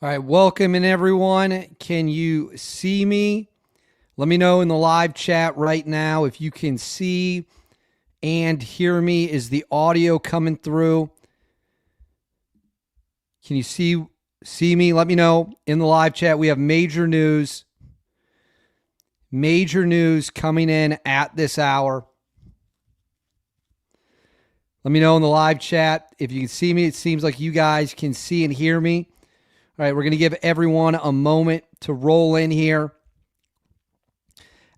All right, welcome in everyone. Can you see me? Let me know in the live chat right now if you can see and hear me. Is the audio coming through? Can you see me? Let me know in the live chat. We have major news. Major news coming in at this hour. Let me know in the live chat if you can see me. It seems like you guys can see and hear me. All right, we're going to give everyone a moment to roll in here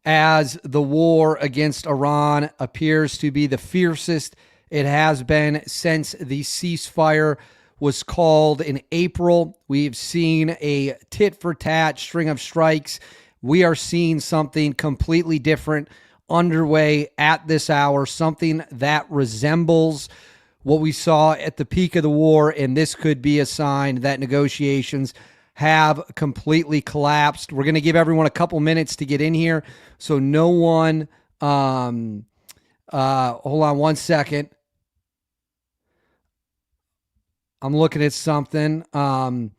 as the war against Iran appears to be the fiercest it has been since the ceasefire was called in April. We've seen a tit-for-tat string of strikes. We are seeing something completely different underway at this hour, something that resembles what we saw at the peak of the war, and this could be a sign that negotiations have completely collapsed. We're going to give everyone a couple minutes to get in here, so no one, hold on one second. I'm looking at something. All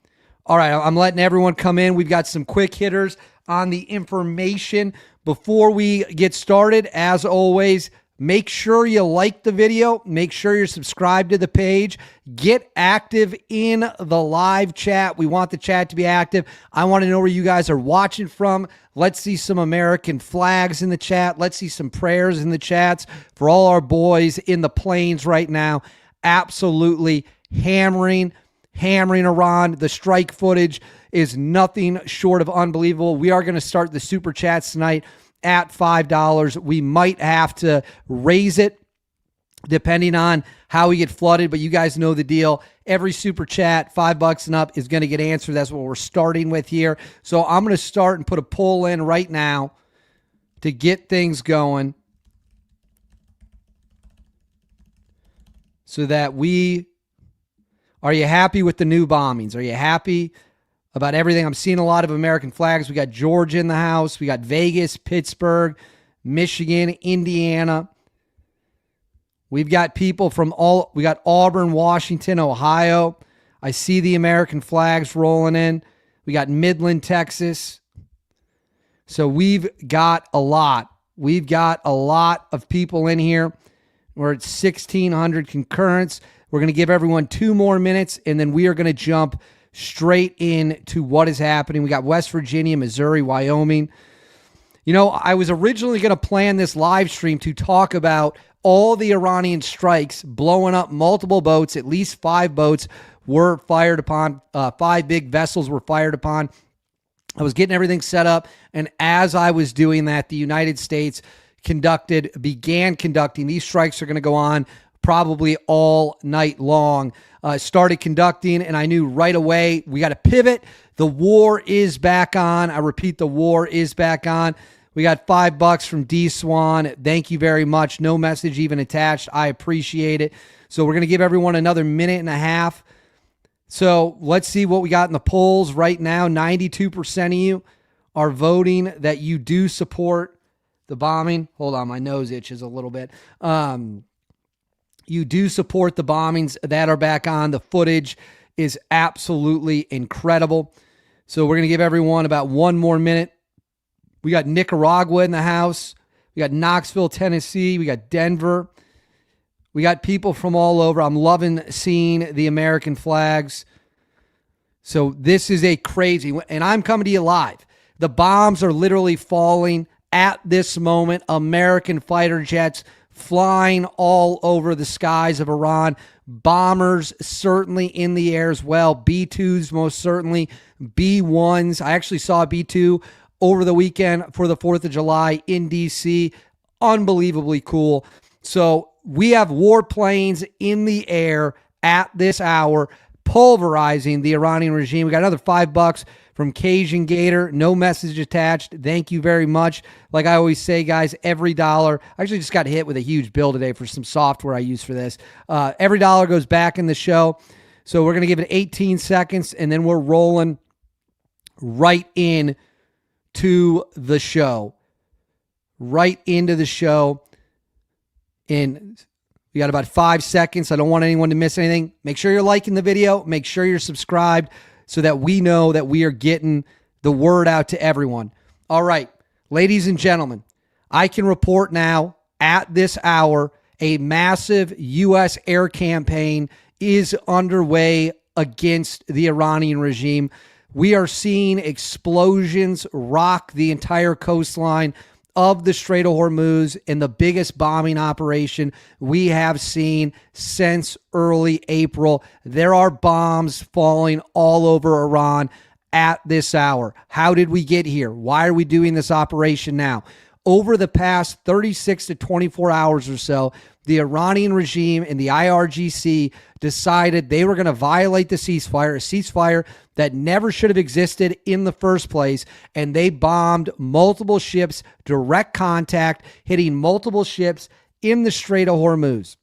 right, I'm letting everyone come in. We've got some quick hitters on the information. Before we get started, as always, make sure you like the video. Make sure you're subscribed to the page. Get active in the live chat. We want the chat to be active. I want to know where you guys are watching from. Let's see some American flags in the chat. Let's see some prayers in the chats for all our boys in the plains right now. Absolutely hammering Iran. The strike footage is nothing short of unbelievable. We are going to start the super chats tonight at $5. We might have to raise it depending on how we get flooded, but you guys know the deal. Every super chat, $5 and up, is going to get answered. That's what we're starting with here. So I'm going to start and put a poll in right now to get things going so that are you happy with the new bombings? Are you happy about everything? I'm seeing a lot of American flags. We got Georgia in the house. We got Vegas, Pittsburgh, Michigan, Indiana. We've got people from we got Auburn, Washington, Ohio. I see the American flags rolling in. We got Midland, Texas. So we've got a lot. We've got a lot of people in here. We're at 1,600 concurrents. We're going to give everyone 2 more minutes, and then we are going to jump straight into what is happening. We got West Virginia, Missouri, Wyoming. You know, I was originally going to plan this live stream to talk about all the Iranian strikes blowing up multiple boats. At least 5 boats were fired upon. 5 big vessels were fired upon. I was getting everything set up, and as I was doing that, the United States began conducting. These strikes are going to go on probably all night long. Started conducting, and I knew right away we got to pivot. The war is back on. I repeat, the war is back on. We got $5 from D Swan. Thank you very much. No message even attached. I appreciate it. So we're going to give everyone another minute and a half. So let's see what we got in the polls right now. 92% of you are voting that you do support the bombing. Hold on, my nose itches a little bit. You do support the bombings that are back on. The footage is absolutely incredible. So we're going to give everyone about 1 more minute. We got Nicaragua in the house. We got Knoxville, Tennessee. We got Denver. We got people from all over. I'm loving seeing the American flags. So this is a crazy, and I'm coming to you live. The bombs are literally falling at this moment. American fighter jets flying all over the skies of Iran. Bombers certainly in the air as well. B-2s most certainly. B-1s. I actually saw a B-2 over the weekend for the 4th of July in D.C. Unbelievably cool. So we have warplanes in the air at this hour pulverizing the Iranian regime. We got another $5 from Cajun Gator. No message attached. Thank you very much. Like I always say, guys, every dollar. I actually just got hit with a huge bill today for some software I use for this. Every dollar goes back in the show. So we're going to give it 18 seconds, and then we're rolling right in to the show. Right into the show. And we got about 5 seconds. I don't want anyone to miss anything. Make sure you're liking the video. Make sure you're subscribed. so that we know that we are getting the word out to everyone. All right, ladies and gentlemen, I can report now at this hour a massive U.S. air campaign is underway against the Iranian regime. We are seeing explosions rock the entire coastline of the Strait of Hormuz in the biggest bombing operation we have seen since early April. There are bombs falling all over Iran at this hour. How did we get here? Why are we doing this operation now? Over the past 36 to 24 hours or so, the Iranian regime and the IRGC decided they were going to violate the ceasefire, a ceasefire that never should have existed in the first place, and they bombed multiple ships, direct contact, hitting multiple ships in the Strait of Hormuz.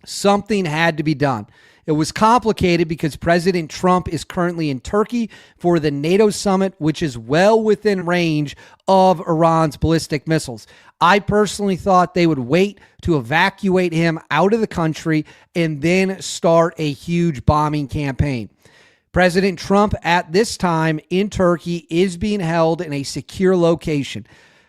Something had to be done. It was complicated because President Trump is currently in Turkey for the NATO summit, which is well within range of Iran's ballistic missiles. I personally thought they would wait to evacuate him out of the country and then start a huge bombing campaign. President Trump at this time in Turkey is being held in a secure location.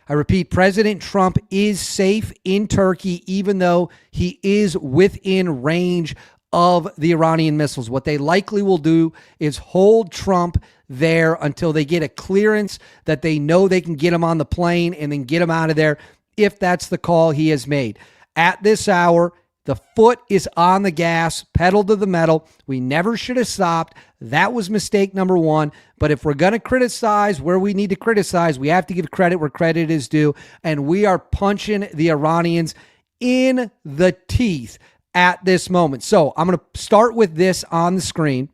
I repeat, President Trump is safe in Turkey, even though he is within range of the Iranian missiles. What they likely will do is hold Trump there until they get a clearance that they know they can get him on the plane and then get him out of there if that's the call he has made. At this hour, the foot is on the gas, pedal to the metal. We never should have stopped. That was mistake number one. But if we're going to criticize where we need to criticize, we have to give credit where credit is due. And we are punching the Iranians in the teeth at this moment. So I'm going to start with this on the screen.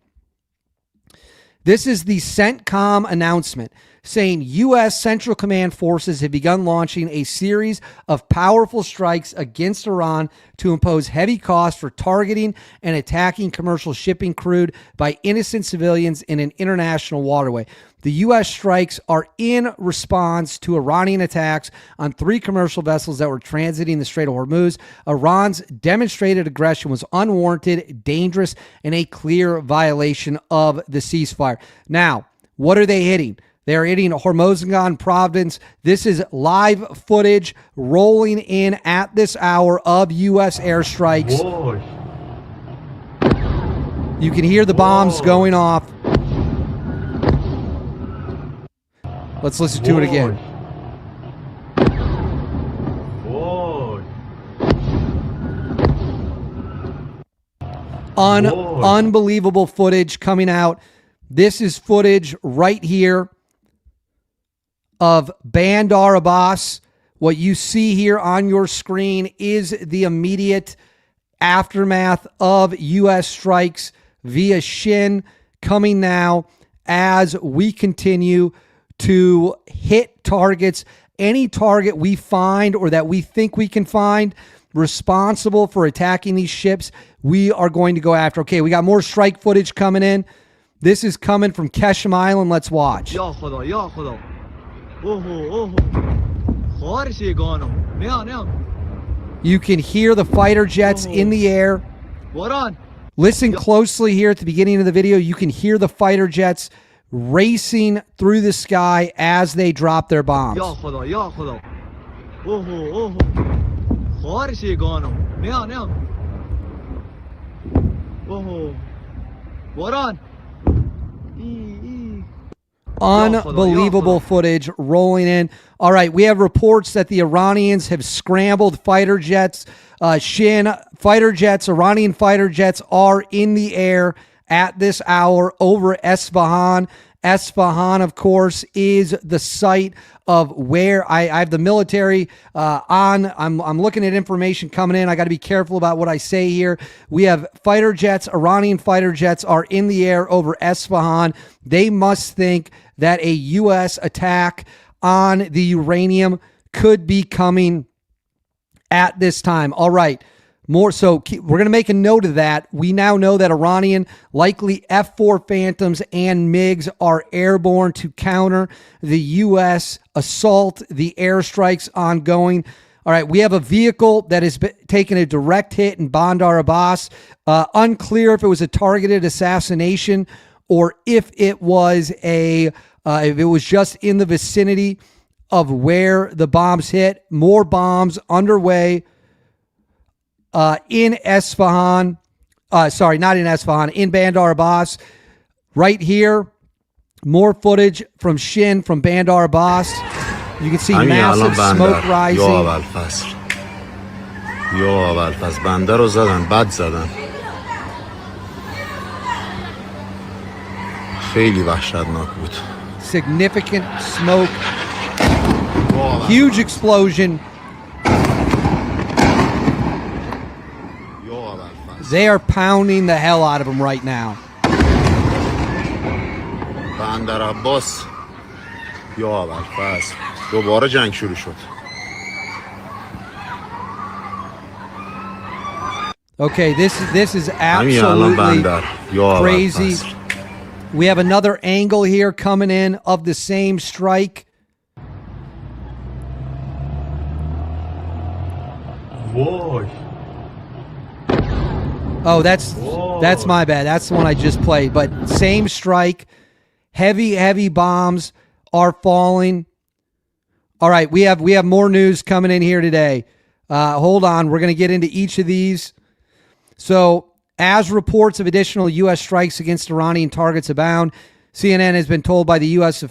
This is the CENTCOM announcement saying U.S. Central Command forces have begun launching a series of powerful strikes against Iran to impose heavy costs for targeting and attacking commercial shipping crude by innocent civilians in an international waterway. The U.S. strikes are in response to Iranian attacks on 3 commercial vessels that were transiting the Strait of Hormuz. Iran's demonstrated aggression was unwarranted, dangerous, and a clear violation of the ceasefire. Now, what are they hitting? They're hitting Hormozgan province. This is live footage rolling in at this hour of U.S. airstrikes. Whoa. You can hear the bombs going off. Let's listen to it again. Whoa. Unbelievable footage coming out. This is footage right here of Bandar Abbas. What you see here on your screen is the immediate aftermath of U.S. strikes via Shin coming now as we continue to hit targets. Any target we find or that we think we can find responsible for attacking these ships, we are going to go after. Okay, we got more strike footage coming in. This is coming from Keshem Island. Let's watch. You can hear the fighter jets in the air. Listen closely here at the beginning of the video. You can hear the fighter jets racing through the sky as they drop their bombs. Unbelievable footage rolling in. All right, we have reports that the Iranians have scrambled fighter jets. Iranian fighter jets are in the air at this hour over Esfahan. Esfahan, of course, is the site of where I have the military on. I'm looking at information coming in. I got to be careful about what I say here. We have fighter jets. Iranian fighter jets are in the air over Esfahan. They must think that a U.S. attack on the uranium could be coming at this time. All right. More so, we're going to make a note of that. We now know that Iranian, likely F-4 Phantoms and MiGs are airborne to counter the U.S. assault, the airstrikes ongoing. All right, we have a vehicle that has taken a direct hit in Bandar Abbas. Unclear if it was a targeted assassination or if it was just in the vicinity of where the bombs hit. More bombs underway in Esfahan. Sorry, not in Esfahan, in Bandar Abbas. Right here, more footage from Shin, from Bandar Abbas. You can see massive smoke rising. یا ابوالفضل بنده رو زدن، بد زدن، خیلی وحشتناک بود. Significant smoke, huge explosion. They are pounding the hell out of them right now. بندر عباس، یا ابوالفضل، دوباره جنگ شروع شد. Okay, this is absolutely crazy. We have another angle here coming in of the same strike. Whoa. Oh, that's my bad. That's the one I just played. But same strike. Heavy bombs are falling. All right, we have more news coming in here today. Hold on, we're going to get into each of these. So, as reports of additional U.S. strikes against Iranian targets abound, CNN has been told by a U.S.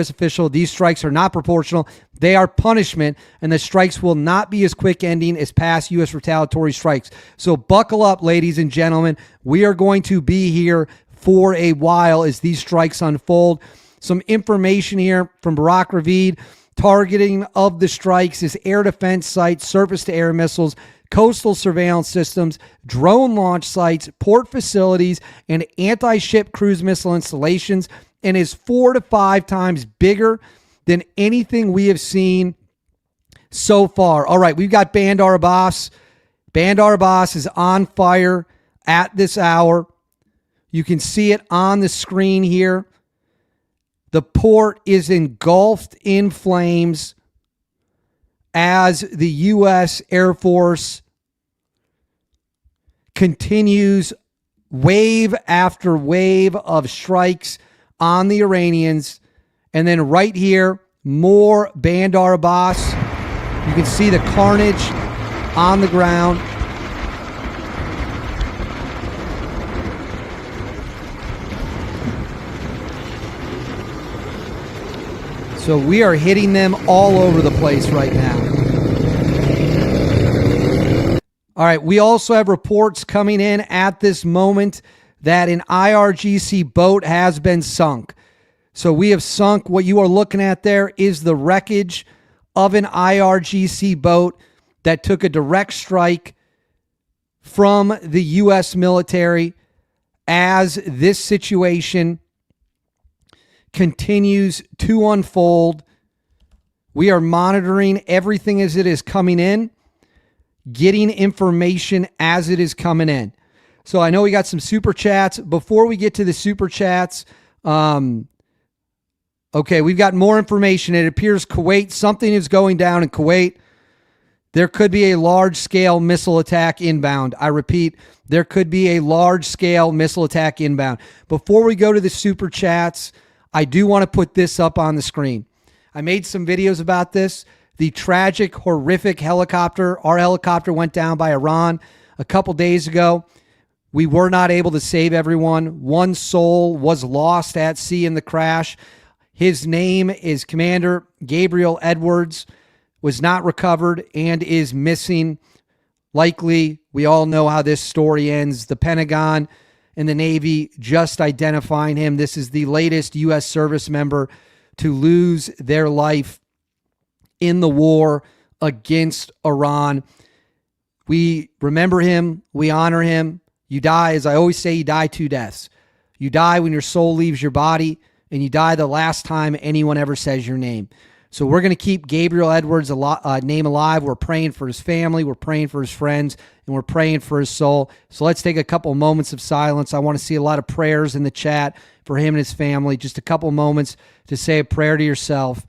official these strikes are not proportional. They are punishment, and the strikes will not be as quick ending as past U.S. retaliatory strikes. So buckle up, ladies and gentlemen. We are going to be here for a while as these strikes unfold. Some information here from Barak Ravid. Targeting of the strikes is air defense sites, surface-to-air missiles, coastal surveillance systems, drone launch sites, port facilities, and anti-ship cruise missile installations, and is 4 to 5 times bigger than anything we have seen so far. All right, we've got Bandar Abbas. Bandar Abbas is on fire at this hour. You can see it on the screen here. The port is engulfed in flames as the U.S. Air Force continues wave after wave of strikes on the Iranians. And then right here, more Bandar Abbas. You can see the carnage on the ground. So we are hitting them all over the place right now. All right, we also have reports coming in at this moment that an IRGC boat has been sunk. So we have sunk, what you are looking at there is the wreckage of an IRGC boat that took a direct strike from the U.S. military as this situation continues to unfold. We are monitoring everything as it is coming in, getting information as it is coming in. So I know we got some super chats. Before we get to the super chats, okay, we've got more information. It appears something is going down in Kuwait. There could be a large-scale missile attack inbound. I repeat, there could be a large-scale missile attack inbound. Before we go to the super chats, I do want to put this up on the screen. I made some videos about this. The tragic, horrific helicopter. Our helicopter went down by Iran a couple days ago. We were not able to save everyone. One soul was lost at sea in the crash. His name is Commander Gabriel Edwards, was not recovered and is missing. Likely, we all know how this story ends. The Pentagon and the Navy just identifying him. This is the latest U.S. service member to lose their life in the war against Iran. We remember him. We honor him. You die, as I always say, you die 2 deaths. You die when your soul leaves your body, and you die the last time anyone ever says your name. So we're going to keep Gabriel Edwards' name alive. We're praying for his family. We're praying for his friends. And we're praying for his soul. So let's take a couple moments of silence. I want to see a lot of prayers in the chat for him and his family. Just a couple moments to say a prayer to yourself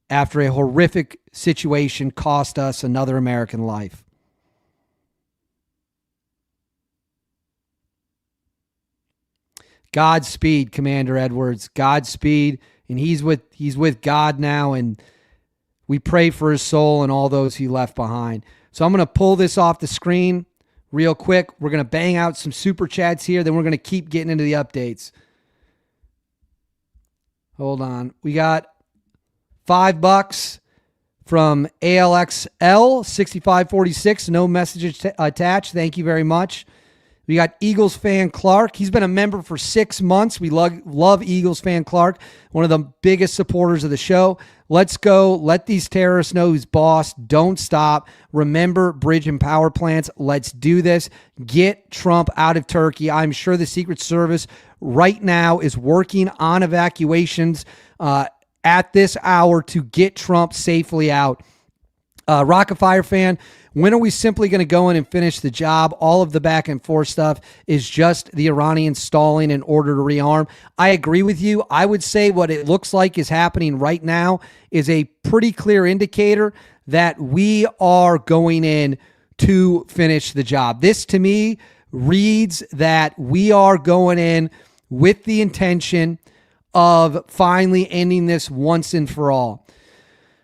after a horrific situation cost us another American life. Godspeed, Commander Edwards. Godspeed. And he's with God now, and we pray for his soul and all those he left behind. So I'm going to pull this off the screen real quick. We're going to bang out some super chats here. Then we're going to keep getting into the updates. Hold on. We got $5 from ALXL 6546. No message attached. Thank you very much. We got Eagles fan Clark. He's been a member for 6 months. We love Eagles fan Clark, one of the biggest supporters of the show. Let's go. Let these terrorists know who's boss. Don't stop. Remember bridge and power plants. Let's do this. Get Trump out of Turkey. I'm sure the Secret Service right now is working on evacuations at this hour to get Trump safely out. Rocket Fire fan, when are we simply going to go in and finish the job? All of the back and forth stuff is just the Iranians stalling in order to rearm. I agree with you. I would say what it looks like is happening right now is a pretty clear indicator that we are going in to finish the job. This to me reads that we are going in with the intention of finally ending this once and for all.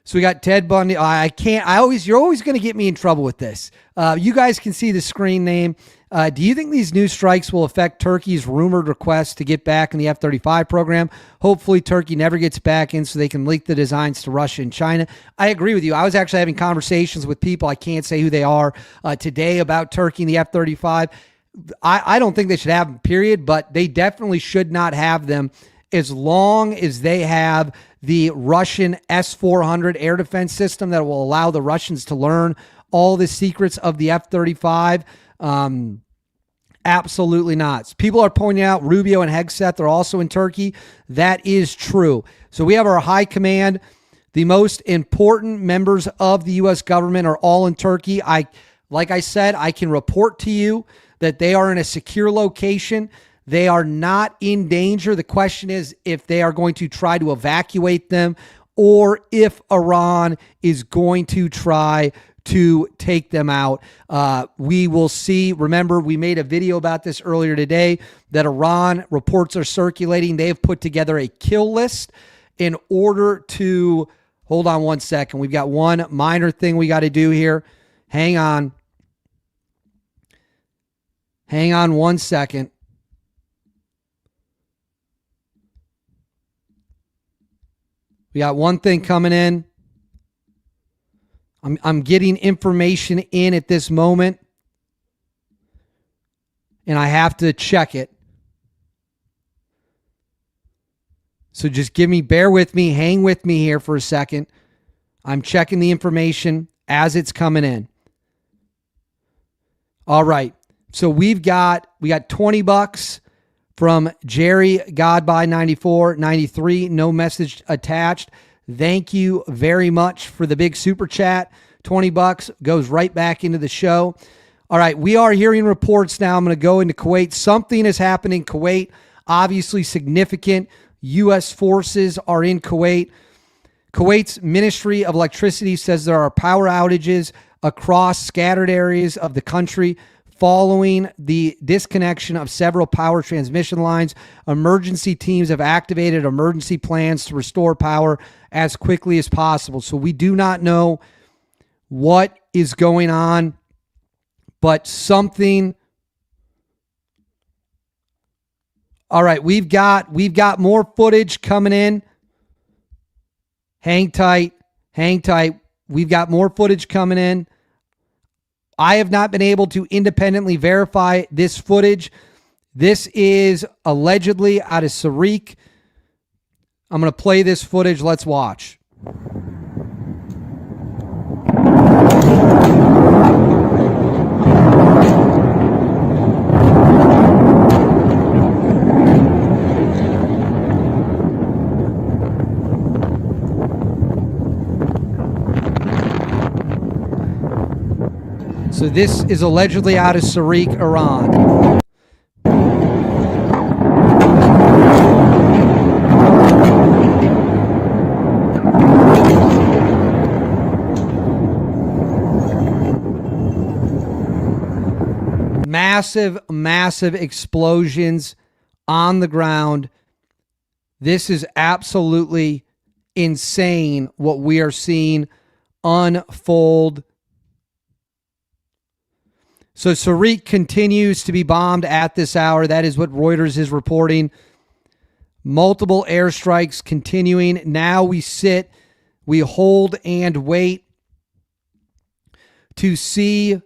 So we got Ted Bundy. You're always going to get me in trouble with this. You guys can see the screen name. Do you think these new strikes will affect Turkey's rumored request to get back in the F-35 program? Hopefully Turkey never gets back in so they can leak the designs to Russia and China. I agree with you. I was actually having conversations with people, I can't say who they are, today about Turkey and the F-35. I don't think they should have them, period, but they definitely should not have them as long as they have the Russian S-400 air defense system that will allow the Russians to learn all the secrets of the F-35. Absolutely not. People are pointing out Rubio and Hegseth are also in Turkey. That is true. So we have our high command. The most important members of the U.S. government are all in Turkey. Like I said, I can report to you that they are in a secure location. They are not in danger. The question is if they are going to try to evacuate them or if Iran is going to try to take them out. We will see. Remember, we made a video about this earlier today that Iran reports are circulating. They have put together a kill list in order to, hold on one second. We've got one minor thing we got to do here. Hang on. Hang on one second. We got one thing coming in. I'm getting information in at this moment, and I have to check it. So just bear with me, hang with me here for a second. I'm checking the information as it's coming in. All right. So we got $20 from Jerry Godby 9493. No message attached. Thank you very much for the big super chat. $20 goes right back into the show. All right, we are hearing reports now. I'm going to go into Kuwait. Something is happening in Kuwait. Obviously significant. U.S. forces are in Kuwait. Kuwait's Ministry of Electricity says there are power outages across scattered areas of the country following the disconnection of several power transmission lines. Emergency teams have activated emergency plans to restore power as quickly as possible. So we do not know what is going on, but something. All right, we've got more footage coming in. Hang tight. We've got more footage coming in. I have not been able to independently verify this footage. This is allegedly out of Sarik. I'm going to play this footage. Let's watch. So this is allegedly out of Sarik, Iran. Massive explosions on the ground. This is absolutely insane what we are seeing unfold. So Sarik continues to be bombed at this hour. That is what Reuters is reporting. Multiple airstrikes continuing. Now we sit, we hold and wait to see.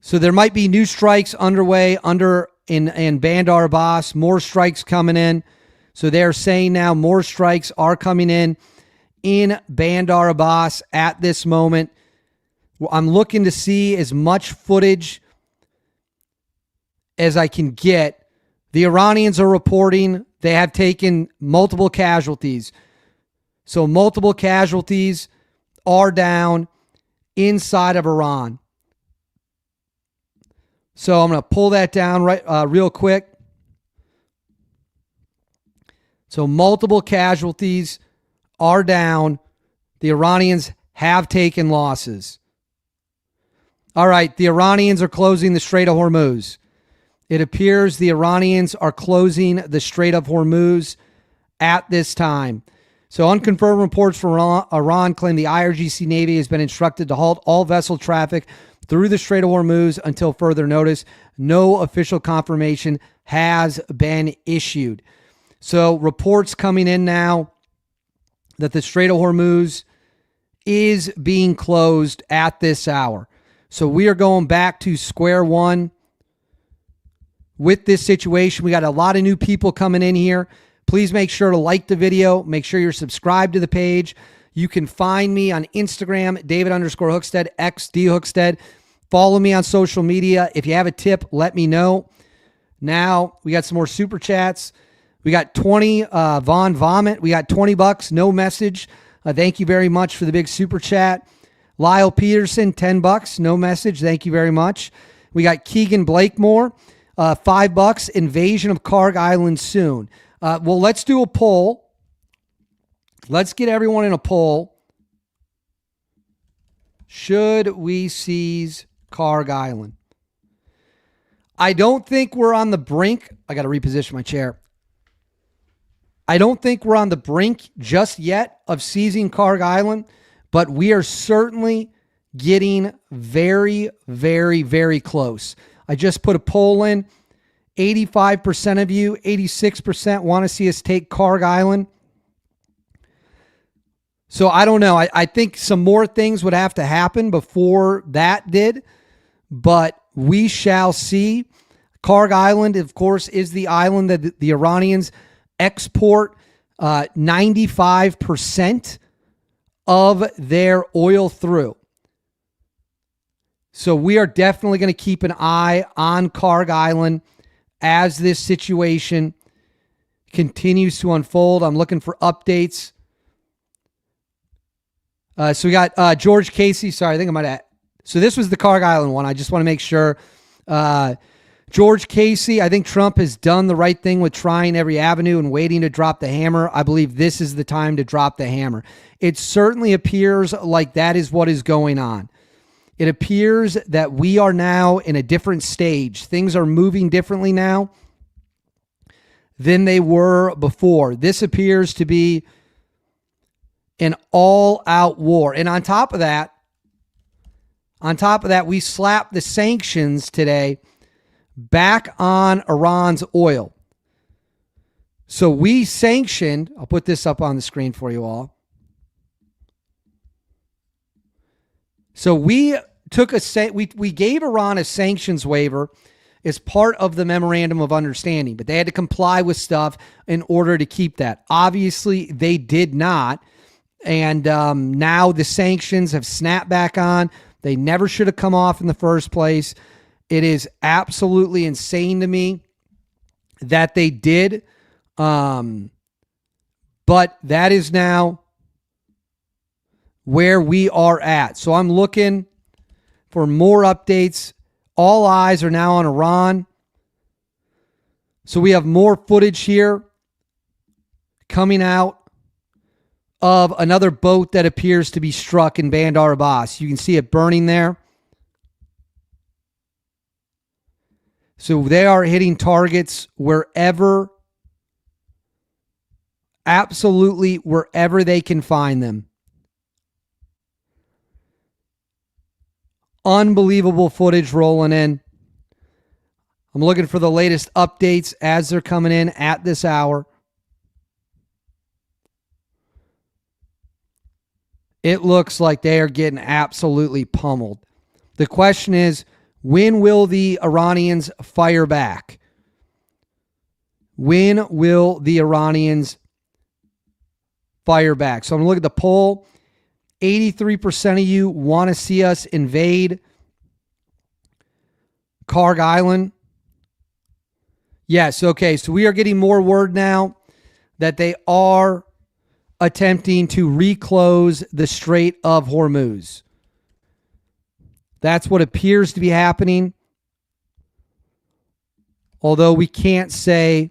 So there might be new strikes underway in Bandar Abbas. More strikes coming in. So they're saying now more strikes are coming in Bandar Abbas at this moment. I'm looking to see as much footage as I can get. The Iranians are reporting they have taken multiple casualties. So multiple casualties are down inside of Iran. So I'm going to pull that down real quick. So multiple casualties are down. The Iranians have taken losses. All right, the Iranians are closing the Strait of Hormuz. It appears the Iranians are closing the Strait of Hormuz at this time. So unconfirmed reports from Iran claim the IRGC Navy has been instructed to halt all vessel traffic through the Strait of Hormuz until further notice. No official confirmation has been issued. So reports coming in now that the Strait of Hormuz is being closed at this hour. So we are going back to square one with this situation. We got a lot of new people coming in here. Please make sure to like the video. Make sure you're subscribed to the page. You can find me on Instagram, David_Hookstead, XDHookstead. Follow me on social media. If you have a tip, let me know. Now, we got some more super chats. We got 20, Von Vomit. We got $20, no message. Thank you very much for the big super chat. Lyle Peterson, $10, no message. Thank you very much. We got Keegan Blakemore, $5. Invasion of Karg Island soon. Well, let's do a poll. Let's get everyone in a poll. Should we seize Karg Island? I don't think we're on the brink. I got to reposition my chair. I don't think we're on the brink just yet of seizing Karg Island, but we are certainly getting very, very, very close. I just put a poll in. 85% of you, 86% want to see us take Karg Island. So I don't know. I think some more things would have to happen before that did, but we shall see. Karg Island, of course, is the island that the Iranians export 95% of their oil through. So we are definitely going to keep an eye on Karg Island as this situation continues to unfold. I'm looking for updates. So we got George Casey. Sorry, I think I might have. So this was the Karg Island one. I just want to make sure. George Casey, I think Trump has done the right thing with trying every avenue and waiting to drop the hammer. I believe this is the time to drop the hammer. It certainly appears like that is what is going on. It appears that we are now in a different stage. Things are moving differently now than they were before. This appears to be an all-out war. And on top of that, we slapped the sanctions today back on Iran's oil. So we sanctioned, I'll put this up on the screen for you all. So we took we gave Iran a sanctions waiver as part of the memorandum of understanding, but they had to comply with stuff in order to keep that. Obviously, they did not. And now the sanctions have snapped back on. They never should have come off in the first place. It is absolutely insane to me that they did. But that is now where we are at. So I'm looking for more updates. All eyes are now on Iran. So we have more footage here coming out of another boat that appears to be struck in Bandar Abbas. You can see it burning there. So they are hitting targets wherever, absolutely wherever they can find them. Unbelievable footage rolling in. I'm looking for the latest updates as they're coming in at this hour. It looks like they are getting absolutely pummeled. The question is, when will the Iranians fire back? When will the Iranians fire back? So I'm going to look at the poll. 83% of you want to see us invade Karg Island. Yes, okay. So we are getting more word now that they are attempting to reclose the Strait of Hormuz. That's what appears to be happening. Although we can't say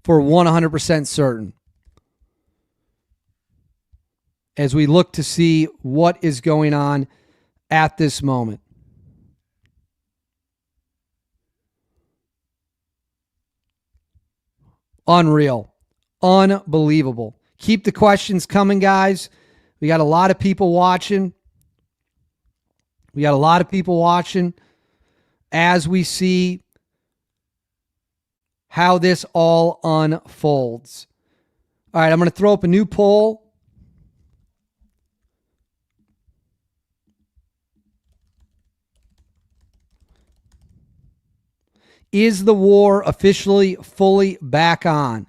for 100% certain. As we look to see what is going on at this moment. Unreal. Unbelievable. Keep the questions coming, guys. We got a lot of people watching. As we see how this all unfolds. All right, I'm going to throw up a new poll. Is the war officially fully back on?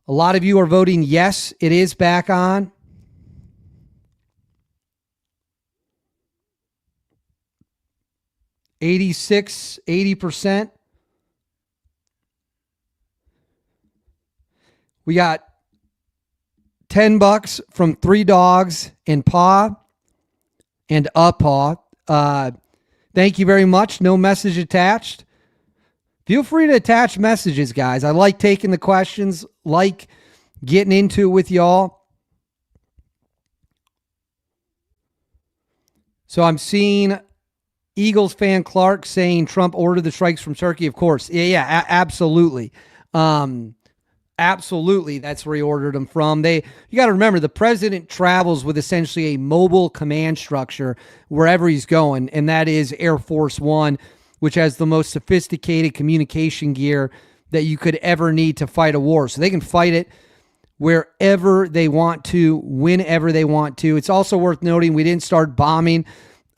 A lot of you are voting yes, it is back on. $80%. We got $10 from 3 Dogs and Paw and a Paw. Thank you very much. No message attached. Feel free to attach messages, guys. I like taking the questions, like getting into it with y'all. So I'm seeing Eagles fan Clark saying Trump ordered the strikes from Turkey. Of course. Yeah, absolutely. Absolutely. That's where he ordered them from. You got to remember, the president travels with essentially a mobile command structure wherever he's going. And that is Air Force One, which has the most sophisticated communication gear that you could ever need to fight a war. So they can fight it wherever they want to, whenever they want to. It's also worth noting we didn't start bombing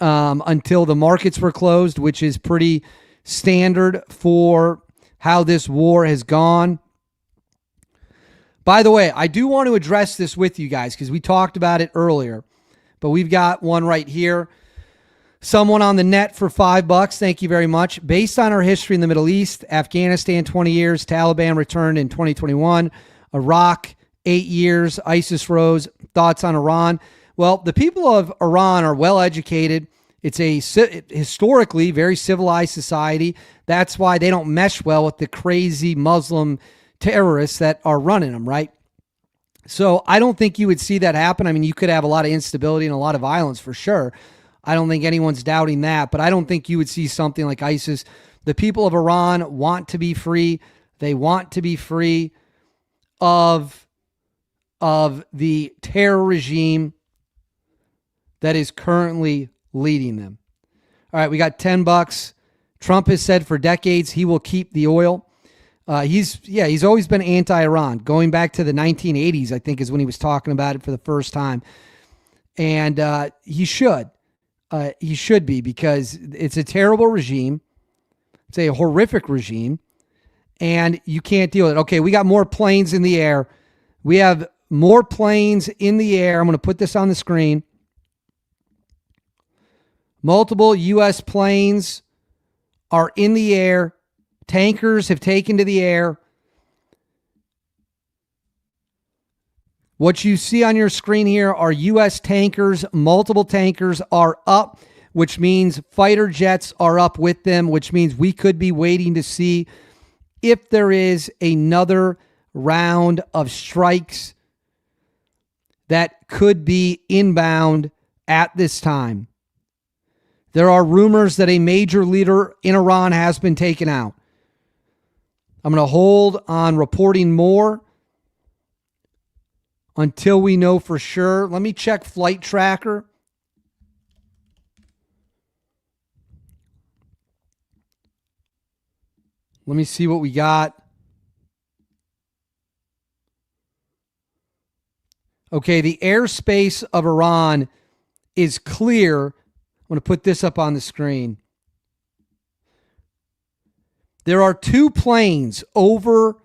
until the markets were closed, which is pretty standard for how this war has gone. By the way, I do want to address this with you guys because we talked about it earlier, but we've got one right here. Someone on the net for $5. Thank you very much. Based on our history in the Middle East, Afghanistan, 20 years, Taliban returned in 2021, Iraq, 8 years, ISIS rose. Thoughts on Iran? Well, the people of Iran are well educated. It's a historically very civilized society. That's why they don't mesh well with the crazy Muslim terrorists that are running them, right? So I don't think you would see that happen. I mean, you could have a lot of instability and a lot of violence for sure. I don't think anyone's doubting that, but I don't think you would see something like ISIS. The people of Iran want to be free. They want to be free of the terror regime that is currently leading them. All right, we got $10. Trump has said for decades he will keep the oil. He's always been anti-Iran, going back to the 1980s, I think is when he was talking about it for the first time. And he should. He should be, because it's a terrible regime. It's a horrific regime. And you can't deal with it. Okay, we got more planes in the air. We have more planes in the air. I'm going to put this on the screen. Multiple U.S. planes are in the air. Tankers have taken to the air. What you see on your screen here are U.S. tankers. Multiple tankers are up, which means fighter jets are up with them, which means we could be waiting to see if there is another round of strikes that could be inbound at this time. There are rumors that a major leader in Iran has been taken out. I'm going to hold on reporting more until we know for sure. Let me check Flight Tracker. Let me see what we got. Okay, the airspace of Iran is clear. I'm going to put this up on the screen. There are 2 planes over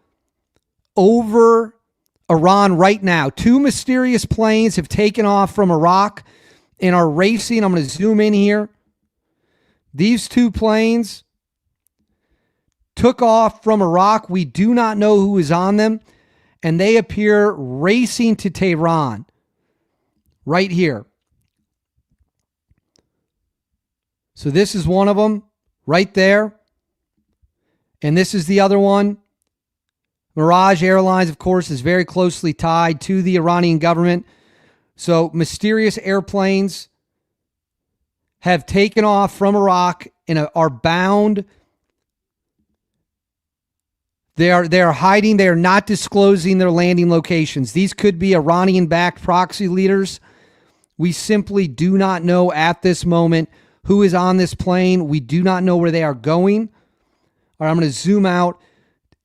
Iran right now. 2 mysterious planes have taken off from Iraq and are racing. I'm going to zoom in here. These 2 planes took off from Iraq. We do not know who is on them, and they appear racing to Tehran right here. So this is one of them right there. And this is the other one. Mirage Airlines, of course, is very closely tied to the Iranian government. So mysterious airplanes have taken off from Iraq and are bound. They are hiding. They are not disclosing their landing locations. These could be Iranian-backed proxy leaders. We simply do not know at this moment who is on this plane. We do not know where they are going. All right, I'm going to zoom out.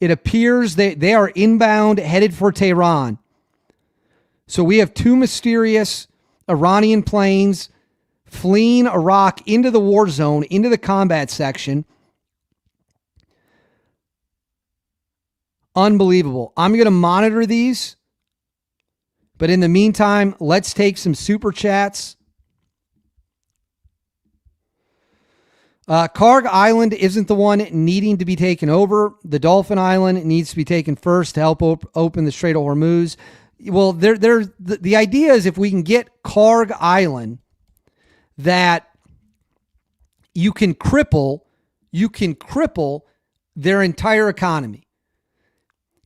It appears they are inbound, headed for Tehran. So we have 2 mysterious Iranian planes fleeing Iraq into the war zone, into the combat section. Unbelievable. I'm going to monitor these. But in the meantime, let's take some super chats. Karg Island isn't the one needing to be taken over. The Dolphin Island needs to be taken first to help open the Strait of Hormuz. Well, the idea is if we can get Karg Island, that you can cripple their entire economy.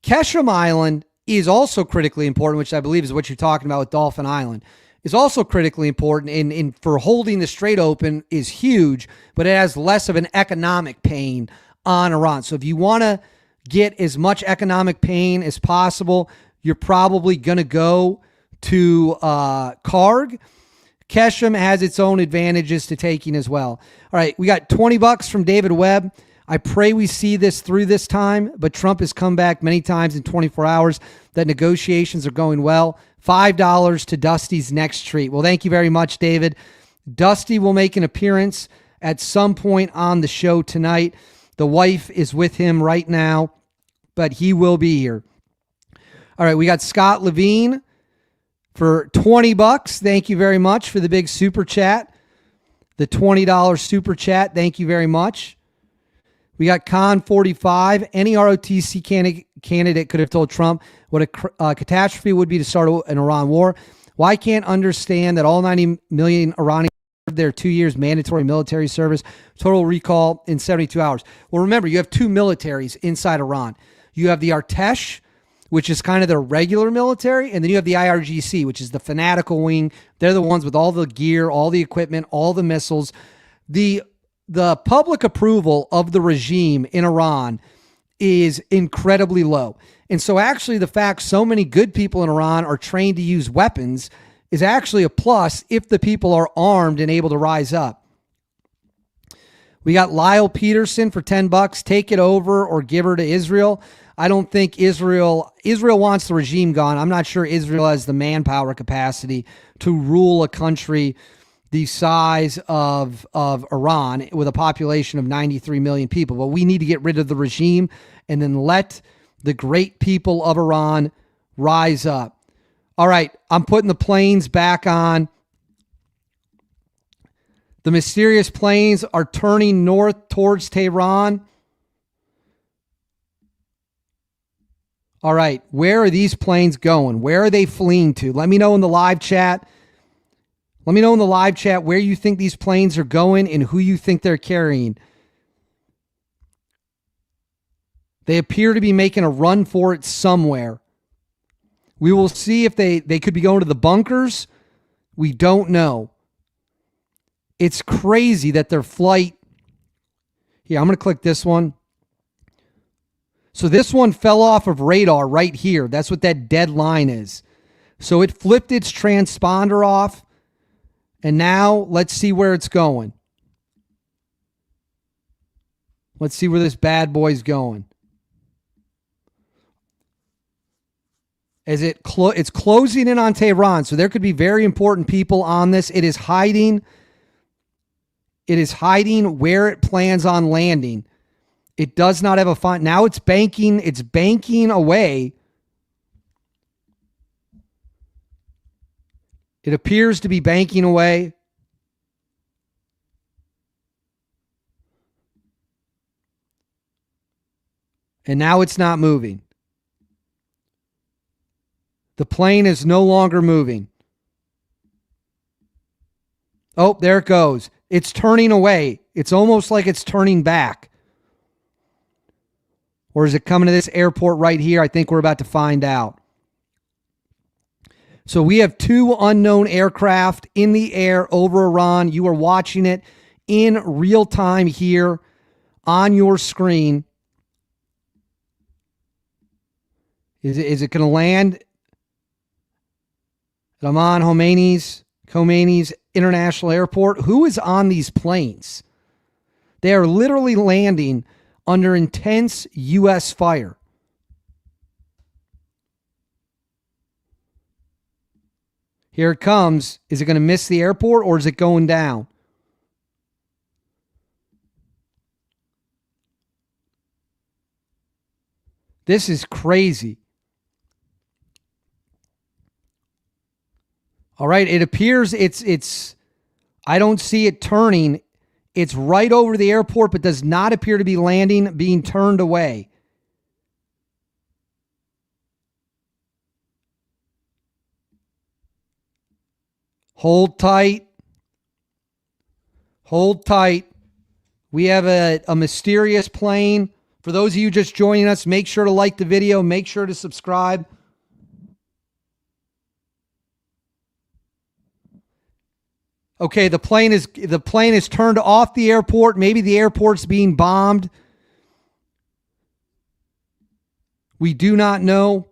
Keshem Island is also critically important, which I believe is what you're talking about with Dolphin Island. Is also critically important in for holding the strait open is huge, but it has less of an economic pain on Iran. So if you want to get as much economic pain as possible, you're probably going to go to Karg. Keshem has its own advantages to taking as well. All right, we got $20 from David Webb. I pray we see this through this time, but Trump has come back many times in 24 hours that negotiations are going well. $5 to Dusty's next treat. Well, thank you very much, David. Dusty will make an appearance at some point on the show tonight. The wife is with him right now, but he will be here. All right, we got Scott Levine for $20. Thank you very much for the big super chat. The $20 super chat. Thank you very much. We got Con45. Any ROTC candidate could have told Trump what a catastrophe would be to start an Iran war. Why can't understand that all 90 million Iranians served their 2 years mandatory military service, total recall in 72 hours? Well, remember, you have 2 militaries inside Iran. You have the Artesh, which is kind of their regular military, and then you have the IRGC, which is the fanatical wing. They're the ones with all the gear, all the equipment, all the missiles. The public approval of the regime in Iran is incredibly low. And so actually the fact so many good people in Iran are trained to use weapons is actually a plus if the people are armed and able to rise up. We got Lyle Peterson for $10. Take it over or give her to Israel. I don't think Israel wants the regime gone. I'm not sure Israel has the manpower capacity to rule a country the size of Iran with a population of 93 million people. But we need to get rid of the regime and then let the great people of Iran rise up. All right, I'm putting the planes back on. The mysterious planes are turning north towards Tehran. All right, where are these planes going? Where are they fleeing to? Let me know in the live chat. Let me know in the live chat where you think these planes are going and who you think they're carrying. They appear to be making a run for it somewhere. We will see if they could be going to the bunkers. We don't know. It's crazy that their flight. Here, I'm going to click this one. So this one fell off of radar right here. That's what that dead line is. So it flipped its transponder off. And now let's see where it's going. Let's see where this bad boy's going. It's closing in on Tehran, so there could be very important people on this. It is hiding. It is hiding where it plans on landing. It does not have a font. Now it's banking. It's banking away. It appears to be banking away. And now it's not moving. The plane is no longer moving. Oh, there it goes. It's turning away. It's almost like it's turning back. Or is it coming to this airport right here? I think we're about to find out. So we have 2 unknown aircraft in the air over Iran. You are watching it in real time here on your screen. Is it going to land? Amman Khomeini's International Airport. Who is on these planes? They are literally landing under intense U.S. fire. Here it comes. Is it going to miss the airport or is it going down? This is crazy. All right, it appears it's I don't see it turning. It's right over the airport, but does not appear to be landing, being turned away. Hold tight. Hold tight. We have a mysterious plane. For those of you just joining us, make sure to like the video. Make sure to subscribe. Okay, the plane is turned off the airport. Maybe the airport's being bombed. We do not know.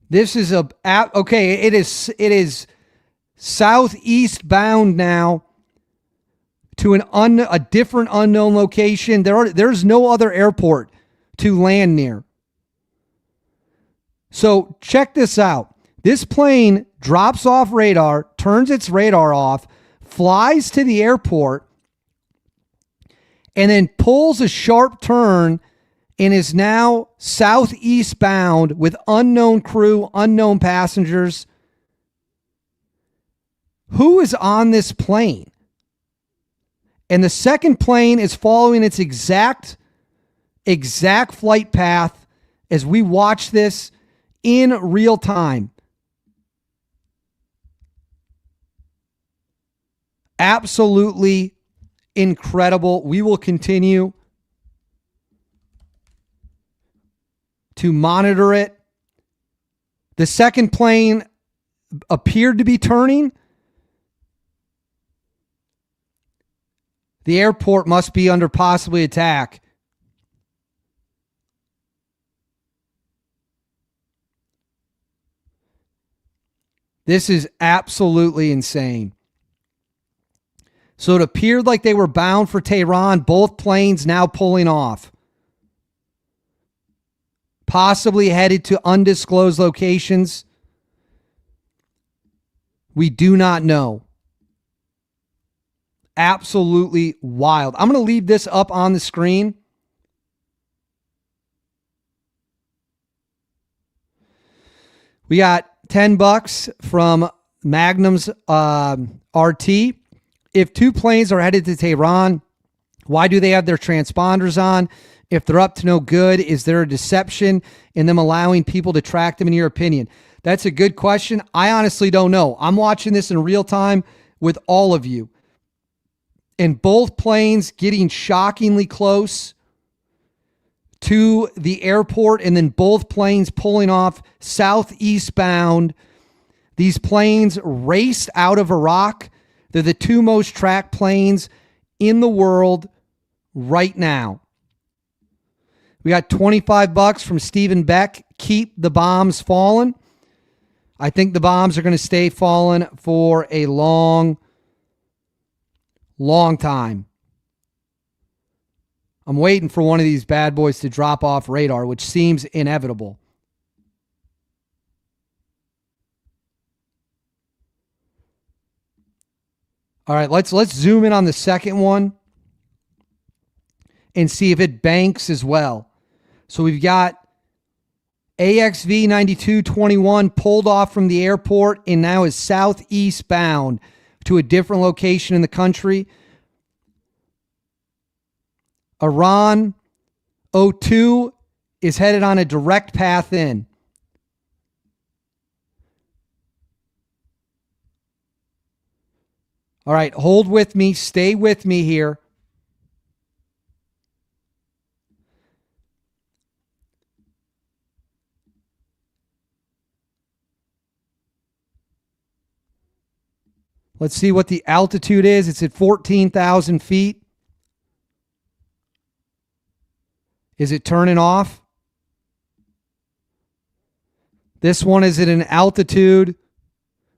This is okay. It is southeast bound now to a different unknown location. There's no other airport to land near. So check this out. This plane drops off radar, turns its radar off, flies to the airport, and then pulls a sharp turn and is now southeast bound with unknown crew, unknown passengers. Who is on this plane? And the second plane is following its exact flight path as we watch this in real time. Absolutely incredible. We will continue to monitor it. The second plane appeared to be turning. The airport must be under possibly attack. This is absolutely insane. So it appeared like they were bound for Tehran. Both planes now pulling off. Possibly headed to undisclosed locations. We do not know. Absolutely wild. I'm going to leave this up on the screen. We got $10 from Magnum's RT. If 2 planes are headed to Tehran, why do they have their transponders on? If they're up to no good, is there a deception in them allowing people to track them, in your opinion? That's a good question. I honestly don't know. I'm watching this in real time with all of you. And both planes getting shockingly close to the airport, and then both planes pulling off southeast bound. These planes raced out of Iraq. They're the two most tracked planes in the world right now. We got $25 from Stephen Beck. Keep the bombs falling. I think the bombs are going to stay falling for a long time. I'm waiting for one of these bad boys to drop off radar, which seems inevitable. All right, let's zoom in on the second one and see if it banks as well. So we've got AXV 9221 pulled off from the airport and now is southeast bound to a different location in the country. Iran 02 is headed on a direct path in. All right, hold with me. Stay with me here. Let's see what the altitude is. It's at 14,000 feet. Is it turning off? This one is at an altitude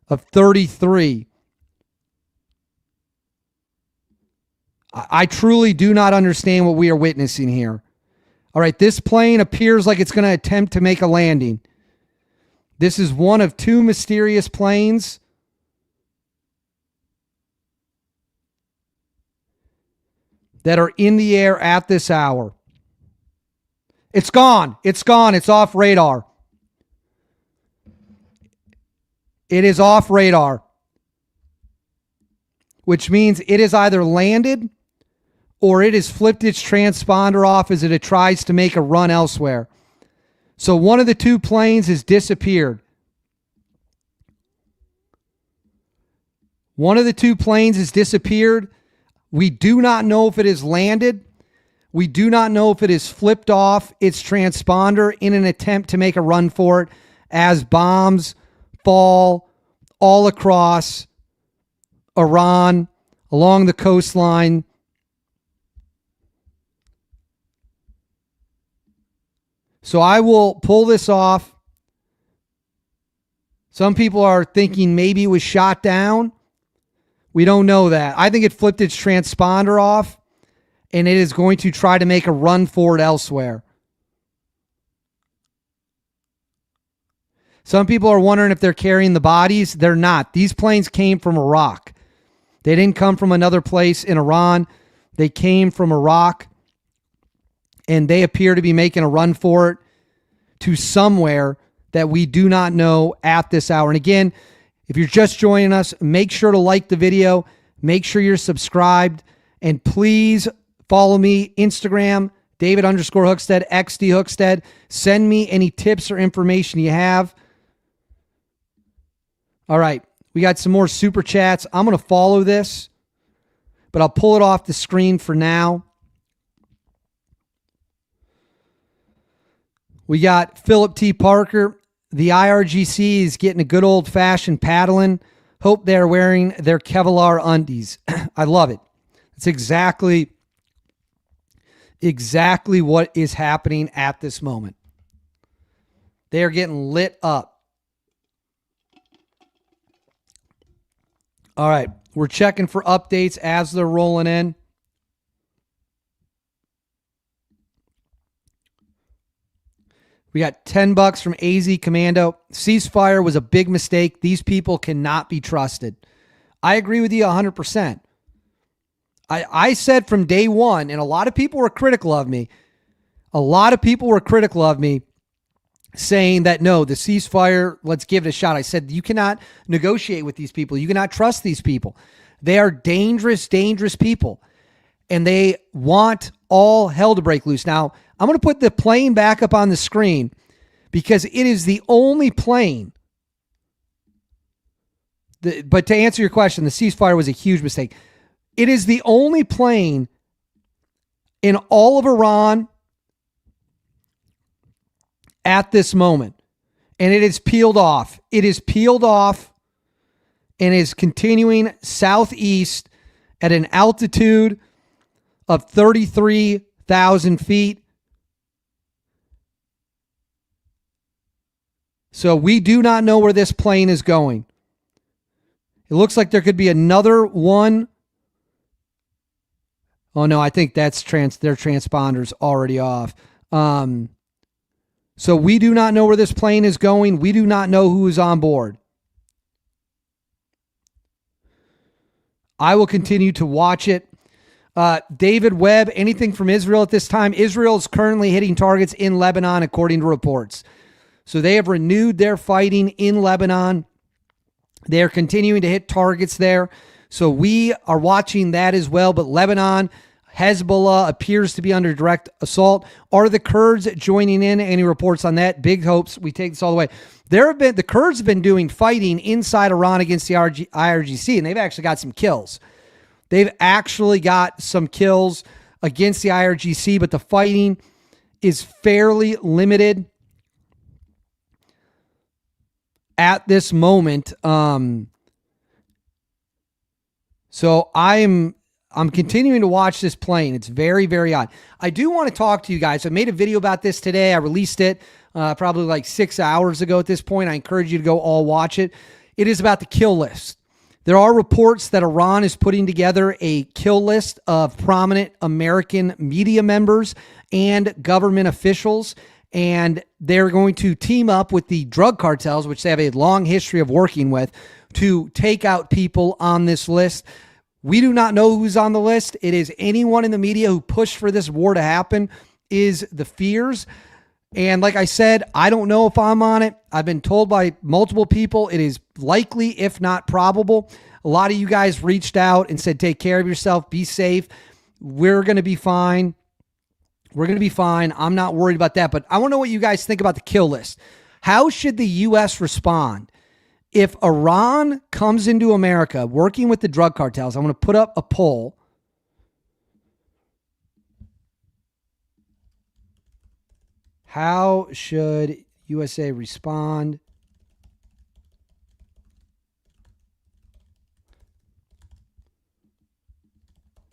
of 33. I truly do not understand what we are witnessing here. All right, this plane appears like it's going to attempt to make a landing. This is one of two mysterious planes that are in the air at this hour. It's gone. It's gone. It's off radar. It is off radar, which means it is either landed or it has flipped its transponder off as it tries to make a run elsewhere. So one of the two planes has disappeared. One of the two planes has disappeared. We do not know if it has landed. We do not know if it has flipped off its transponder in an attempt to make a run for it as bombs fall all across Iran, along the coastline. So I will pull this off. Some people are thinking maybe it was shot down. We don't know that. I think it flipped its transponder off, and it is going to try to make a run for it elsewhere. Some people are wondering if they're carrying the bodies. They're not. These planes came from Iraq. They didn't come from another place in Iran. They came from Iraq, and they appear to be making a run for it to somewhere that we do not know at this hour. And again, if you're just joining us, make sure to like the video. Make sure you're subscribed. And please follow me, Instagram, David_Hookstead, XD Hookstead. Send me any tips or information you have. All right, we got some more super chats. I'm going to follow this, but I'll pull it off the screen for now. We got Philip T. Parker. The IRGC is getting a good old-fashioned paddling. Hope they're wearing their Kevlar undies. I love it. It's exactly what is happening at this moment. They are getting lit up. All right, we're checking for updates as they're rolling in. We got $10 from AZ Commando. Ceasefire was a big mistake. These people cannot be trusted. I agree with you 100%. I said from day one, and a lot of people were critical of me. Saying that, no, the ceasefire, let's give it a shot. I said, you cannot negotiate with these people. You cannot trust these people. They are dangerous, dangerous people. And they want all hell to break loose. Now, I'm going to put the plane back up on the screen because it is the only plane. But to answer your question, the ceasefire was a huge mistake. It is the only plane in all of Iran at this moment. And it is peeled off. It is peeled off and is continuing southeast at an altitude of 33,000 feet. So we do not know where this plane is going. It looks like there could be another one. Oh no, I think that's their transponder's already off. So we do not know where this plane is going. We do not know who is on board. I will continue to watch it. David Webb, anything from Israel at this time? Israel is currently hitting targets in Lebanon, according to reports. So they have renewed their fighting in Lebanon. They are continuing to hit targets there. So we are watching that as well. But Lebanon, Hezbollah appears to be under direct assault. Are the Kurds joining in? Any reports on that? Big hopes. We take this all the way. The Kurds have been doing fighting inside Iran against the IRGC, and they've actually got some kills. They've actually got some kills against the IRGC, but the fighting is fairly limited at this moment. So I'm continuing to watch this plane. It's very, very odd. I do want to talk to you guys. I made a video about this today. I released it probably like 6 hours ago at this point. I encourage you to go all watch it. It is about the kill list. There are reports that Iran is putting together a kill list of prominent American media members and government officials, and they're going to team up with the drug cartels, which they have a long history of working with, to take out people on this list. We do not know who's on the list. It is anyone in the media who pushed for this war to happen is the fears. And like I said, I don't know if I'm on it. I've been told by multiple people it is likely, if not probable. A lot of you guys reached out and said, take care of yourself, be safe. We're going to be fine. We're going to be fine. I'm not worried about that. But I want to know what you guys think about the kill list. How should the U.S. respond if Iran comes into America working with the drug cartels? I'm going to put up a poll. How should USA respond?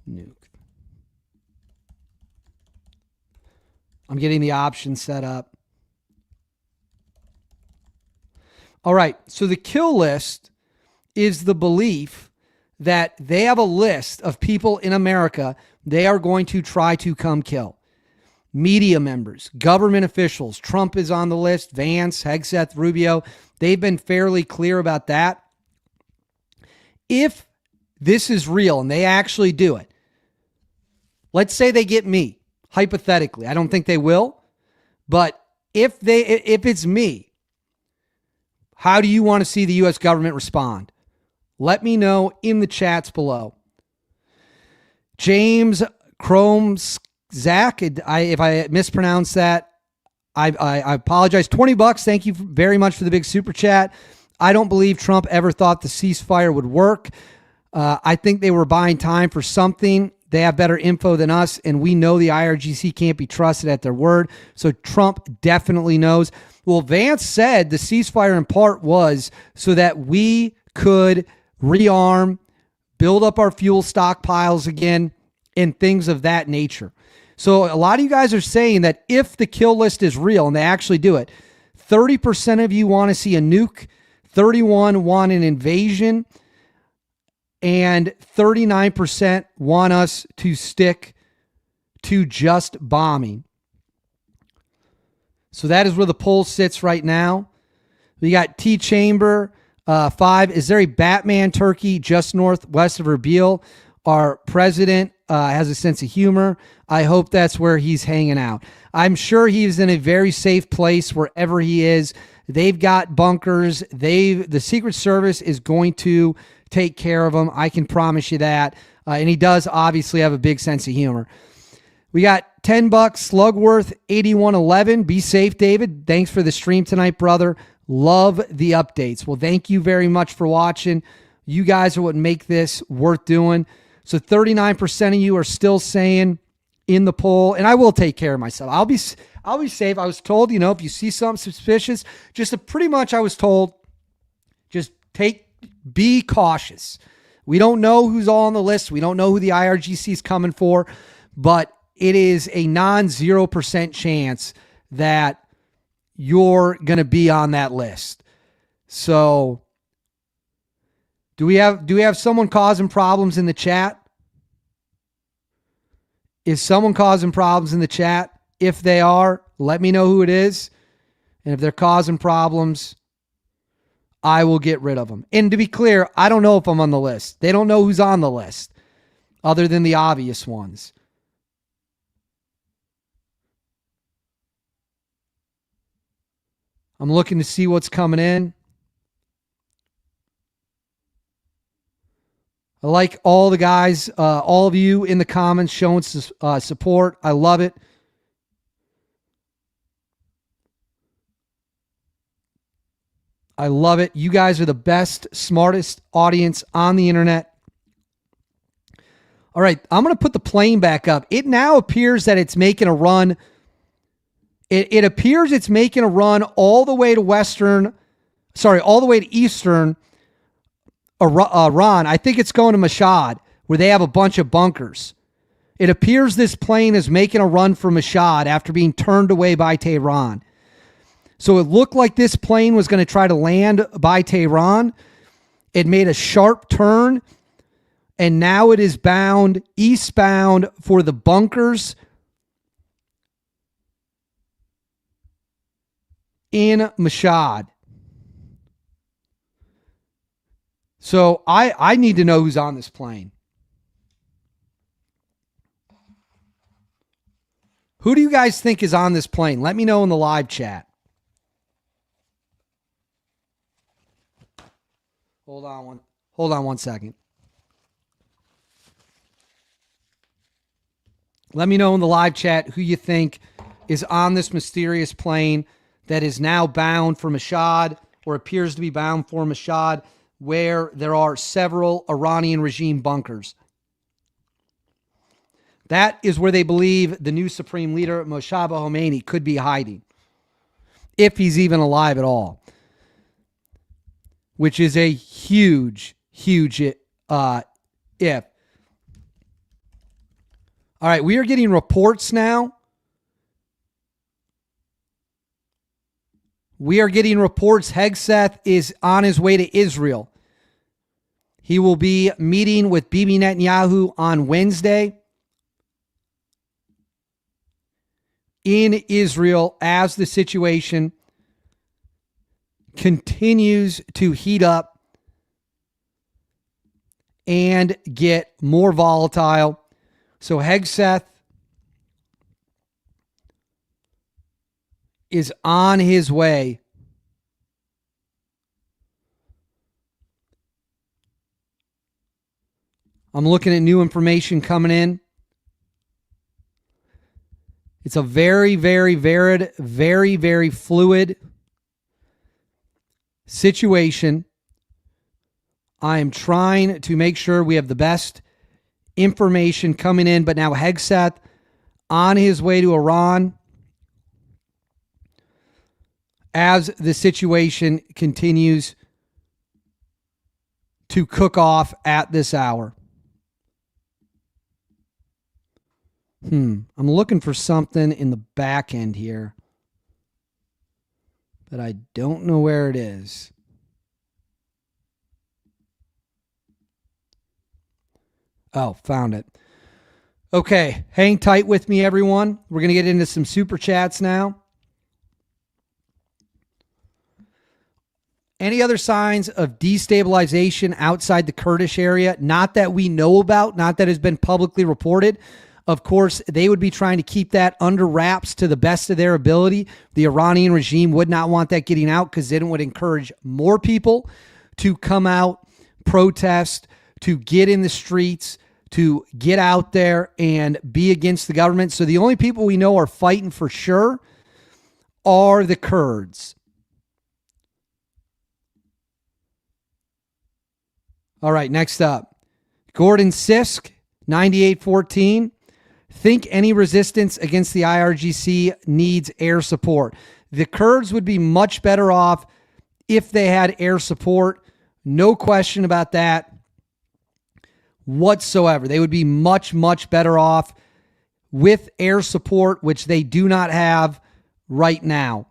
Nuke. I'm getting the options set up. All right. So the kill list is the belief that they have a list of people in America they are going to try to come kill. Media members, government officials. Trump is on the list. Vance, Hegseth, Rubio. They've been fairly clear about that. If this is real and they actually do it, let's say they get me, hypothetically. I don't think they will. But if it's me, how do you want to see the U.S. government respond? Let me know in the chats below. James Chromes Zach, if I mispronounced that, I apologize. $20. Thank you very much for the big super chat. I don't believe Trump ever thought the ceasefire would work. I think they were buying time for something. They have better info than us, and we know the IRGC can't be trusted at their word. So Trump definitely knows. Well, Vance said the ceasefire in part was so that we could rearm, build up our fuel stockpiles again, and things of that nature. So a lot of you guys are saying that if the kill list is real and they actually do it, 30% of you want to see a nuke, 31% want an invasion, and 39% want us to stick to just bombing. So that is where the poll sits right now. We got T Chamber 5. Is there a Batman turkey just northwest of Erbil? Our president has a sense of humor. I hope that's where he's hanging out. I'm sure he's in a very safe place wherever he is. They've got bunkers. The Secret Service is going to take care of him. I can promise you that. And he does obviously have a big sense of humor. We got $10. Slugworth 8111. Be safe, David. Thanks for the stream tonight, brother. Love the updates. Well, thank you very much for watching. You guys are what make this worth doing. So 39% of you are still saying in the poll, and I will take care of myself. I'll be safe. I was told, if you see something suspicious, pretty much I was told, just be cautious. We don't know who's all on the list. We don't know who the IRGC is coming for, but it is a non-0% chance that you're going to be on that list. So do we have someone causing problems in the chat? Is someone causing problems in the chat? If they are, let me know who it is. And if they're causing problems, I will get rid of them. And to be clear, I don't know if I'm on the list. They don't know who's on the list other than the obvious ones. I'm looking to see what's coming in. I like all the guys, all of you in the comments showing support. I love it. I love it. You guys are the best, smartest audience on the internet. All right, I'm going to put the plane back up. It now appears that it's making a run. It appears it's making a run all the way to all the way to Eastern Iran. I think it's going to Mashhad, where they have a bunch of bunkers. It appears this plane is making a run for Mashhad after being turned away by Tehran. So it looked like this plane was going to try to land by Tehran. It made a sharp turn, and now it is bound eastbound for the bunkers in Mashhad. So I need to know who's on this plane. Who do you guys think is on this plane? Let me know in the live chat. Hold on one second. Let me know in the live chat who you think is on this mysterious plane that is now bound for Mashhad, or appears to be bound for Mashhad, where there are several Iranian regime bunkers. That is where they believe the new supreme leader, Moshe Khomeini, could be hiding, if he's even alive at all, which is a huge, huge if. All right, we are getting reports now. We are getting reports Hegseth is on his way to Israel. He will be meeting with Bibi Netanyahu on Wednesday in Israel as the situation continues to heat up and get more volatile. So Hegseth is on his way. I'm looking at new information coming in. It's a very, very, very, very, very fluid situation. I am trying to make sure we have the best information coming in, but now Hegseth on his way to Iran as the situation continues to cook off at this hour. I'm looking for something in the back end here, but I don't know where it is. Oh, found it. Okay, hang tight with me, everyone. We're going to get into some super chats now. Any other signs of destabilization outside the Kurdish area? Not that we know about, not that has been publicly reported. Of course, they would be trying to keep that under wraps to the best of their ability. The Iranian regime would not want that getting out because then it would encourage more people to come out, protest, to get in the streets, to get out there and be against the government. So the only people we know are fighting for sure are the Kurds. All right, next up. Gordon Sisk, 9814. Think any resistance against the IRGC needs air support. The Kurds would be much better off if they had air support. No question about that whatsoever. They would be much, much better off with air support, which they do not have right now.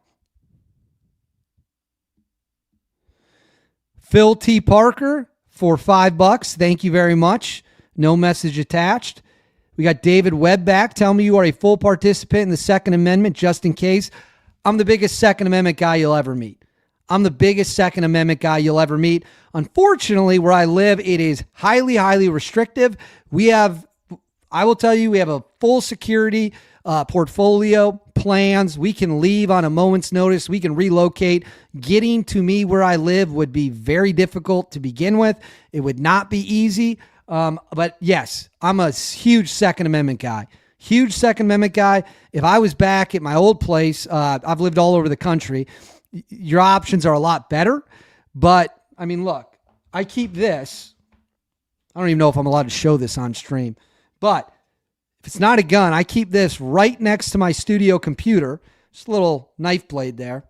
Phil T. Parker for $5. Thank you very much. No message attached. We got David Webb back. Tell me you are a full participant in the Second Amendment, just in case. I'm the biggest Second Amendment guy you'll ever meet. I'm the biggest Second Amendment guy you'll ever meet. Unfortunately, where I live, it is highly, highly restrictive. I will tell you, we have a full security portfolio, plans. We can leave on a moment's notice. We can relocate. Getting to me where I live would be very difficult to begin with. It would not be easy. But yes, I'm a huge Second Amendment guy. Huge Second Amendment guy. If I was back at my old place, I've lived all over the country. Your options are a lot better. But, I mean, look, I keep this. I don't even know if I'm allowed to show this on stream. But if it's not a gun, I keep this right next to my studio computer. Just a little knife blade there.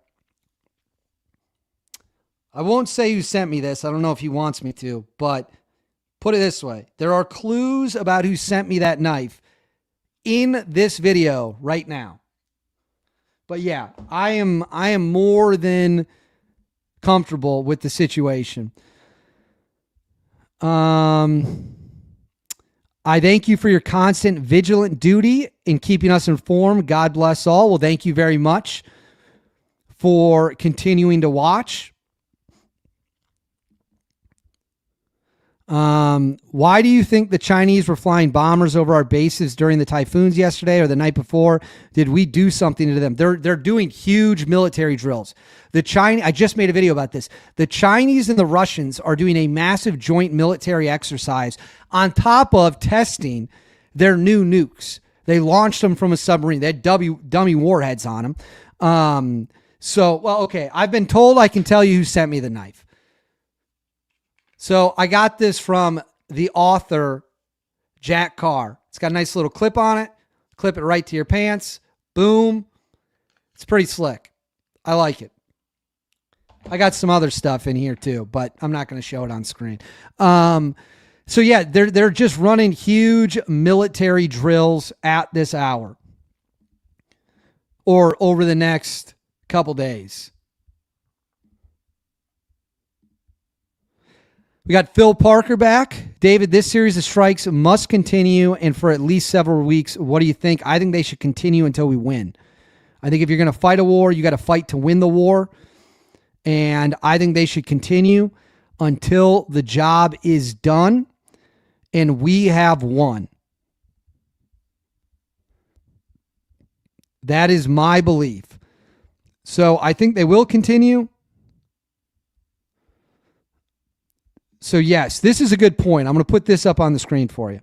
I won't say who sent me this. I don't know if he wants me to, but put it this way. There are clues about who sent me that knife in this video right now. But yeah, I am more than comfortable with the situation. I thank you for your constant vigilant duty in keeping us informed. God bless all. Well, thank you very much for continuing to watch. Why do you think the Chinese were flying bombers over our bases during the typhoons yesterday or the night before? Did we do something to them? They're doing huge military drills. I just made a video about this. The Chinese and the Russians are doing a massive joint military exercise on top of testing their new nukes. They launched them from a submarine. They had dummy warheads on them. Okay. I've been told I can tell you who sent me the knife. So I got this from the author, Jack Carr. It's got a nice little clip on it. Clip it right to your pants. Boom. It's pretty slick. I like it. I got some other stuff in here too, but I'm not going to show it on screen. So yeah, they're just running huge military drills at this hour or over the next couple days. We got Phil Parker back. David, this series of strikes must continue and for at least several weeks. What do you think? I think they should continue until we win. I think if you're going to fight a war, you got to fight to win the war. And I think they should continue until the job is done and we have won. That is my belief. So I think they will continue. So yes, this is a good point. I'm going to put this up on the screen for you.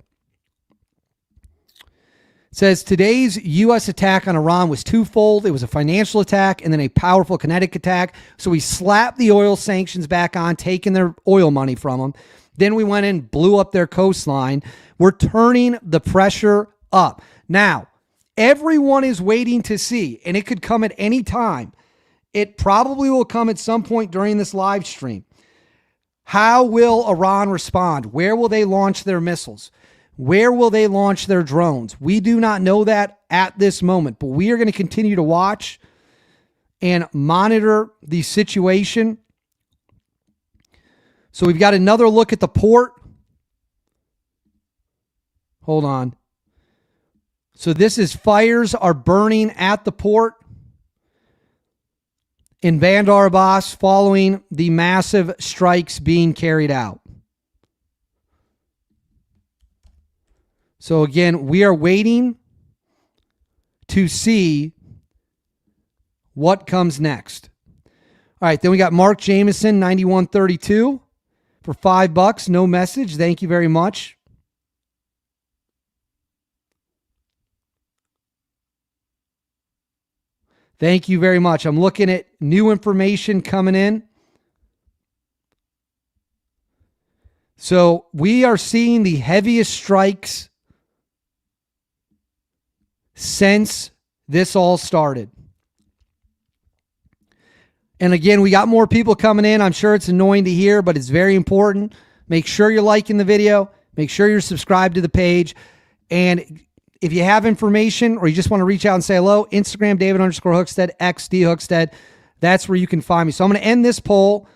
It says today's U.S. attack on Iran was twofold. It was a financial attack and then a powerful kinetic attack. So we slapped the oil sanctions back on, taking their oil money from them. Then we went in, blew up their coastline. We're turning the pressure up. Now, everyone is waiting to see, and it could come at any time. It probably will come at some point during this live stream. How will Iran respond? Where will they launch their missiles? Where will they launch their drones? We do not know that at this moment, but we are going to continue to watch and monitor the situation. So we've got another look at the port. Hold on. So this is fires are burning at the port in Bandar Abbas following the massive strikes being carried out. So again, we are waiting to see what comes next. All right, then we got Mark Jameson, 9132 for $5. No message. Thank you very much. Thank you very much. I'm looking at new information coming in. So we are seeing the heaviest strikes since this all started. And again, we got more people coming in. I'm sure it's annoying to hear, but it's very important. Make sure you're liking the video. Make sure you're subscribed to the page. And if you have information or you just want to reach out and say hello, Instagram, David_Hookstead, XD Hookstead. That's where you can find me. So I'm going to end this poll.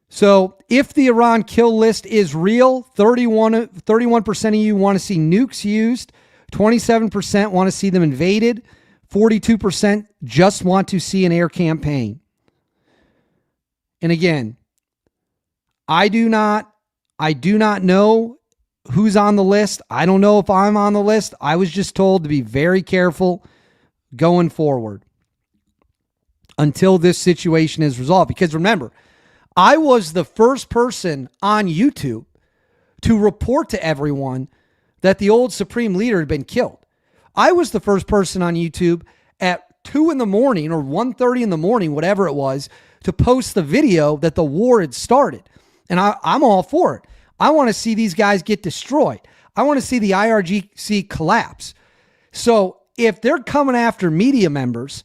So if the Iran kill list is real, 31% of you want to see nukes used, 27% want to see them invaded, 42% just want to see an air campaign. And again, I do not know who's on the list. I don't know if I'm on the list. I was just told to be very careful going forward until this situation is resolved. Because remember, I was the first person on YouTube to report to everyone that the old Supreme Leader had been killed. I was the first person on YouTube at 2 in the morning or 1:30 in the morning, whatever it was, to post the video that the war had started. And I'm all for it. I want to see these guys get destroyed. I want to see the IRGC collapse. So if they're coming after media members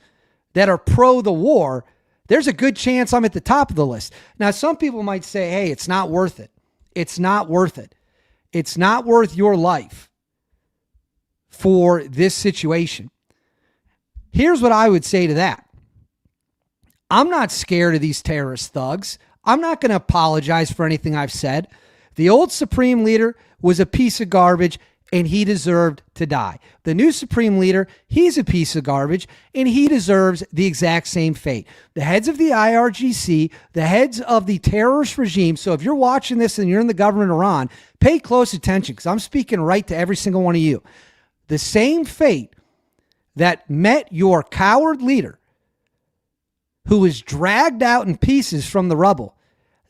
that are pro the war, there's a good chance I'm at the top of the list. Now, some people might say, hey, it's not worth it. It's not worth it. It's not worth your life for this situation. Here's what I would say to that. I'm not scared of these terrorist thugs. I'm not going to apologize for anything I've said. The old Supreme Leader was a piece of garbage and he deserved to die. The new Supreme Leader, he's a piece of garbage and he deserves the exact same fate. The heads of the IRGC, the heads of the terrorist regime. So if you're watching this and you're in the government of Iran, pay close attention because I'm speaking right to every single one of you. The same fate that met your coward leader who was dragged out in pieces from the rubble,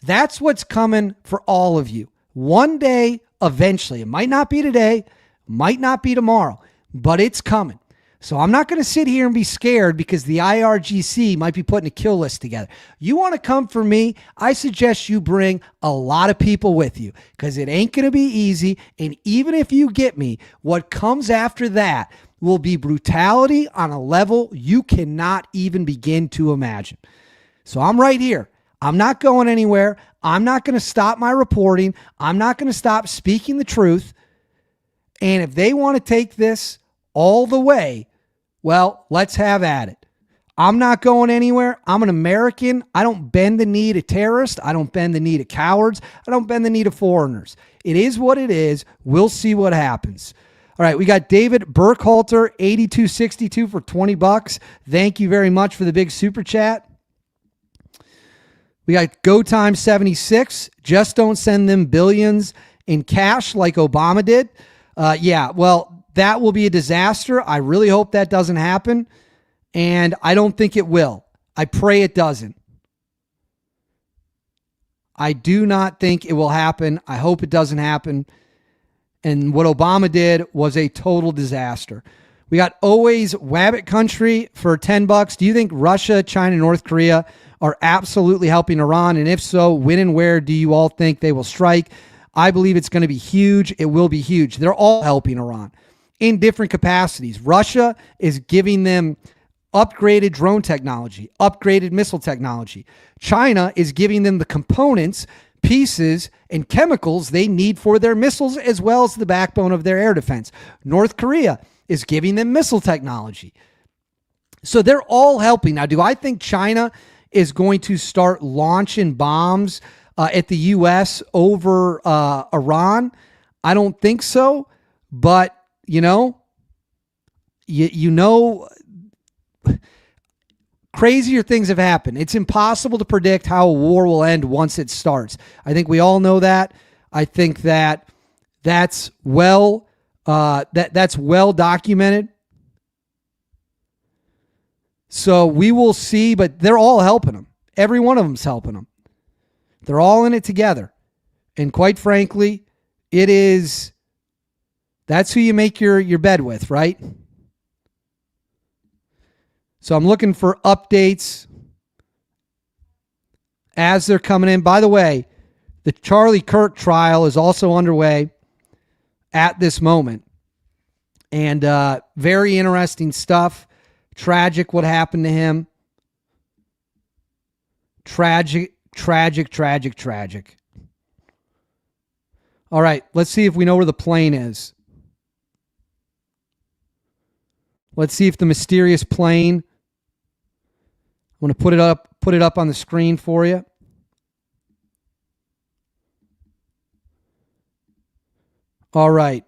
that's what's coming for all of you. One day, eventually. It might not be today, might not be tomorrow, but it's coming. So I'm not going to sit here and be scared because the IRGC might be putting a kill list together. You want to come for me? I suggest you bring a lot of people with you because it ain't going to be easy. And even if you get me, what comes after that will be brutality on a level you cannot even begin to imagine. So I'm right here. I'm not going anywhere. I'm not going to stop my reporting. I'm not going to stop speaking the truth. And if they want to take this all the way, well, let's have at it. I'm not going anywhere. I'm an American. I don't bend the knee to terrorists. I don't bend the knee to cowards. I don't bend the knee to foreigners. It is what it is. We'll see what happens. All right, we got David Burkhalter, 8262 for $20. Thank you very much for the big super chat. We got Go Time 76. Just don't send them billions in cash like Obama did. Yeah, well, that will be a disaster. I really hope that doesn't happen. And I don't think it will. I pray it doesn't. I do not think it will happen. I hope it doesn't happen. And what Obama did was a total disaster. We got Always Wabbit Country for $10. Do you think Russia, China, North Korea are absolutely helping Iran? And if so, when and where do you all think they will strike? I believe it's going to be huge. It will be huge. They're all helping Iran in different capacities. Russia is giving them upgraded drone technology, upgraded missile technology. China is giving them the components, pieces, and chemicals they need for their missiles, as well as the backbone of their air defense. North Korea is giving them missile technology. So they're all helping. Now, do I think China is going to start launching bombs at the U.S. over Iran? I don't think so. But, you know, crazier things have happened. It's impossible to predict how a war will end once it starts. I think we all know that. I think that that's well documented. So we will see, but they're all helping them. Every one of them's helping them. They're all in it together. And quite frankly, that's who you make your bed with, right? So I'm looking for updates as they're coming in. By the way, the Charlie Kirk trial is also underway at this moment. And very interesting stuff. Tragic what happened to him. Tragic. All right, let's see if we know where the plane is. Let's see if the mysterious plane. I'm going to put it up on the screen for you. All right.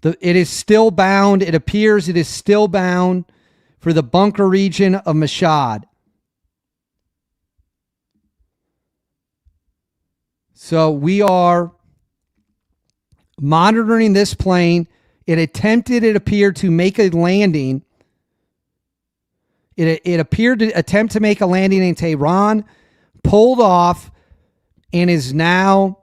It is still bound. It appears it is still bound for the bunker region of Mashhad. So we are monitoring this plane. It appeared to make a landing. It appeared to attempt to make a landing in Tehran, pulled off, and is now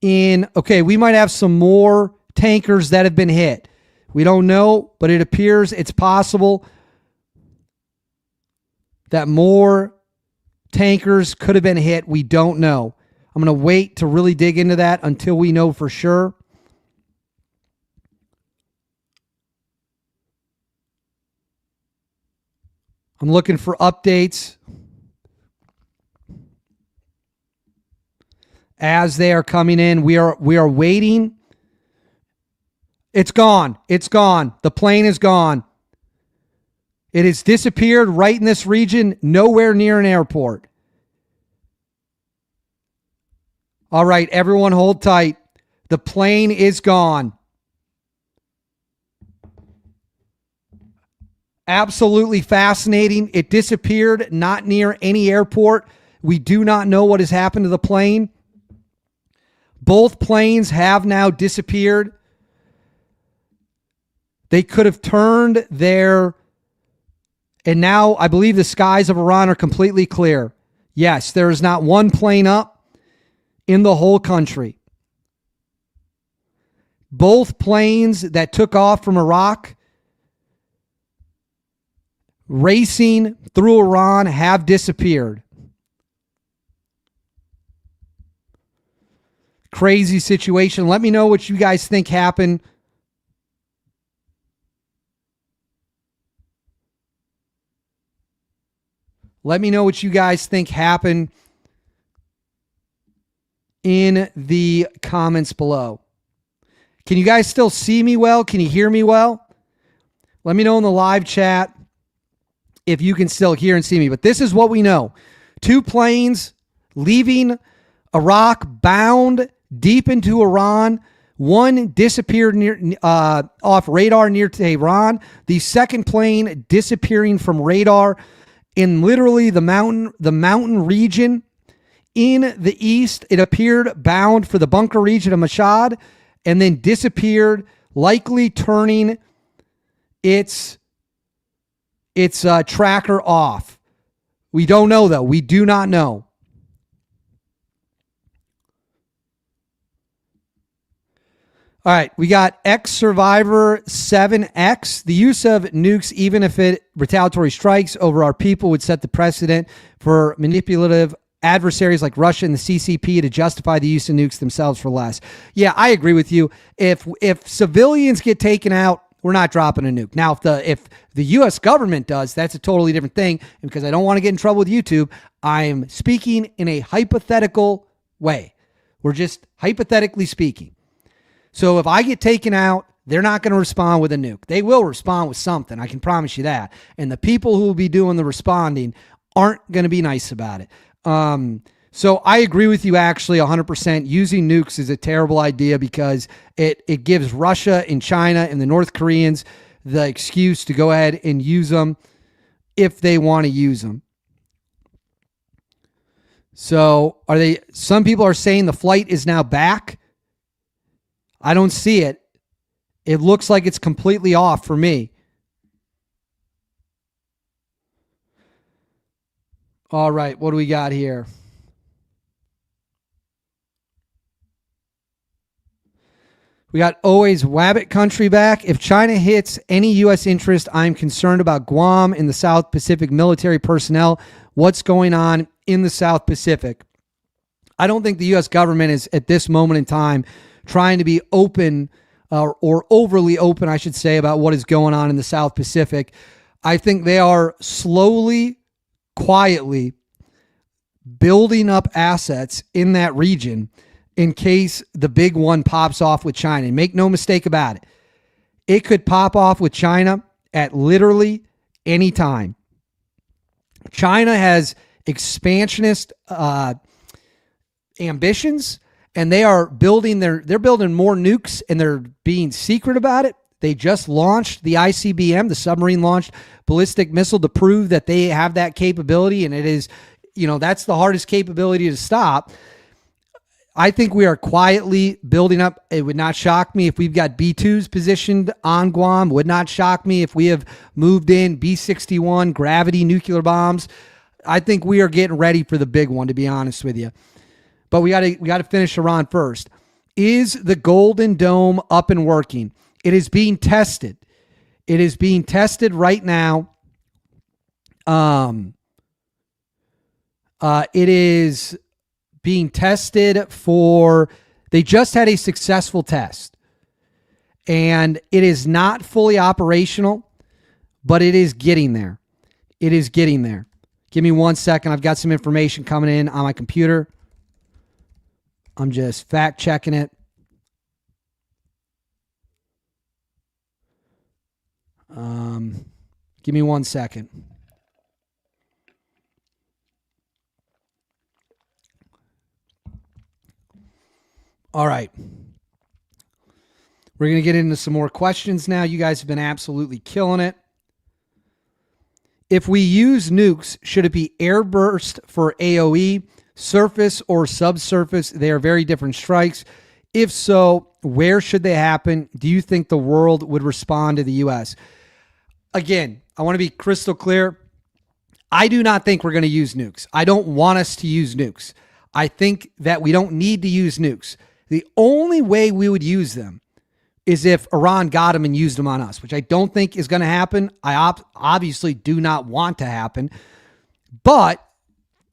in, okay, we might have some more tankers that have been hit. We don't know, but it appears it's possible that more tankers could have been hit. We don't know. I'm going to wait to really dig into that until we know for sure. I'm looking for updates as they are coming in. We are waiting. It's gone. It's gone. The plane is gone. It has disappeared right in this region, nowhere near an airport. All right, everyone hold tight. The plane is gone. Absolutely fascinating. It disappeared not near any airport. We do not know what has happened to the plane. Both planes have now disappeared. They could have turned their... And now I believe the skies of Iran are completely clear. Yes, there is not one plane up in the whole country. Both planes that took off from Iraq, racing through Iran, have disappeared. Crazy situation. Let me know what you guys think happened. Let me know what you guys think happened in the comments below. Can you guys still see me well? Can you hear me well? Let me know in the live chat if you can still hear and see me. But this is what we know. 2 planes leaving Iraq, bound deep into Iran. One disappeared off radar near Tehran. The second plane disappearing from radar in literally the mountain region in the east. It appeared bound for the bunker region of Mashhad and then disappeared, likely turning its tracker off. We don't know, though. We do not know. All right, we got X Survivor 7X. The use of nukes, even if it retaliatory strikes over our people, would set the precedent for manipulative adversaries like Russia and the CCP to justify the use of nukes themselves for less. Yeah, I agree with you. If civilians get taken out, we're not dropping a nuke. Now, if the U.S. government does, that's a totally different thing. And because I don't want to get in trouble with YouTube, I'm speaking in a hypothetical way. We're just hypothetically speaking. So if I get taken out, they're not going to respond with a nuke. They will respond with something. I can promise you that. And the people who will be doing the responding aren't going to be nice about it. So I agree with you actually 100%. Using nukes is a terrible idea because it gives Russia and China and the North Koreans the excuse to go ahead and use them if they want to use them. So some people are saying the flight is now back. I don't see it. It looks like it's completely off for me. All right, what do we got here? We got always Wabbit country back. If China hits any U.S. interest, I'm concerned about Guam and the South Pacific military personnel. What's going on in the South Pacific? I don't think the U.S. government is at this moment in time trying to be open or overly open, I should say, about what is going on in the South Pacific. I think they are slowly, quietly building up assets in that region in case the big one pops off with China. And make no mistake about it. It could pop off with China at literally any time. China has expansionist ambitions, and they're building more nukes, and they're being secret about it. They just launched the ICBM, the submarine launched ballistic missile, to prove that they have that capability, and it is, that's the hardest capability to stop. I think we are quietly building up. It would not shock me if we've got B-2s positioned on Guam. Would not shock me if we have moved in B-61 gravity nuclear bombs. I think we are getting ready for the big one, to be honest with you. But we got to finish Iran first. Is the Golden Dome up and working? It is being tested. It is being tested right now. It is being tested for, they just had a successful test, and it is not fully operational, but it is getting there. It is getting there. Give me 1 second. I've got some information coming in on my computer. I'm just fact checking it. Give me 1 second. All right. We're going to get into some more questions now. You guys have been absolutely killing it. If we use nukes, should it be airburst for AoE, surface or subsurface? They are very different strikes. If so, where should they happen? Do you think the world would respond to the U.S.? Again, I want to be crystal clear. I do not think we're going to use nukes. I don't want us to use nukes. I think that we don't need to use nukes. The only way we would use them is if Iran got them and used them on us, which I don't think is going to happen. I obviously do not want to happen. But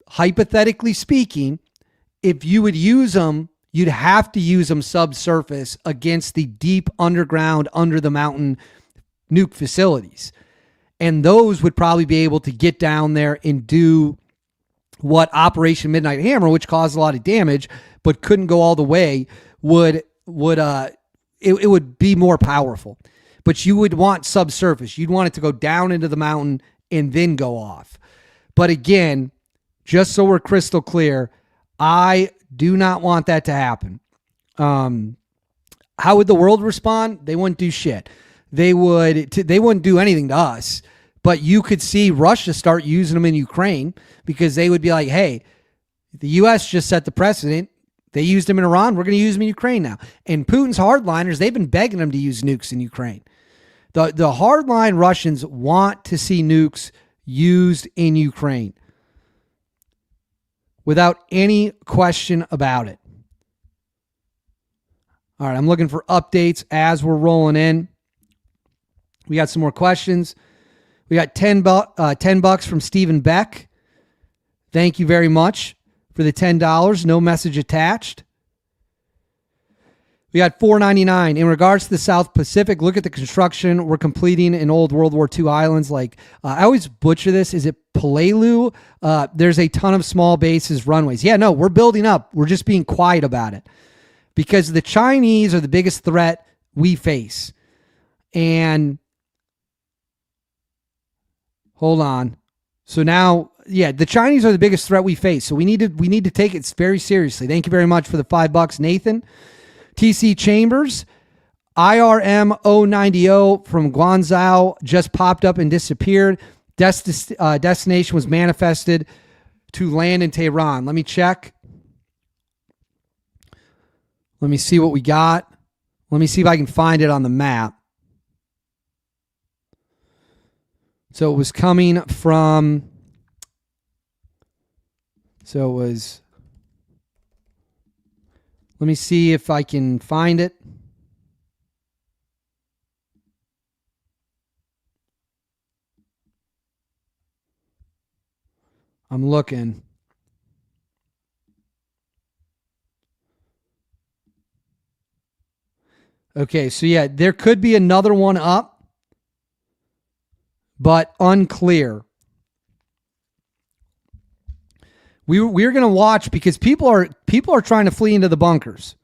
hypothetically speaking, if you would use them, you'd have to use them subsurface against the deep underground, under the mountain nuke facilities. And those would probably be able to get down there and do what Operation Midnight Hammer, which caused a lot of damage, but couldn't go all the way, it would be more powerful. But you would want subsurface. You'd want it to go down into the mountain and then go off. But again, just so we're crystal clear, I do not want that to happen. How would the world respond? They wouldn't do shit. They wouldn't do anything to us. But you could see Russia start using them in Ukraine, because they would be like, hey, the U.S. just set the precedent. They used them in Iran. We're going to use them in Ukraine now. And Putin's hardliners, they've been begging them to use nukes in Ukraine. The hardline Russians want to see nukes used in Ukraine, without any question about it. All right, I'm looking for updates as we're rolling in. We got some more questions. We got $10 from Stephen Beck. Thank you very much for the $10. No message attached. We got $4.99. In regards to the South Pacific, look at the construction we're completing in old World War II islands. Like, I always butcher this. Is it Pelelu? There's a ton of small bases, runways. Yeah, no, we're building up. We're just being quiet about it, because the Chinese are the biggest threat we face. And hold on. So now, yeah, the Chinese are the biggest threat we face. So we need to take it very seriously. Thank you very much for the $5, Nathan. TC Chambers, IRM090 from Guangzhou just popped up and disappeared. Destination was manifested to land in Tehran. Let me check. Let me see what we got. Let me see if I can find it on the map. So it was coming from, let me see if I can find it. I'm looking. Okay, so yeah, there could be another one up, but unclear. We're going to watch because people are trying to flee into the bunkers.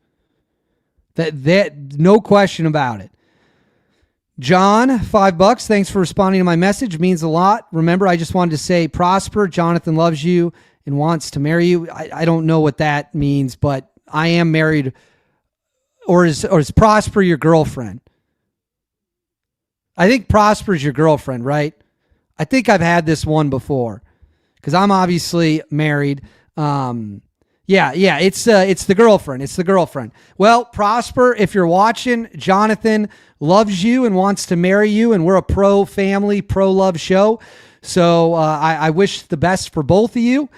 That no question about it. John, $5. Thanks for responding to my message. Means a lot. Remember, I just wanted to say prosper. Jonathan loves you and wants to marry you. I don't know what that means, but I am married. Or is Prosper your girlfriend? I think Prosper is your girlfriend, right? I think I've had this one before because I'm obviously married. Yeah, it's the girlfriend. It's the girlfriend. Well, Prosper, if you're watching, Jonathan loves you and wants to marry you, and we're a pro-family, pro-love show. So I wish the best for both of you,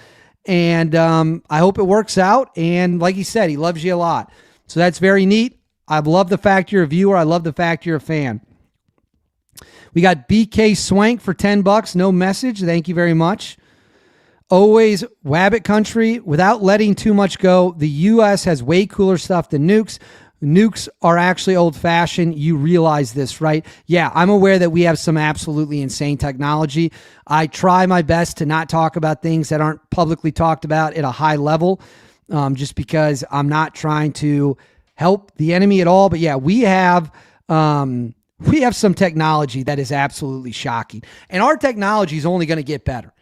and I hope it works out. And like he said, he loves you a lot. So that's very neat. I love the fact you're a viewer. I love the fact you're a fan. We got BK Swank for $10. No message. Thank you very much. Always Wabbit country. Without letting too much go, the U.S. has way cooler stuff than nukes. Nukes are actually old-fashioned. You realize this, right? Yeah, I'm aware that we have some absolutely insane technology. I try my best to not talk about things that aren't publicly talked about at a high level, just because I'm not trying to help the enemy at all. But yeah, we have some technology that is absolutely shocking. And our technology is only going to get better.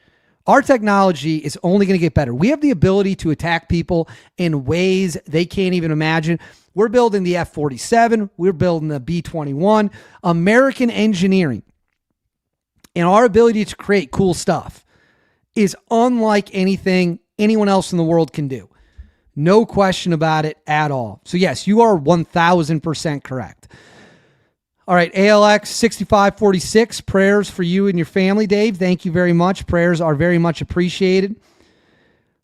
Our technology is only going to get better. We have the ability to attack people in ways they can't even imagine. We're building the F-47. We're building the B-21. American engineering and our ability to create cool stuff is unlike anything anyone else in the world can do. No question about it at all. So yes, you are 1,000% correct. All right, ALX 6546, prayers for you and your family, Dave. Thank you very much. Prayers are very much appreciated.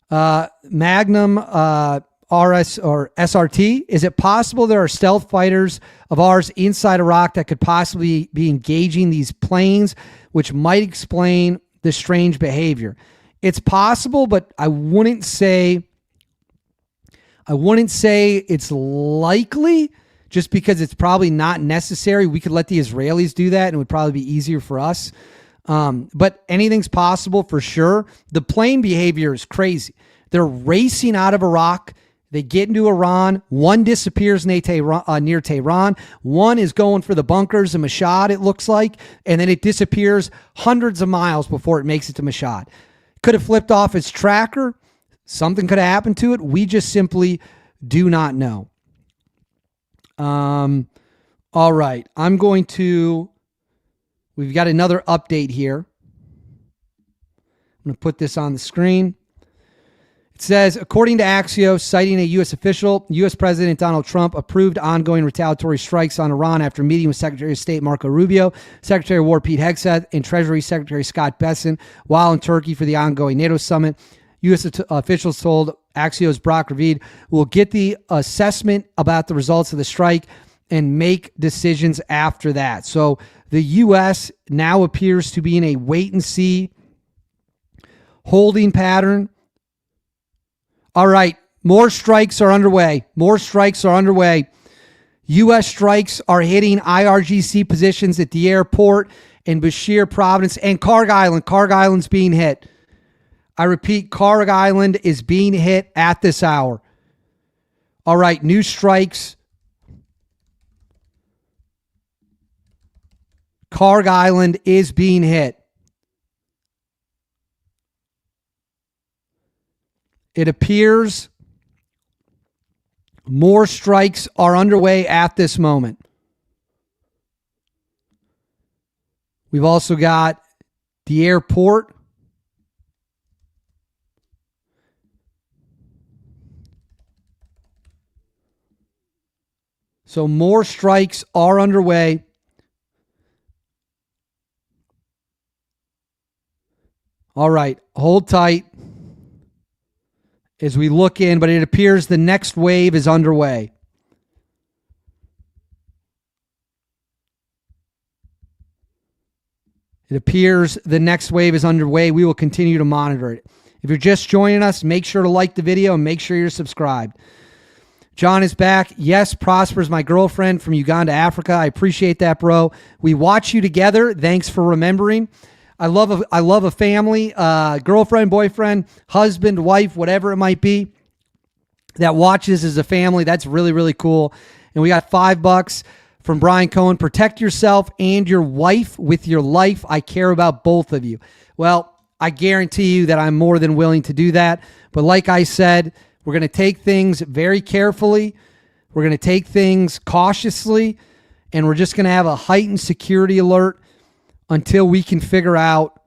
Magnum RS or SRT, is it possible there are stealth fighters of ours inside Iraq that could possibly be engaging these planes, which might explain the strange behavior? It's possible, but I wouldn't say it's likely, just because it's probably not necessary. We could let the Israelis do that and it would probably be easier for us. But anything's possible for sure. The plane behavior is crazy. They're racing out of Iraq. They get into Iran. One disappears near Tehran. One is going for the bunkers in Mashhad, it looks like. And then it disappears hundreds of miles before it makes it to Mashhad. Could have flipped off its tracker. Something could have happened to it. We just simply do not know. All right. We've got another update here. I'm going to put this on the screen. It says, according to Axios, citing a U.S. official, U.S. President Donald Trump approved ongoing retaliatory strikes on Iran after meeting with Secretary of State Marco Rubio, Secretary of War Pete Hegseth, and Treasury Secretary Scott Bessent while in Turkey for the ongoing NATO summit. U.S. officials told Axios Brock Ravid will get the assessment about the results of the strike and make decisions after that. So the U.S. now appears to be in a wait-and-see holding pattern. All right, more strikes are underway. U.S. strikes are hitting IRGC positions at the airport in Bashir Province and Karg Island. Karg Island's being hit. I repeat, Karg Island is being hit at this hour. All right, new strikes. Karg Island is being hit. It appears more strikes are underway at this moment. We've also got the airport. So more strikes are underway. All right, hold tight as we look in, but it appears the next wave is underway. It appears the next wave is underway. We will continue to monitor it. If you're just joining us, make sure to like the video and make sure you're subscribed. John is back. Yes, Prosper's my girlfriend from Uganda, Africa. I appreciate that, bro. We watch you together. Thanks for remembering. I love a family, girlfriend, boyfriend, husband, wife, whatever it might be, that watches as a family. That's really, really cool. And we got $5 from Brian Cohen. Protect yourself and your wife with your life. I care about both of you. Well, I guarantee you that I'm more than willing to do that. But like I said, we're going to take things very carefully. We're going to take things cautiously. And we're just going to have a heightened security alert until we can figure out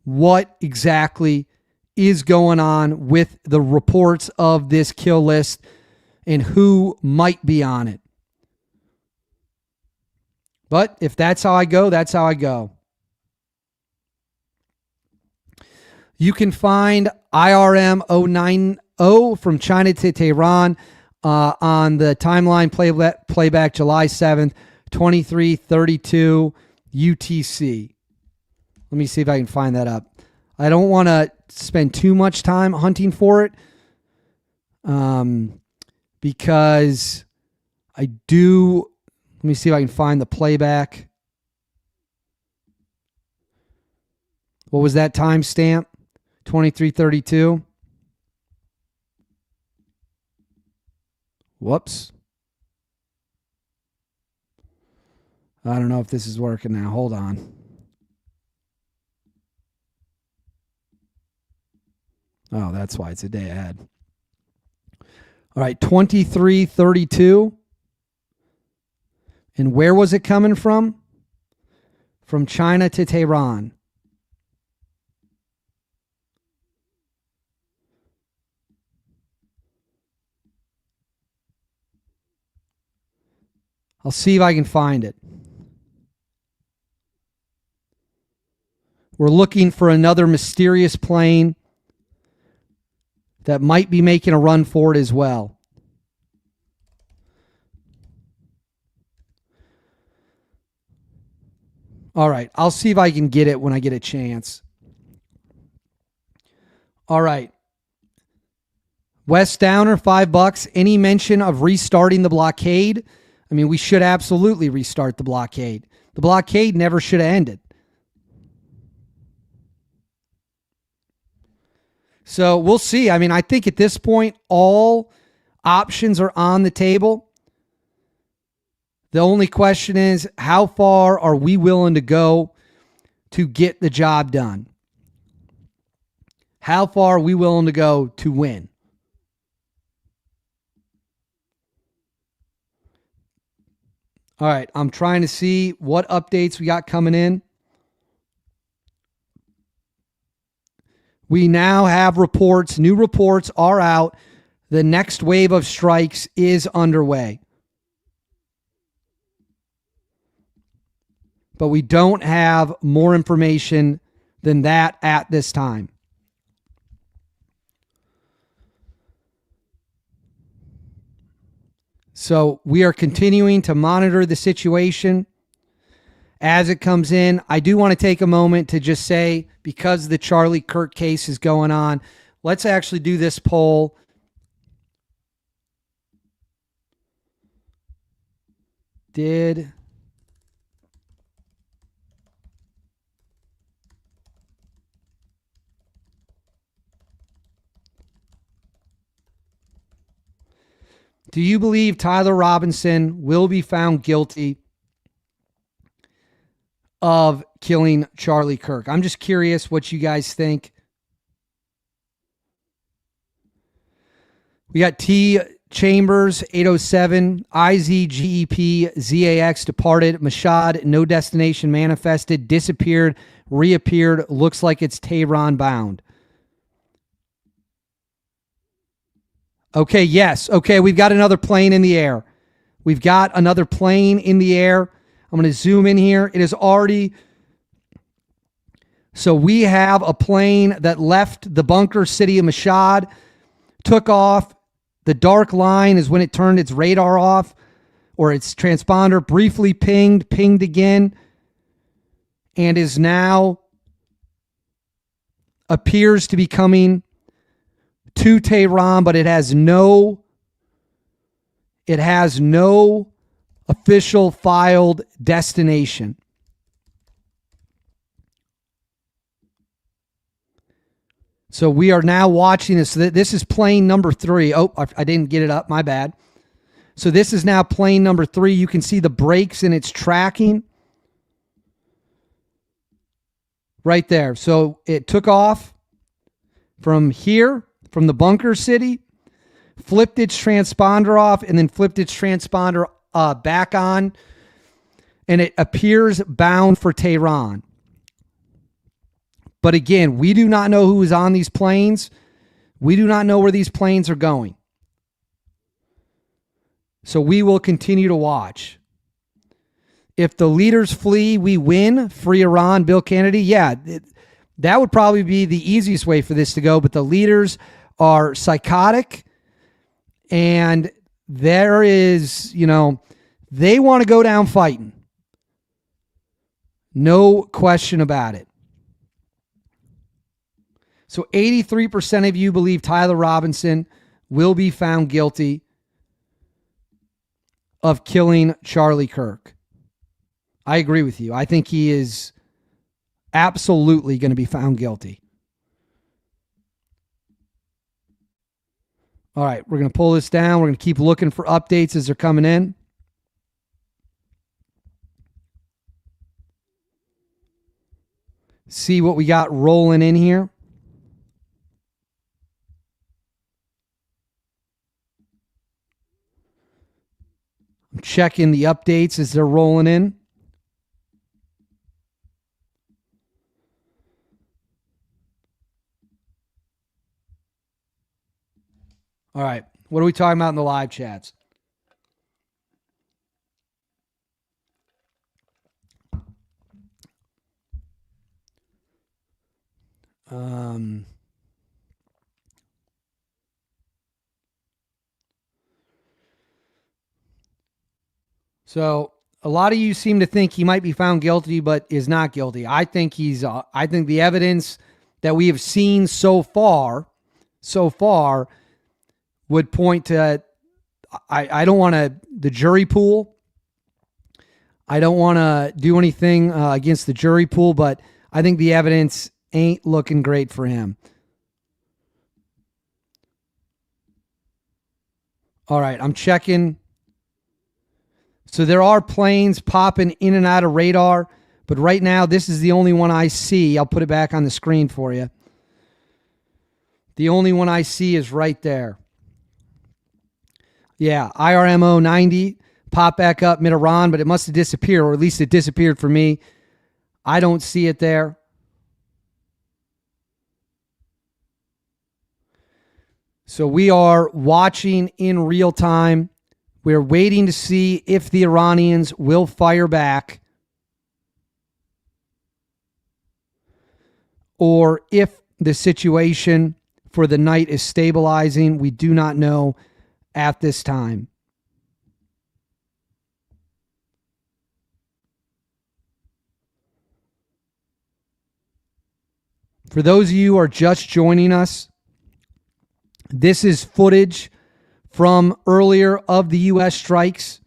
what exactly is going on with the reports of this kill list and who might be on it. But if that's how I go, that's how I go. You can find IRM 090 from China to Tehran on the timeline playback July 7th, 2332 UTC. Let me see if I can find that up. I don't want to spend too much time hunting for it because I do. Let me see if I can find the playback. What was that timestamp? 2332. Whoops. I don't know if this is working now. Hold on. Oh, that's why it's a day ahead. All right, 2332. And where was it coming from? From China to Tehran. I'll see if I can find it. We're looking for another mysterious plane that might be making a run for it as well. All right, I'll see if I can get it when I get a chance. All right. West Downer, $5. Any mention of restarting the blockade? I mean, we should absolutely restart the blockade. The blockade never should have ended. So we'll see. I mean, I think at this point, all options are on the table. The only question is, how far are we willing to go to get the job done? How far are we willing to go to win? All right, I'm trying to see what updates we got coming in. We now have reports. New reports are out. The next wave of strikes is underway. But we don't have more information than that at this time. So we are continuing to monitor the situation as it comes in. I do want to take a moment to just say, because the Charlie Kirk case is going on, let's actually do this poll. Do you believe Tyler Robinson will be found guilty of killing Charlie Kirk? I'm just curious what you guys think. We got T. Chambers, 807, IZGEP, ZAX departed, Mashad, no destination manifested, disappeared, reappeared, looks like it's Tehran bound. Okay, yes. Okay, we've got another plane in the air. We've got another plane in the air. I'm going to zoom in here. It is already... So we have a plane that left the bunker city of Mashhad, took off. The dark line is when it turned its radar off or its transponder, briefly pinged again, and is now appears to be coming to Tehran, but it has no It has no official filed destination. So we are now watching this. This is plane number 3. Oh, I didn't get it up. My bad. So this is now plane number 3. You can see the brakes in its tracking right there. So it took off from here, from the bunker city, flipped its transponder off, and then flipped its transponder back on, and it appears bound for Tehran. But again, we do not know who is on these planes. We do not know where these planes are going. So we will continue to watch. If the leaders flee, we win. Free Iran, Bill Kennedy. Yeah, that would probably be the easiest way for this to go. But the leaders are psychotic. And there is, they want to go down fighting. No question about it. So 83% of you believe Tyler Robinson will be found guilty of killing Charlie Kirk. I agree with you. I think he is absolutely going to be found guilty. All right, we're going to pull this down. We're going to keep looking for updates as they're coming in. See what we got rolling in here. I'm checking the updates as they're rolling in. All right. What are we talking about in the live chats? So a lot of you seem to think he might be found guilty, but is not guilty. I think I think the evidence that we have seen so far would point to, I don't want to, the jury pool. I don't want to do anything against the jury pool, but I think the evidence ain't looking great for him. All right, I'm checking. So there are planes popping in and out of radar, but right now this is the only one I see. I'll put it back on the screen for you. The only one I see is right there. Yeah, IRMO 90 popped back up mid-Iran, but it must have disappeared, or at least it disappeared for me. I don't see it there. So we are watching in real time. We're waiting to see if the Iranians will fire back or if the situation for the night is stabilizing. We do not know at this time. For those of you who are just joining us, this is footage from earlier of the U.S. strikes.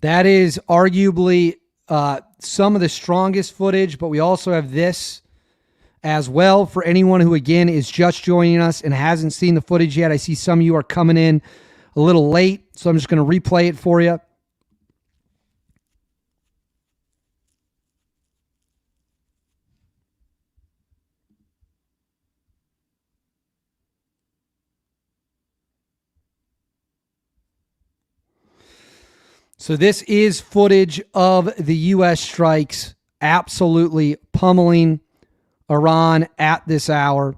That is arguably some of the strongest footage, but we also have this as well for anyone who, again, is just joining us and hasn't seen the footage yet. I see some of you are coming in a little late, so I'm just going to replay it for you. So this is footage of the U.S. strikes absolutely pummeling Iran at this hour.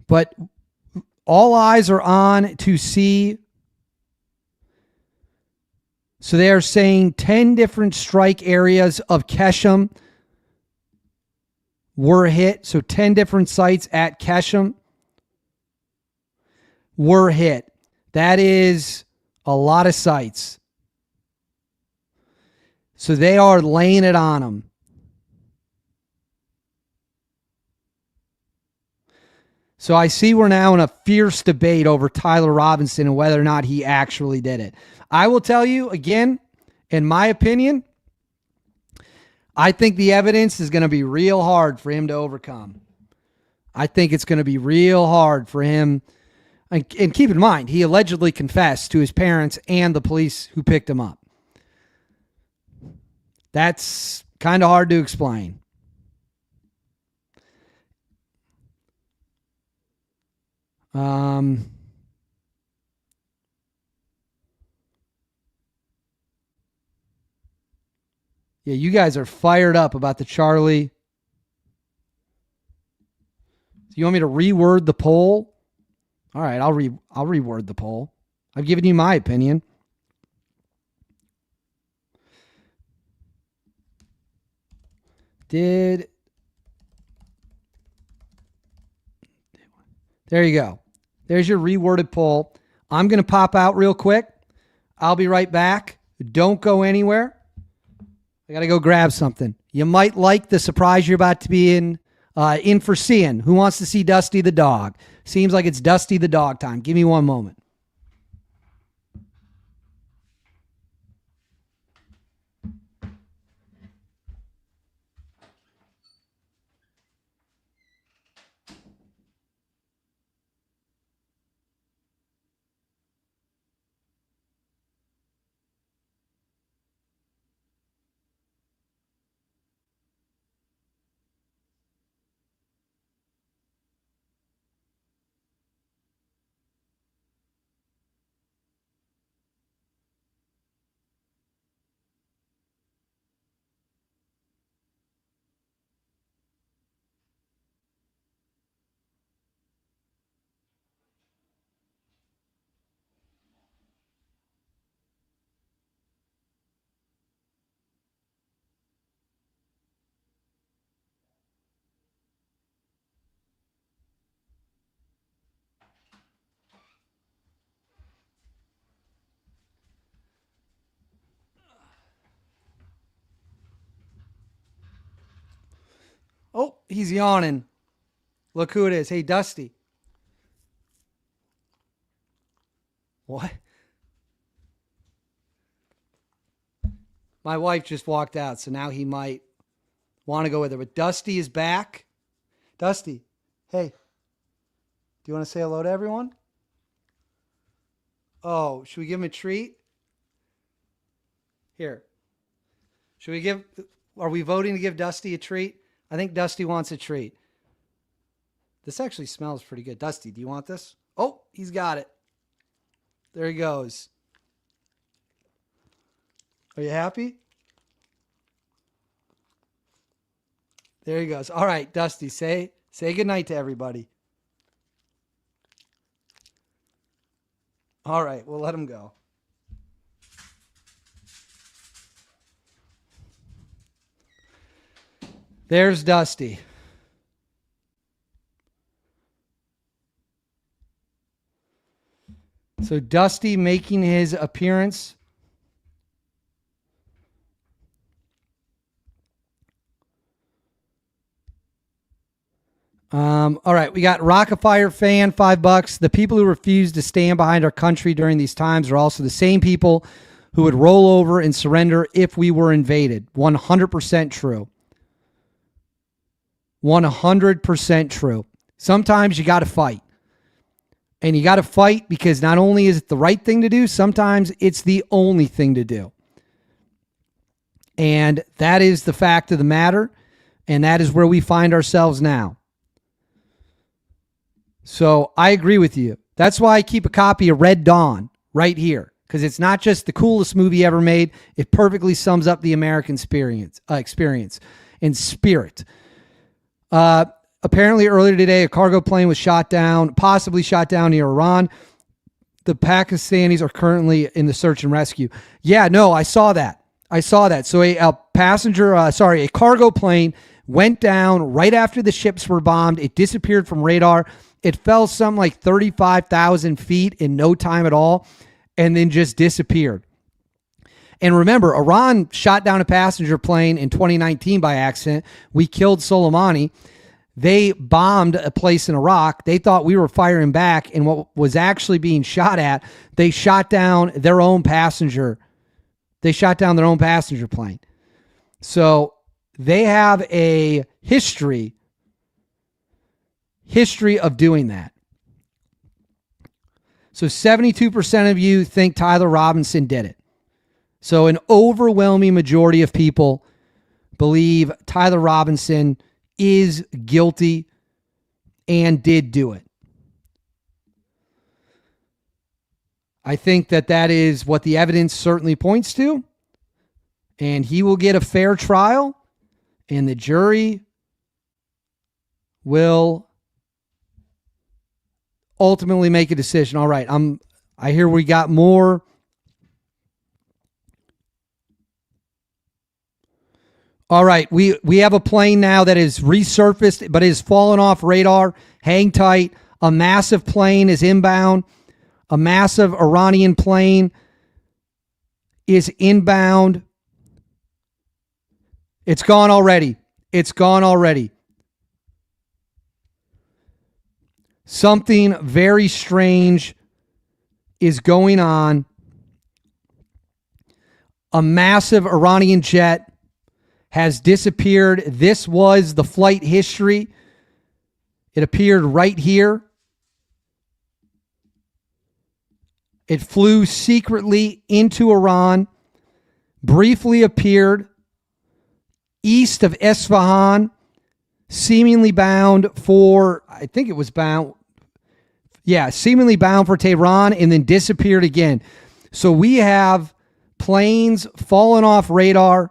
But all eyes are on to see. So they are saying 10 different strike areas of Keshem were hit. So 10 different sites at Keshem were hit. That is a lot of sites. So they are laying it on them. So I see we're now in a fierce debate over Tyler Robinson and whether or not he actually did it. I will tell you again, in my opinion, I think the evidence is going to be real hard for him to overcome. I think it's going to be real hard for him. And keep in mind, he allegedly confessed to his parents and the police who picked him up. That's kind of hard to explain. Yeah, you guys are fired up about the Charlie. You want me to reword the poll? All right, I'll reword the poll. I've given you my opinion. There you go. There's your reworded poll. I'm going to pop out real quick. I'll be right back. Don't go anywhere. I got to go grab something. You might like the surprise you're about to be in for seeing. Who wants to see Dusty the dog? Seems like it's Dusty the dog time. Give me one moment. Oh, he's yawning. Look who it is. Hey, Dusty. What? My wife just walked out, so now he might want to go with her. But Dusty is back. Dusty, hey, do you want to say hello to everyone? Oh, should we give him a treat? Here. Are we voting to give Dusty a treat? I think Dusty wants a treat. This actually smells pretty good. Dusty, do you want this? Oh, he's got it. There he goes. Are you happy? There he goes. All right, Dusty, say goodnight to everybody. All right, we'll let him go. There's Dusty. So Dusty making his appearance. All right, we got Rockafire fan, $5. The people who refuse to stand behind our country during these times are also the same people who would roll over and surrender if we were invaded. 100% true. 100% true. Sometimes you got to fight. And you got to fight because not only is it the right thing to do, sometimes it's the only thing to do. And that is the fact of the matter. And that is where we find ourselves now. So I agree with you. That's why I keep a copy of Red Dawn right here. Because it's not just the coolest movie ever made. It perfectly sums up the American experience and spirit. Apparently earlier today, a cargo plane was shot down, possibly shot down near Iran. The Pakistanis are currently in the search and rescue. Yeah, no, I saw that. So a cargo plane went down right after the ships were bombed. It disappeared from radar. It fell something like 35,000 feet in no time at all, and then just disappeared. And remember, Iran shot down a passenger plane in 2019 by accident. We killed Soleimani. They bombed a place in Iraq. They thought we were firing back, and what was actually being shot at, they shot down their own passenger. They shot down their own passenger plane. So they have a history of doing that. So 72% of you think Tyler Robinson did it. So an overwhelming majority of people believe Tyler Robinson is guilty and did do it. I think that is what the evidence certainly points to. And he will get a fair trial, and the jury will ultimately make a decision. All right, I hear we got more. All right, we have a plane now that is resurfaced, but is fallen off radar. Hang tight. A massive plane is inbound. A massive Iranian plane is inbound. It's gone already. It's gone already. Something very strange is going on. A massive Iranian jet has disappeared. This was the flight history. It appeared right here. It flew secretly into Iran, briefly appeared east of Isfahan, seemingly bound for, I think it was bound, seemingly bound for Tehran, and then disappeared again. So we have planes falling off radar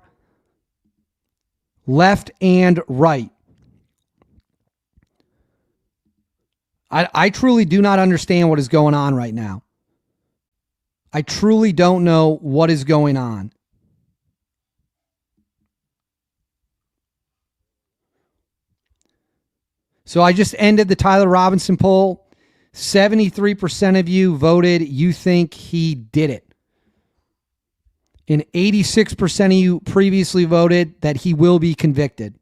left and right. I truly do not understand what is going on right now. I truly don't know what is going on. So I just ended the Tyler Robinson poll. 73% of you voted you think he did it. And 86% of you previously voted that he will be convicted.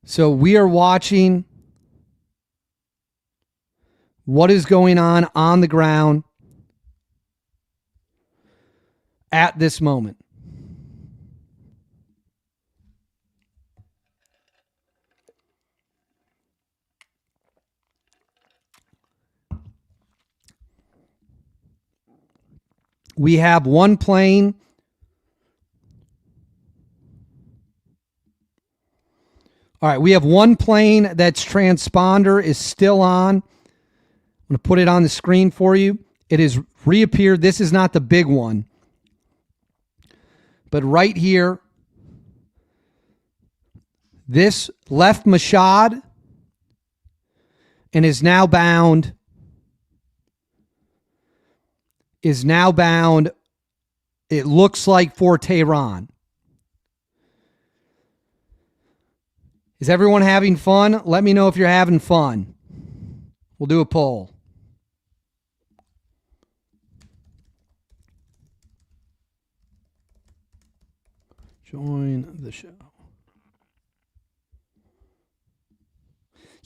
So we are watching what is going on the ground at this moment. We have one plane. All right, we have one plane that's transponder is still on. I'm going to put it on the screen for you. It has reappeared. This is not the big one. But right here, this left Mashhad and is now bound. It looks like for Tehran. Is everyone having fun? Let me know if you're having fun. We'll do a poll. Join the show.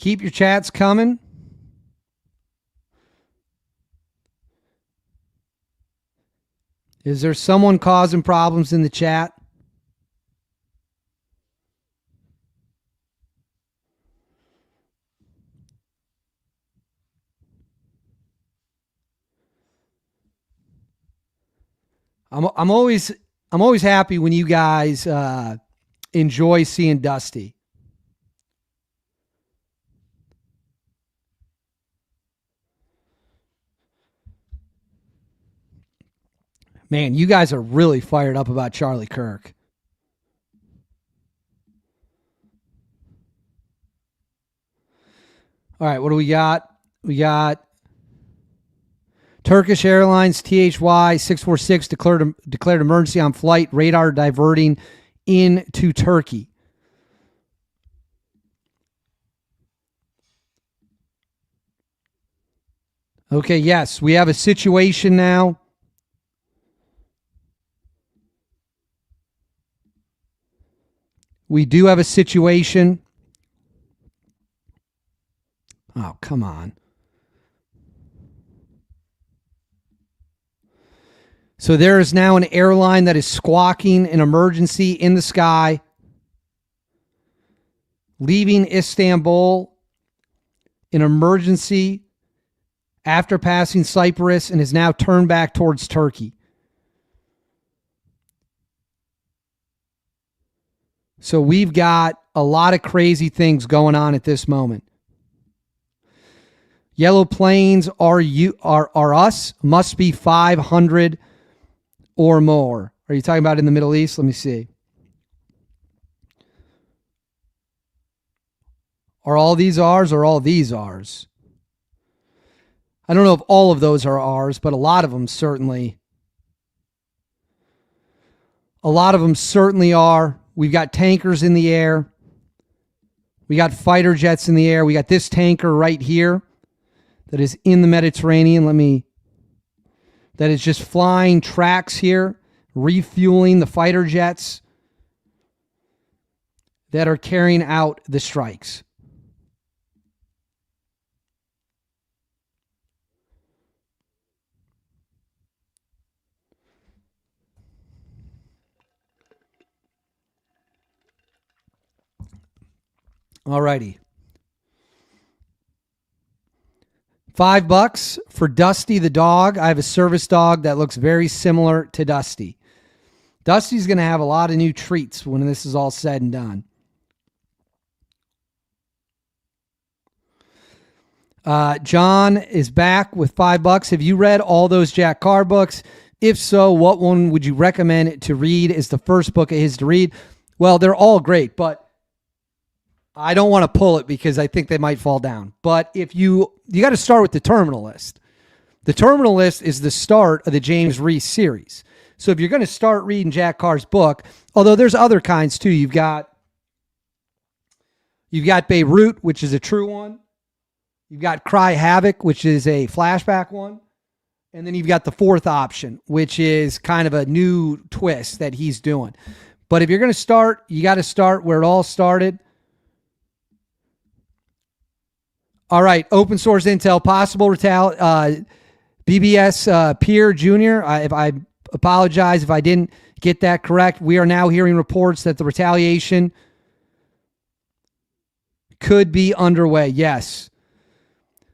Keep your chats coming. Is there someone causing problems in the chat? I'm always happy when you guys enjoy seeing Dusty. Man, you guys are really fired up about Charlie Kirk. All right, what do we got? We got Turkish Airlines THY 646 declared emergency on flight, radar diverting into Turkey. Okay, yes, we have a situation now. We do have a situation. Oh, come on. So there is now an airline that is squawking an emergency in the sky, leaving Istanbul, an emergency after passing Cyprus, and is now turned back towards Turkey. So we've got a lot of crazy things going on at this moment. Yellow planes are us, must be 500 or more. Are you talking about in the Middle East? Let me see. Are all these ours or all these ours? I don't know if all of those are ours, but a lot of them certainly. A lot of them certainly are. We've got tankers in the air. We got fighter jets in the air. We got this tanker right here that is in the Mediterranean. That is just flying tracks here, refueling the fighter jets that are carrying out the strikes. Alrighty. $5 for Dusty the dog. I have a service dog that looks very similar to Dusty. Dusty's going to have a lot of new treats when this is all said and done. John is back with $5. Have you read all those Jack Carr books? If so, what one would you recommend to read is the first book of his to read? Well, they're all great, but I don't want to pull it because I think they might fall down. But if you got to start with the Terminal List. The Terminal List is the start of the James Reese series. So if you're going to start reading Jack Carr's book, although there's other kinds too, you've got Beirut, which is a true one. You've got Cry Havoc, which is a flashback one. And then you've got the fourth option, which is kind of a new twist that he's doing. But if you're going to start, you got to start where it all started. All right, open source intel, possible BBS Peer Jr. If I apologize if I didn't get that correct. We are now hearing reports that the retaliation could be underway. Yes.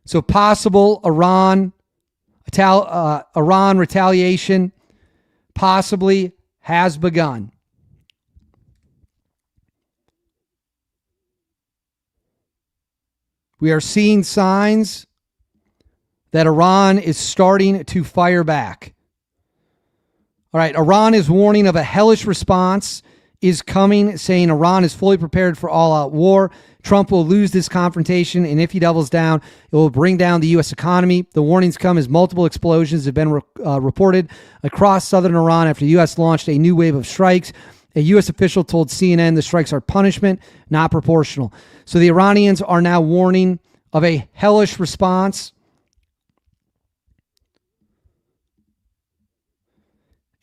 So possible Iran retaliation possibly has begun. We are seeing signs that Iran is starting to fire back. All right, Iran is warning of a hellish response is coming, saying Iran is fully prepared for all-out war. Trump will lose this confrontation, and if he doubles down, it will bring down the U.S. economy. The warnings come as multiple explosions have been reported across southern Iran after the U.S. launched a new wave of strikes. A U.S. official told CNN the strikes are punishment, not proportional. So the Iranians are now warning of a hellish response.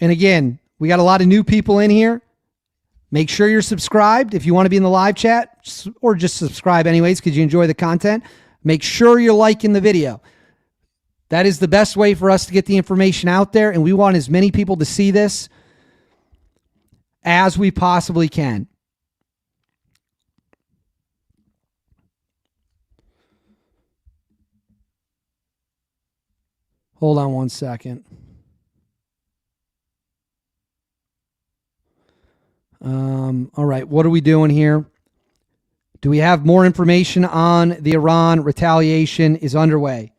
And again, we got a lot of new people in here. Make sure you're subscribed if you want to be in the live chat, or just subscribe anyways because you enjoy the content. Make sure you're liking the video. That is the best way for us to get the information out there, and we want as many people to see this as we possibly can. Hold on one second. All right, what are we doing here? Do we have more information on the Iran retaliation is underway?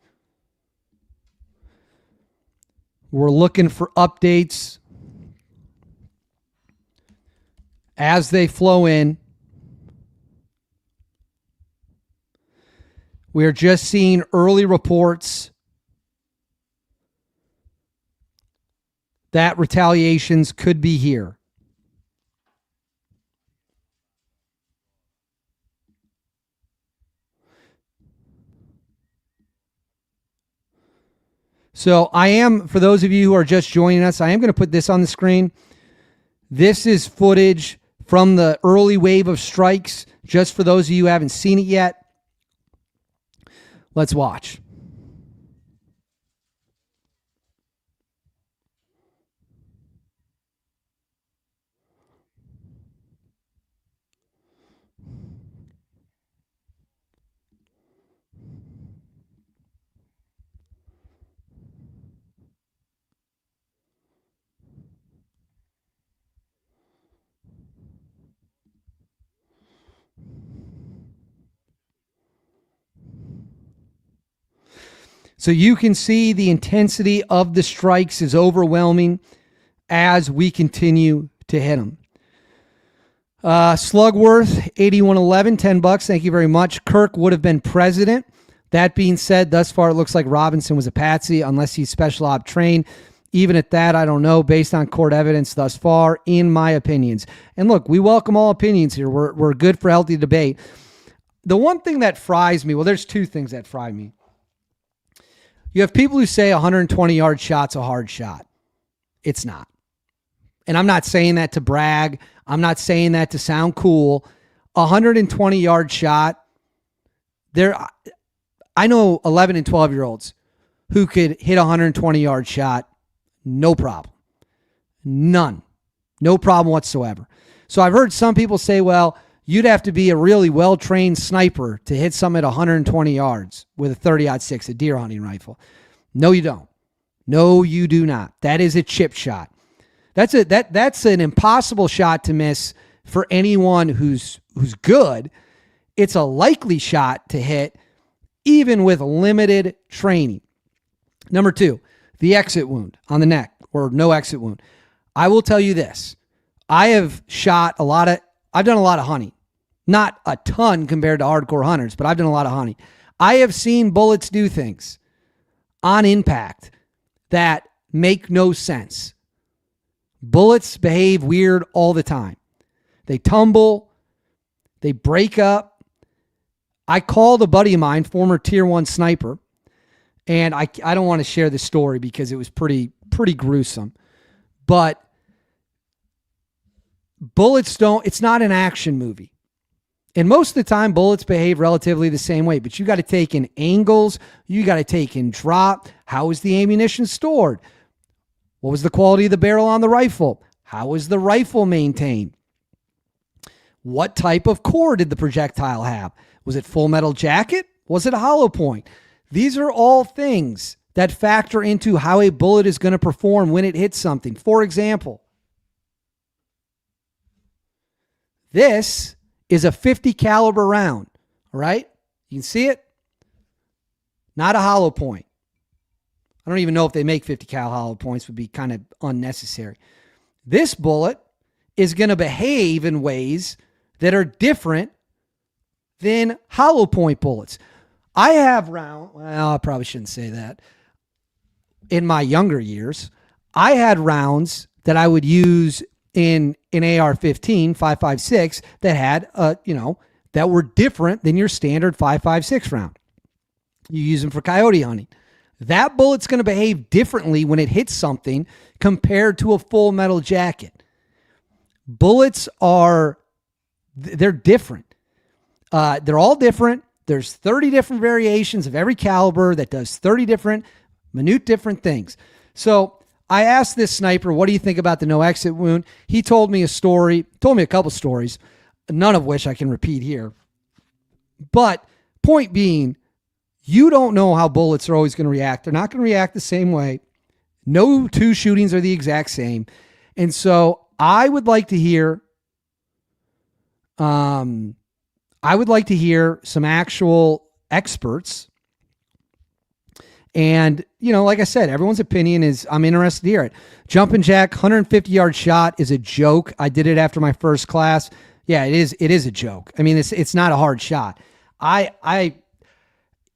We're looking for updates as they flow in. We are just seeing early reports that retaliations could be here. So I am, for those of you who are just joining us, I am going to put this on the screen. This is footage from the early wave of strikes, just for those of you who haven't seen it yet. Let's watch. So you can see the intensity of the strikes is overwhelming as we continue to hit them. Slugworth, 8111, $10. Thank you very much. Kirk would have been president. That being said, thus far it looks like Robinson was a patsy unless he's special op trained. Even at that, I don't know, based on court evidence thus far, in my opinions. And look, we welcome all opinions here. We're good for healthy debate. The one thing that fries me, well, there's two things that fry me. You have people who say 120-yard shot's a hard shot. It's not. And I'm not saying that to brag. I'm not saying that to sound cool. 120-yard shot, I know 11 and 12-year-olds who could hit a 120-yard shot, no problem. None. No problem whatsoever. So I've heard some people say, well, you'd have to be a really well-trained sniper to hit something at 120 yards with a 30-06, a deer hunting rifle. No, you don't. No, you do not. That is a chip shot. That's an impossible shot to miss for anyone who's good. It's a likely shot to hit even with limited training. Number two, the exit wound on the neck or no exit wound. I will tell you this. I've done a lot of hunting. Not a ton compared to hardcore hunters, but I've done a lot of hunting. I have seen bullets do things on impact that make no sense. Bullets behave weird all the time. They tumble. They break up. I called a buddy of mine, former tier 1 sniper, and I don't want to share this story because it was pretty gruesome. But bullets it's not an action movie. And most of the time, bullets behave relatively the same way. But you got to take in angles. You got to take in drop. How was the ammunition stored? What was the quality of the barrel on the rifle? How was the rifle maintained? What type of core did the projectile have? Was it full metal jacket? Was it a hollow point? These are all things that factor into how a bullet is going to perform when it hits something. For example, this is a 50 caliber round, all right? You can see it. Not a hollow point. I don't even know if they make 50 cal hollow points, would be kind of unnecessary. This bullet is going to behave in ways that are different than hollow point bullets. I have I probably shouldn't say that. In my younger years, I had rounds that I would use in an AR-15, 5.56 that had, that were different than your standard 5.56 round. You use them for coyote hunting. That bullet's going to behave differently when it hits something compared to a full metal jacket. Bullets they're different. They're all different. There's 30 different variations of every caliber that does 30 different things. So I asked this sniper, what do you think about the no exit wound? He told me a couple stories, none of which I can repeat here. But point being, you don't know how bullets are always going to react. They're not going to react the same way. No two shootings are the exact same. And so I would like to hear some actual experts. And, like I said, everyone's opinion I'm interested to hear it. Jumping jack, 150-yard shot is a joke. I did it after my first class. Yeah, it is a joke. I mean, it's not a hard shot.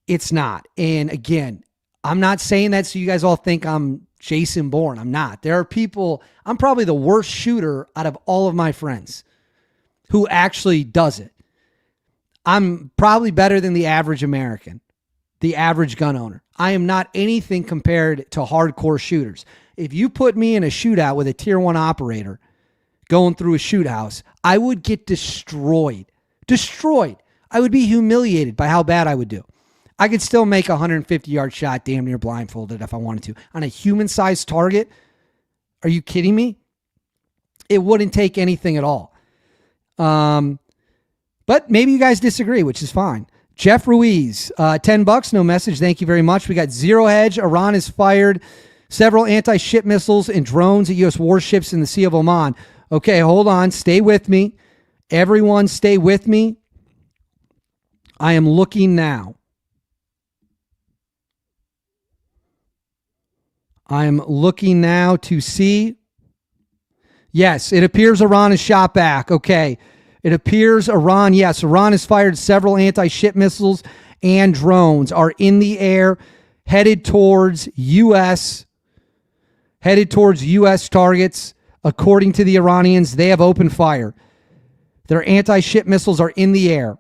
It's not. And again, I'm not saying that so you guys all think I'm Jason Bourne. I'm not. There are people, I'm probably the worst shooter out of all of my friends who actually does it. I'm probably better than the average American, the average gun owner. I am not anything compared to hardcore shooters. If you put me in a shootout with a tier 1 operator going through a shoot house, I would get destroyed. Destroyed. I would be humiliated by how bad I would do. I could still make a 150-yard shot damn near blindfolded if I wanted to. On a human-sized target, are you kidding me? It wouldn't take anything at all. But maybe you guys disagree, which is fine. Jeff Ruiz, $10, no message. Thank you very much. We got Zero Hedge. Iran has fired several anti-ship missiles and drones at U.S. warships in the Sea of Oman. Okay, hold on. Stay with me. Everyone stay with me. I am looking now. I am looking now to see. Yes, it appears Iran is shot back. Okay. It appears Iran, yes, Iran has fired several anti-ship missiles and drones are in the air headed towards U.S. targets. According to the Iranians, they have opened fire. Their anti-ship missiles are in the air.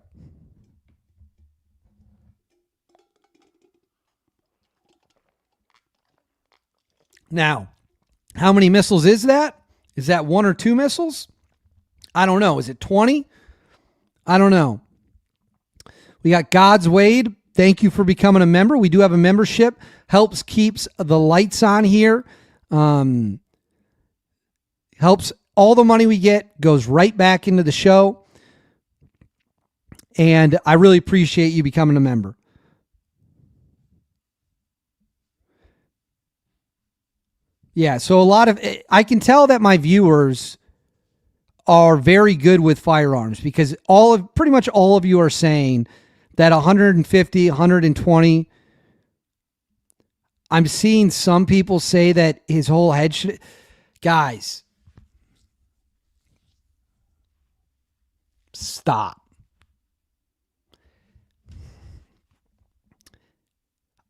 Now, how many missiles is that? Is that 1 or 2 missiles? I don't know. Is it 20? I don't know. We got God's Wade. Thank you for becoming a member. We do have a membership. Helps keeps the lights on here. Helps all the money we get goes right back into the show. And I really appreciate you becoming a member. Yeah, so I can tell that my viewers are very good with firearms because pretty much all of you are saying that 150, 120. I'm seeing some people say that his whole head should. Guys, stop.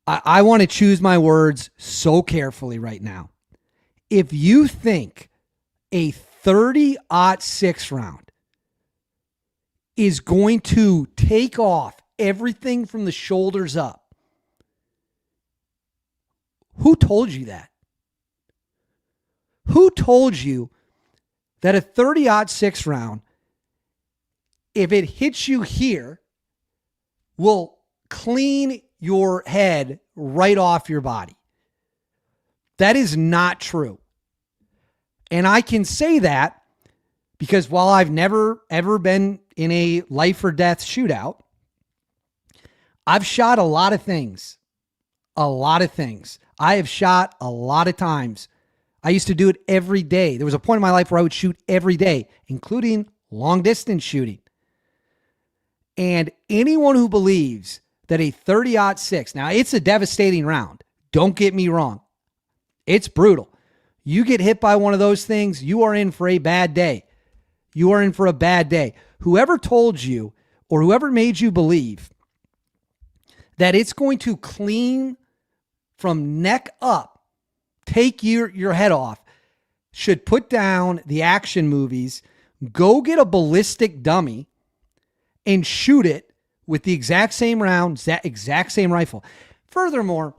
I want to choose my words so carefully right now. If you think a 30-06 round is going to take off everything from the shoulders up, who told you that? Who told you that a 30-06 round, if it hits you here, will clean your head right off your body? That is not true. And I can say that because while I've never, ever been in a life or death shootout, I've shot a lot of things. A lot of things. I have shot a lot of times. I used to do it every day. There was a point in my life where I would shoot every day, including long distance shooting. And anyone who believes that a 30-06, now it's a devastating round. Don't get me wrong. It's brutal. You get hit by one of those things, you are in for a bad day. You are in for a bad day. Whoever told you or whoever made you believe that it's going to clean from neck up, take your head off, should put down the action movies, go get a ballistic dummy and shoot it with the exact same round, that exact same rifle. Furthermore,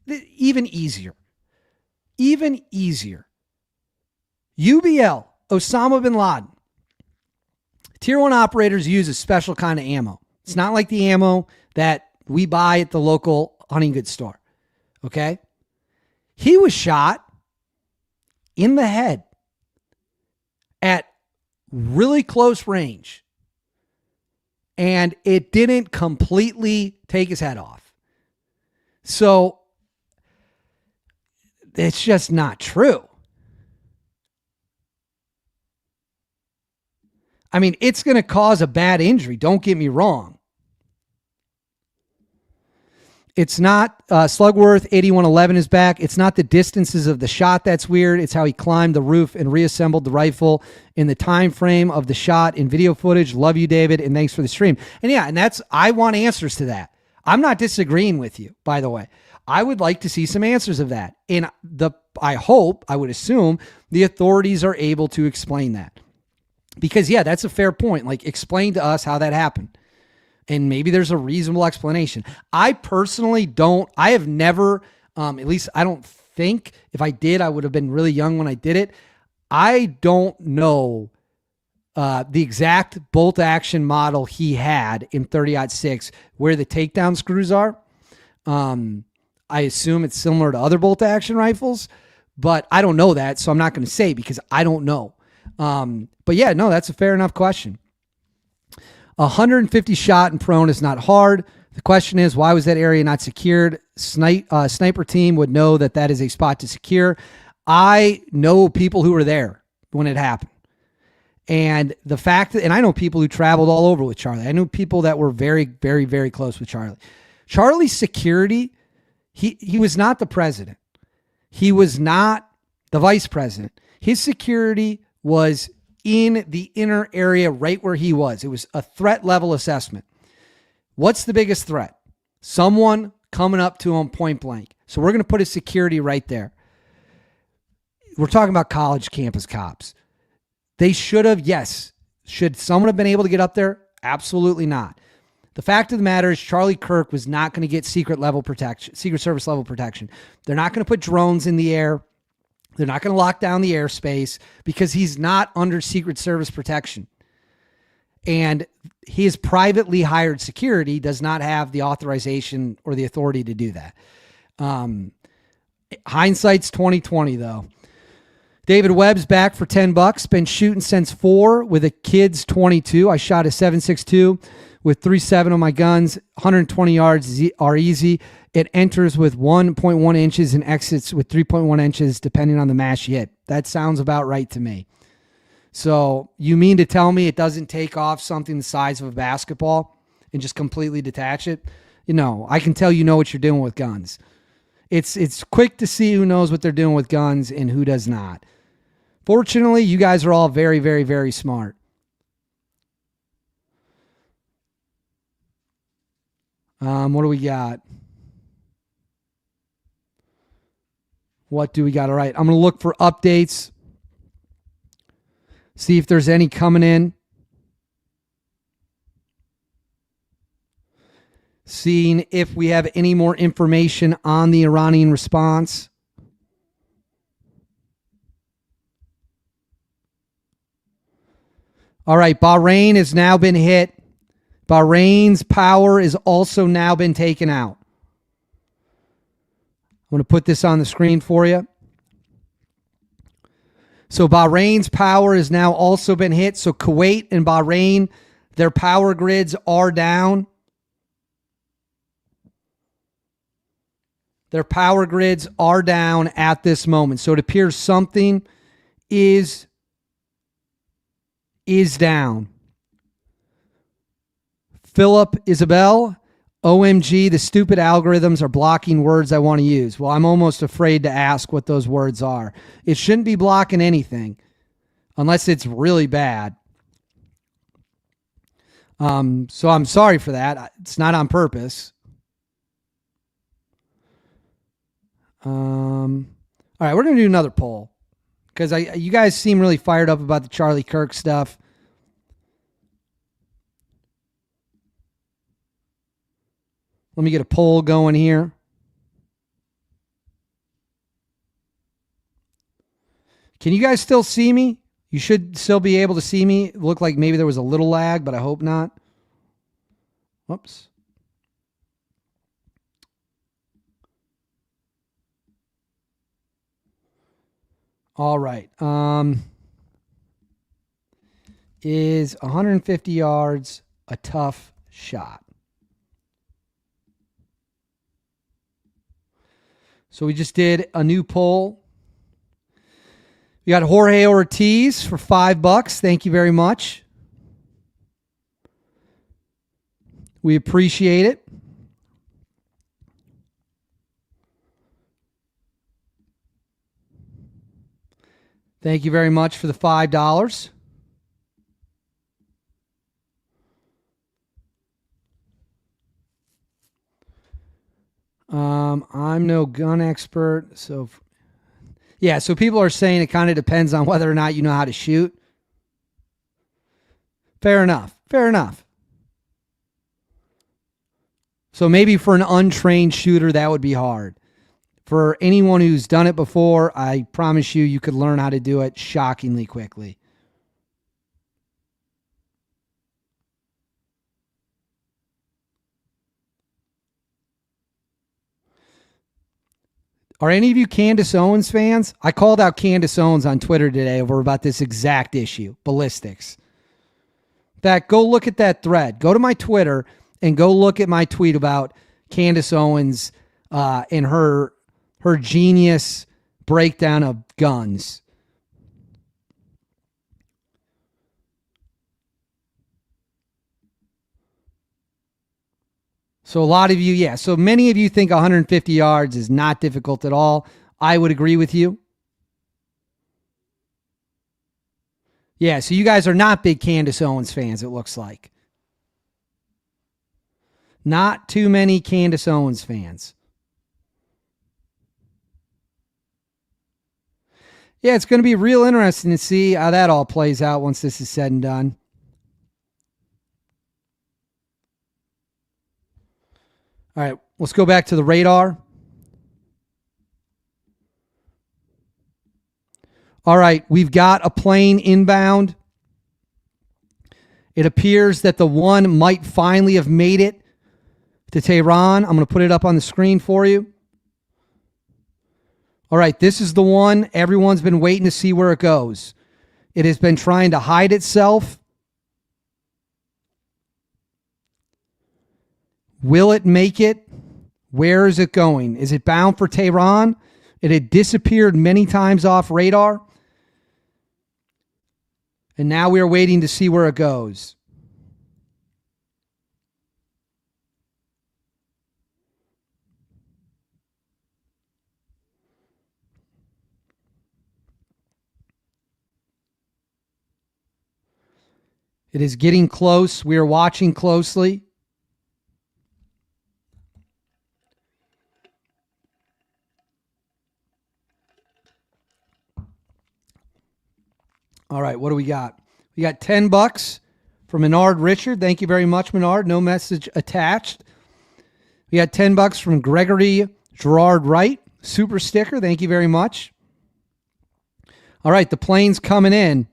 even easier. UBL, Osama bin Laden. Tier 1 operators use a special kind of ammo. It's not like the ammo that we buy at the local hunting goods store. Okay? He was shot in the head at really close range. And it didn't completely take his head off. So it's just not true. I mean, it's going to cause a bad injury. Don't get me wrong. It's not Slugworth 8111 is back. It's not the distances of the shot that's weird. It's how he climbed the roof and reassembled the rifle in the time frame of the shot in video footage. Love you, David, and thanks for the stream. And yeah, and I want answers to that. I'm not disagreeing with you, by the way. I would like to see some answers of that. And I would assume the authorities are able to explain that. Because, yeah, that's a fair point. Like, explain to us how that happened. And maybe there's a reasonable explanation. I personally I have never, at least I don't think, if I did, I would have been really young when I did it. I don't know the exact bolt action model he had in 30-06 where the takedown screws are. I assume it's similar to other bolt action rifles, but I don't know that, so I'm not going to say because I don't know. But yeah, no, that's a fair enough question. 150 shot and prone is not hard. The question is, why was that area not secured? Sniper team would know that is a spot to secure. I know people who were there when it happened. And the fact that, and I know people who traveled all over with Charlie. I knew people that were very, very, very close with Charlie. Charlie's security, he was not the president. He was not the vice president. His security was in the inner area right where he was. It was a threat level assessment. What's the biggest threat? Someone coming up to him point blank. So we're going to put his security right there. We're talking about college campus cops. They should have, yes. Should someone have been able to get up there? Absolutely not. The fact of the matter is Charlie Kirk was not going to get Secret Service level protection. They're not going to put drones in the air. They're not going to lock down the airspace because he's not under Secret Service protection. And his privately hired security does not have the authorization or the authority to do that. Hindsight's 2020 though. David Webb's back for $10. Been shooting since 4 with a kid's 22. I shot a 7.62 with 3.7 on my guns. 120 yards are easy. It enters with 1.1 inches and exits with 3.1 inches depending on the mash you hit. That sounds about right to me. So you mean to tell me it doesn't take off something the size of a basketball and just completely detach it? You know, I can tell you know what you're doing with guns. It's quick to see who knows what they're doing with guns and who does not. Fortunately, you guys are all very, very, very smart. What do we got? What do we got? All right, I'm going to look for updates. See if there's any coming in. Seeing if we have any more information on the Iranian response. All right, Bahrain has now been hit. Bahrain's power has also now been taken out. I'm going to put this on the screen for you. So Bahrain's power has now also been hit. So Kuwait and Bahrain, their power grids are down. Their power grids are down at this moment. So it appears something is down. Philip Isabel, OMG, the stupid algorithms are blocking words I want to use. Well, I'm almost afraid to ask what those words are. It shouldn't be blocking anything unless it's really bad. So I'm sorry for that. It's not on purpose. All right, we're going to do another poll because you guys seem really fired up about the Charlie Kirk stuff. Let me get a poll going here. Can you guys still see me? You should still be able to see me. It looked like maybe there was a little lag, but I hope not. Whoops. All right. Is 150 yards a tough shot? So we just did a new poll. We got Jorge Ortiz for $5. Thank you very much. We appreciate it. Thank you very much for the $5. I'm no gun expert, so yeah. So people are saying it kind of depends on whether or not you know how to shoot. Fair enough. Fair enough. So maybe for an untrained shooter, that would be hard. For anyone who's done it before, I promise you, you could learn how to do it shockingly quickly. Are any of you Candace Owens fans? I called out Candace Owens on Twitter today over about this exact issue, ballistics. In fact, go look at that thread. Go to my Twitter and go look at my tweet about Candace Owens and her genius breakdown of guns. So a lot of you, yeah. So many of you think 150 yards is not difficult at all. I would agree with you. Yeah, so you guys are not big Candace Owens fans, it looks like. Not too many Candace Owens fans. Yeah, it's going to be real interesting to see how that all plays out once this is said and done. All right, let's go back to the radar. All right, we've got a plane inbound. It appears that the one might finally have made it to Tehran. I'm going to put it up on the screen for you. All right, this is the one. Everyone's been waiting to see where it goes. It has been trying to hide itself. Will it make it? Where is it going? Is it bound for Tehran? It had disappeared many times off radar. And now we are waiting to see where it goes. It is getting close. We are watching closely. All right, what do we got? We got $10 from Menard Richard. Thank you very much, Menard. No message attached. We got $10 from Gregory Gerard Wright. Super sticker. Thank you very much. All right, the plane's coming in.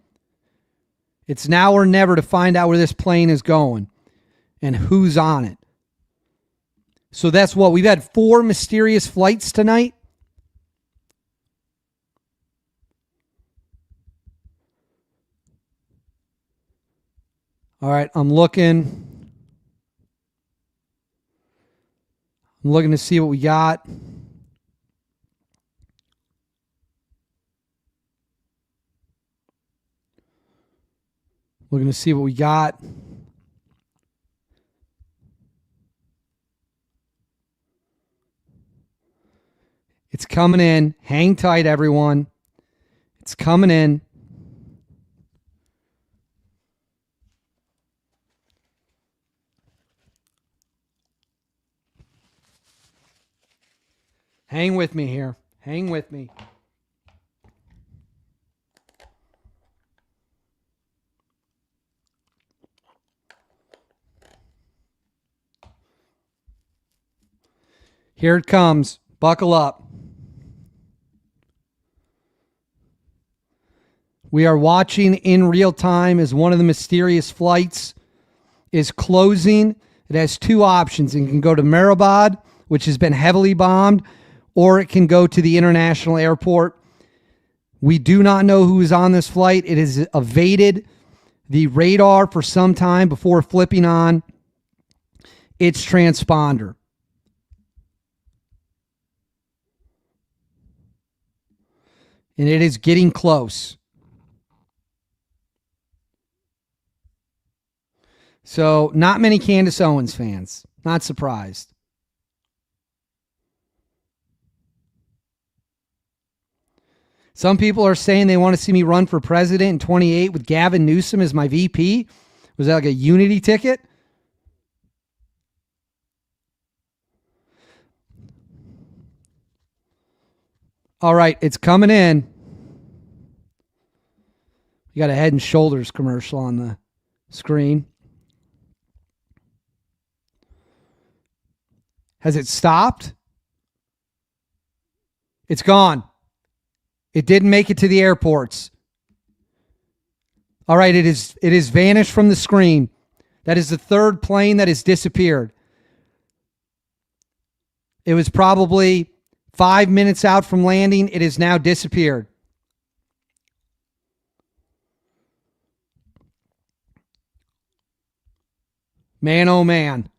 It's now or never to find out where this plane is going and who's on it. So that's what we've had 4 mysterious flights tonight. All right, I'm looking to see what we got. Looking to see what we got. It's coming in. Hang tight, everyone. It's coming in. Hang with me here. Hang with me. Here it comes. Buckle up. We are watching in real time as one of the mysterious flights is closing. It has 2 options. It can go to Mehrabad, which has been heavily bombed, or it can go to the international airport. We do not know who is on this flight. It has evaded the radar for some time before flipping on its transponder. And it is getting close. So, not many Candace Owens fans. Not surprised. Some people are saying they want to see me run for president in 28 with Gavin Newsom as my VP. Was that like a unity ticket? All right, it's coming in. You got a Head and Shoulders commercial on the screen. Has it stopped? It's gone. It didn't make it to the airports. All right, it is vanished from the screen. That is the third plane that has disappeared. It was probably 5 minutes out from landing. It has now disappeared. Man, oh man.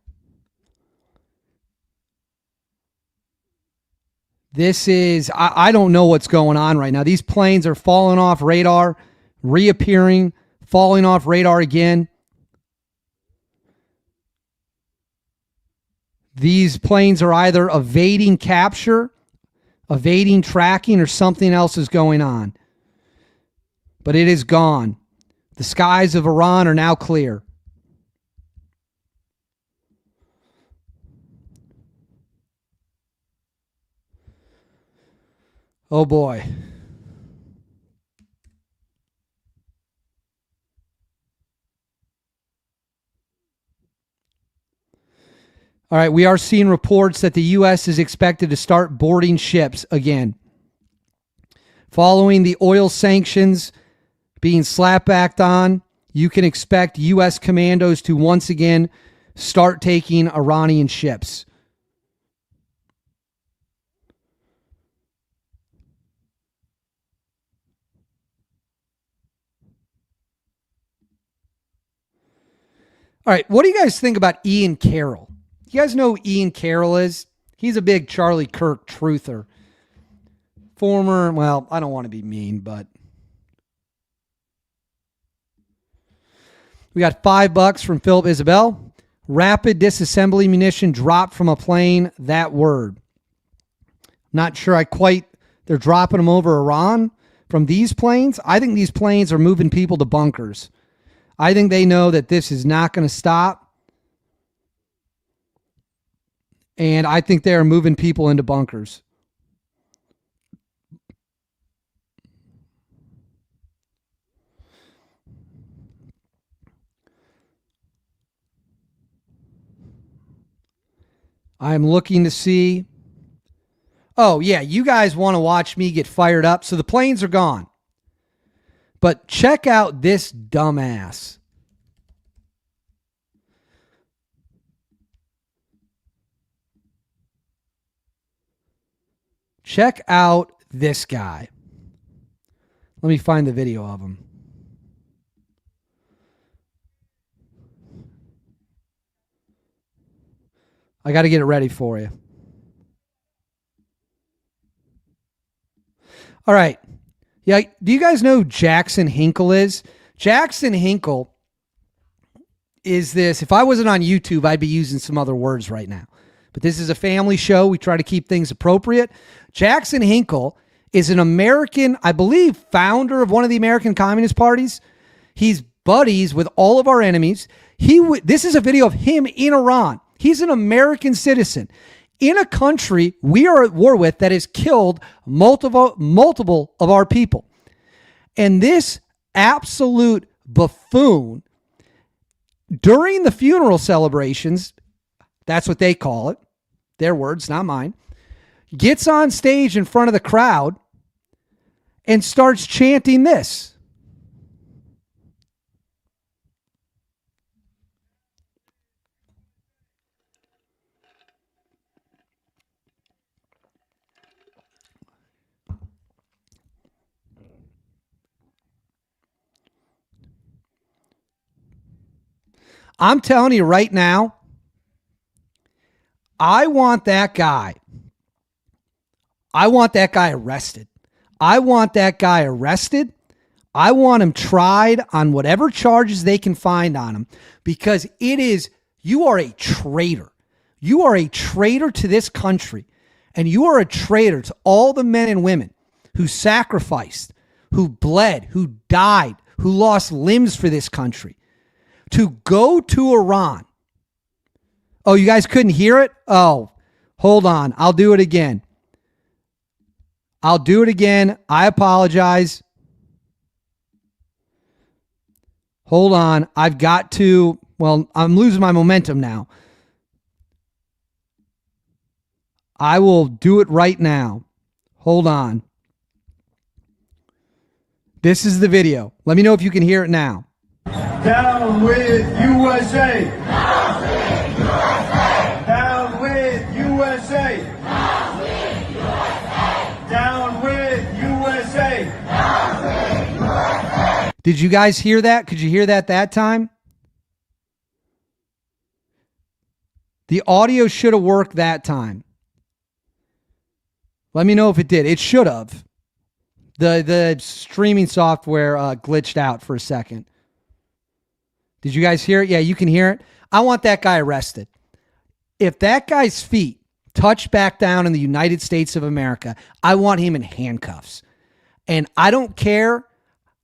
This is, I don't know what's going on right now. These planes are falling off radar, reappearing, falling off radar again. These planes are either evading capture, evading tracking, or something else is going on. But it is gone. The skies of Iran are now clear. Oh boy. All right, we are seeing reports that the U.S. is expected to start boarding ships again. Following the oil sanctions being slapbacked on, you can expect U.S. commandos to once again start taking Iranian ships. All right, what do you guys think about Ian Carroll? You guys know who Ian Carroll is? He's a big Charlie Kirk truther. Former, well, I don't want to be mean, but we got $5 from Philip Isabel. Rapid disassembly munition dropped from a plane. That word. Not sure they're dropping them over Iran from these planes. I think these planes are moving people to bunkers. I think they know that this is not going to stop. And I think they are moving people into bunkers. I'm looking to see. Oh, yeah, you guys want to watch me get fired up. So the planes are gone. But check out this dumbass. Check out this guy. Let me find the video of him. I got to get it ready for you. All right. Yeah, do you guys know who Jackson Hinkle is? Jackson Hinkle is this. If I wasn't on YouTube, I'd be using some other words right now. But this is a family show. We try to keep things appropriate. Jackson Hinkle is an American, I believe, founder of one of the American Communist parties. He's buddies with all of our enemies. This is a video of him in Iran. He's an American citizen in a country we are at war with that has killed multiple of our people. And this absolute buffoon, during the funeral celebrations, that's what they call it, their words, not mine, gets on stage in front of the crowd and starts chanting this. I'm telling you right now, I want that guy arrested. I want that guy arrested. I want him tried on whatever charges they can find on him, because you are a traitor. You are a traitor to this country, and you are a traitor to all the men and women who sacrificed, who bled, who died, who lost limbs for this country. To go to Iran. Oh, you guys couldn't hear it? Oh, hold on. I'll do it again. I'll do it again. I apologize. Hold on. I've got to, well, I'm losing my momentum now. I will do it right now. Hold on. This is the video. Let me know if you can hear it now. Down with USA! Down with USA! Down with USA! Down with USA! Did you guys hear that? Could you hear that time? The audio should have worked that time. Let me know if it did. It should have. The streaming software glitched out for a second. Did you guys hear it? Yeah, you can hear it. I want that guy arrested. If that guy's feet touch back down in the United States of America, I want him in handcuffs. And I don't care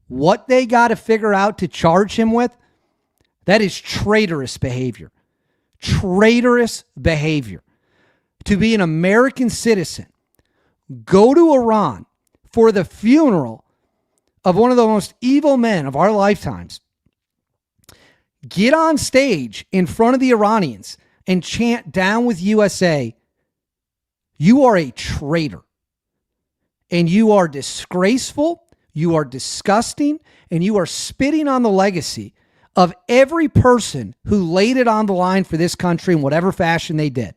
what they got to figure out to charge him with. That is traitorous behavior. Traitorous behavior. To be an American citizen, go to Iran for the funeral of one of the most evil men of our lifetimes. Get on stage in front of the Iranians and chant "Down with USA." You are a traitor. And you are disgraceful, you are disgusting, and you are spitting on the legacy of every person who laid it on the line for this country in whatever fashion they did.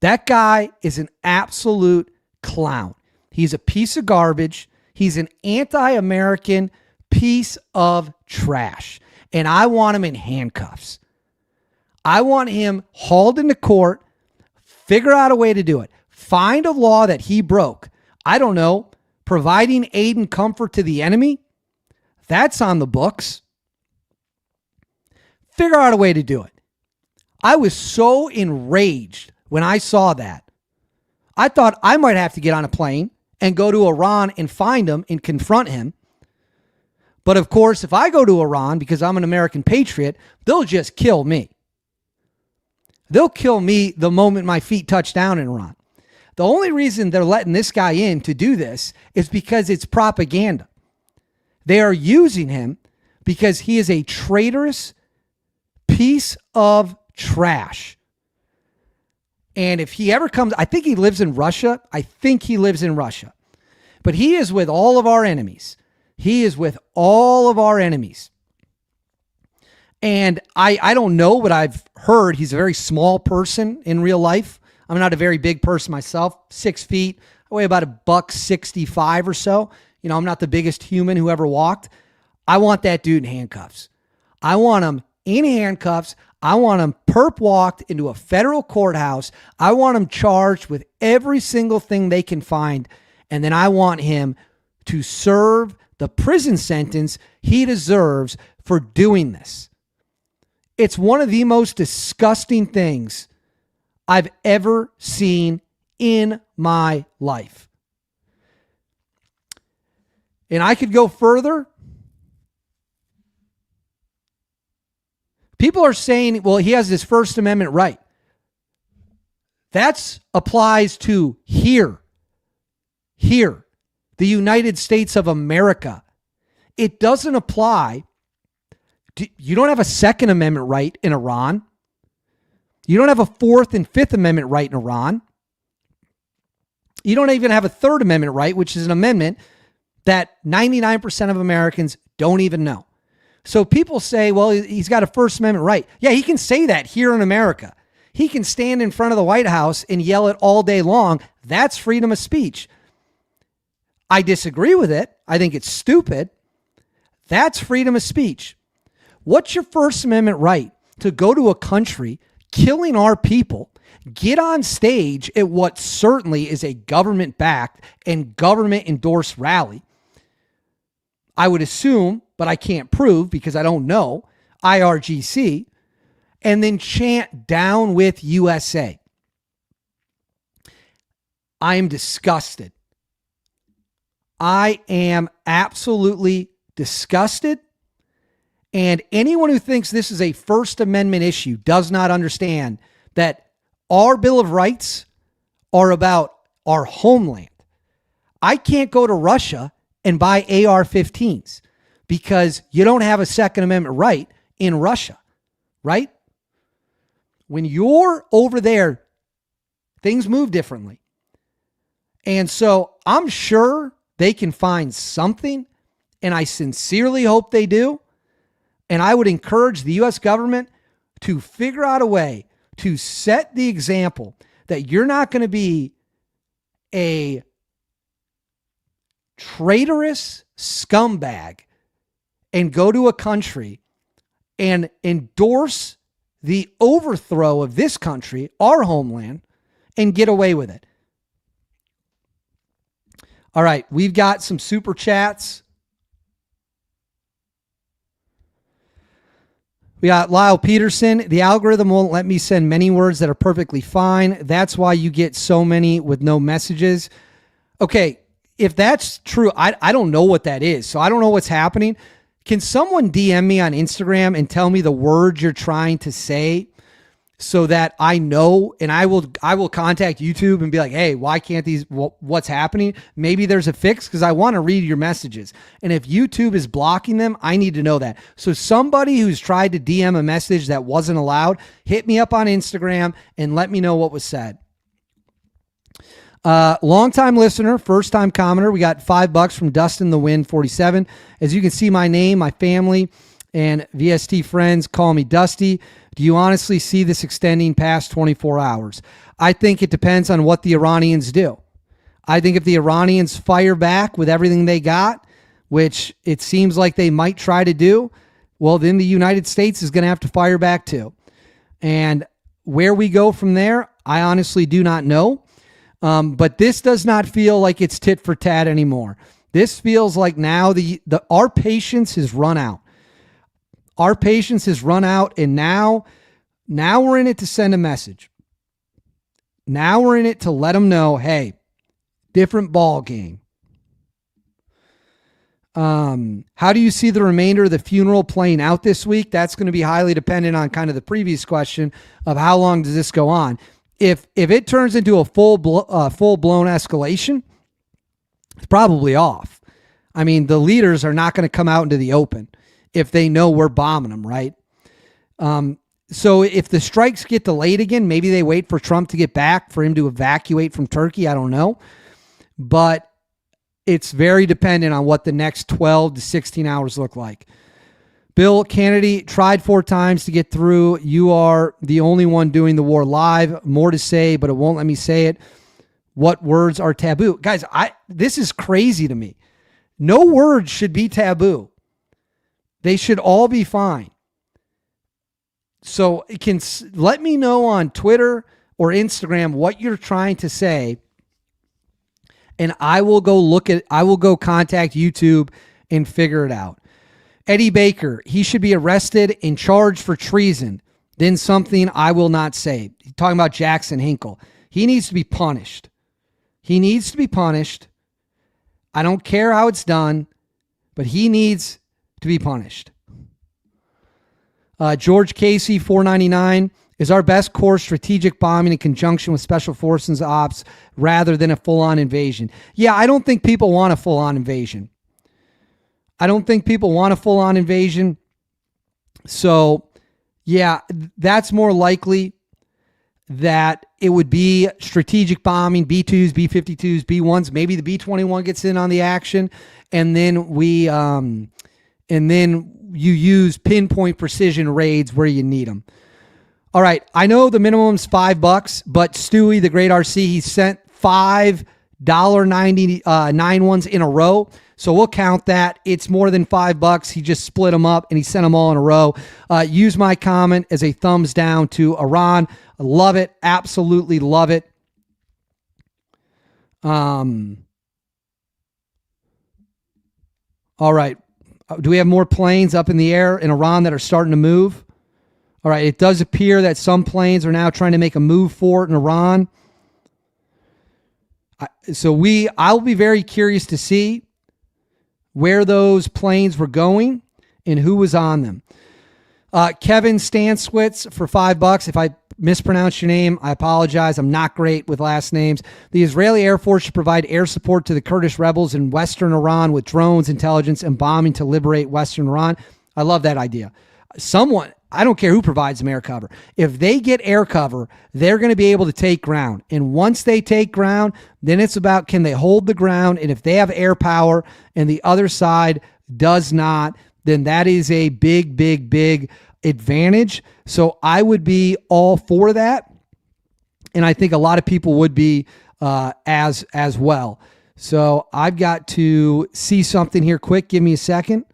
That guy is an absolute clown. He's a piece of garbage. He's an anti-American piece of trash. And I want him in handcuffs. I want him hauled into court. Figure out a way to do it. Find a law that he broke. I don't know. Providing aid and comfort to the enemy. That's on the books. Figure out a way to do it. I was so enraged when I saw that. I thought I might have to get on a plane and go to Iran and find him and confront him. But of course, if I go to Iran because I'm an American patriot, they'll just kill me. They'll kill me the moment my feet touch down in Iran. The only reason they're letting this guy in to do this is because it's propaganda. They are using him because he is a traitorous piece of trash. And if he ever comes, I think he lives in Russia. But he is with all of our enemies. He is with all of our enemies. And I don't know, but I've heard he's a very small person in real life. I'm not a very big person myself, 6 feet. I weigh about $165 or so. You know, I'm not the biggest human who ever walked. I want that dude in handcuffs. I want him in handcuffs. I want him perp walked into a federal courthouse. I want him charged with every single thing they can find. And then I want him to serve the prison sentence he deserves for doing this. It's one of the most disgusting things I've ever seen in my life. And I could go further. People are saying, well, he has this First Amendment right. That applies to here, the United States of America. It doesn't apply. You don't have a Second Amendment right in Iran. You don't have a Fourth and Fifth Amendment right in Iran. You don't even have a Third Amendment right, which is an amendment that 99% of Americans don't even know. So people say, well, he's got a First Amendment right. Yeah, he can say that here in America. He can stand in front of the White House and yell it all day long. That's freedom of speech. I disagree with it. I think it's stupid. That's freedom of speech. What's your First Amendment right to go to a country killing our people, get on stage at what certainly is a government-backed and government-endorsed rally? I would assume, but I can't prove because I don't know, IRGC, and then chant "Down with USA." I am disgusted. I am absolutely disgusted. And anyone who thinks this is a First Amendment issue does not understand that our Bill of Rights are about our homeland. I can't go to Russia and buy AR-15s because you don't have a Second Amendment right in Russia, right? When you're over there, things move differently. And so I'm sure they can find something, and I sincerely hope they do. And I would encourage the U.S. government to figure out a way to set the example that you're not going to be a traitorous scumbag and go to a country and endorse the overthrow of this country, our homeland, and get away with it. All right, we've got some super chats. We got Lyle Peterson. The algorithm won't let me send many words that are perfectly fine. That's why you get so many with no messages. Okay, if that's true, I don't know what that is. So I don't know what's happening. Can someone DM me on Instagram and tell me the words you're trying to say so that I know, and I will contact YouTube and be like, hey, why can't these, what's happening? Maybe there's a fix because I want to read your messages. And if YouTube is blocking them, I need to know that. So somebody who's tried to DM a message that wasn't allowed, hit me up on Instagram and let me know what was said. Long-time listener, first-time commenter. We got $5 from Dustin the Wind 47. As you can see, my name, my family, and VST friends call me Dusty. Do you honestly see this extending past 24 hours? I think it depends on what the Iranians do. I think if the Iranians fire back with everything they got, which it seems like they might try to do, well, then the United States is going to have to fire back too. And where we go from there, I honestly do not know. But this does not feel like it's tit for tat anymore. This feels like now our patience has run out. Our patience has run out, and now we're in it to send a message. Now we're in it to let them know, hey, different ball game. How do you see the remainder of the funeral playing out this week? That's going to be highly dependent on kind of the previous question of how long does this go on. If it turns into a full-blown escalation, it's probably off. I mean, the leaders are not going to come out into the open if they know we're bombing them, right? So if the strikes get delayed again, maybe they wait for Trump to get back for him to evacuate from Turkey. I don't know. But it's very dependent on what the next 12 to 16 hours look like. Bill Kennedy tried 4 times to get through. You are the only one doing the war live. More to say, but it won't let me say it. What words are taboo? Guys, this is crazy to me. No words should be taboo. They should all be fine. So it can let me know on Twitter or Instagram what you're trying to say, and I will go contact YouTube and figure it out. Eddie Baker, he should be arrested and charged for treason. Then something I will not say. He's talking about Jackson Hinkle. He needs to be punished. He needs to be punished. I don't care how it's done, but he needs to be punished. George Casey, 499, is our best course strategic bombing in conjunction with special forces ops rather than a full-on invasion. Yeah, I don't think people want a full-on invasion. So, yeah, that's more likely that it would be strategic bombing, B-2s, B-52s, B-1s. Maybe the B-21 gets in on the action, and then you use pinpoint precision raids where you need them. All right, I know the minimum's $5, but Stewie, the great RC, he sent $5.99 ones in a row. So we'll count that. It's more than $5. He just split them up and he sent them all in a row. Use my comment as a thumbs down to Iran. I love it. Absolutely love it. All right. Do we have more planes up in the air in Iran that are starting to move? All right. It does appear that some planes are now trying to make a move for it in Iran. I'll be very curious to see where those planes were going and who was on them. Kevin Stanswitz for $5. If I mispronounce your name, I apologize. I'm not great with last names. The Israeli Air Force should provide air support to the Kurdish rebels in western Iran with drones, intelligence, and bombing to liberate western Iran. I love that idea. Someone, I don't care who provides them air cover. If they get air cover, they're going to be able to take ground. And once they take ground, then it's about can they hold the ground? And if they have air power and the other side does not, then that is a big, big, big advantage. So I would be all for that. And I think a lot of people would be as well. So I've got to see something here quick. Give me a second.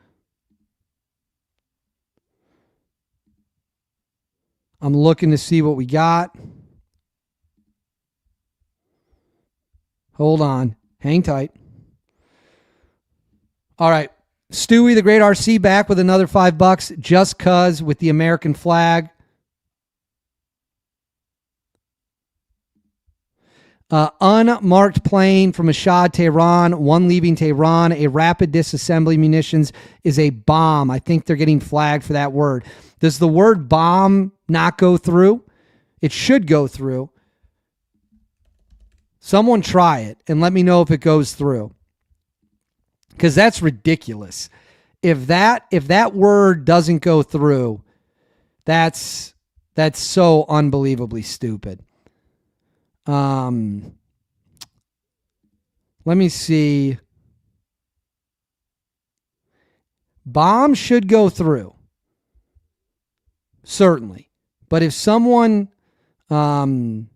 I'm looking to see what we got. Hold on. Hang tight. All right. Stewie, the great RC, back with another $5 just cuz with the American flag. Unmarked plane from Ashad, Tehran, one leaving Tehran. A rapid disassembly munitions is a bomb. I think they're getting flagged for that word. Does the word bomb not go through? It should go through. Someone try it and let me know if it goes through. Because that's ridiculous. If that word doesn't go through, that's so unbelievably stupid. Let me see. Bomb should go through. Certainly. But if someone could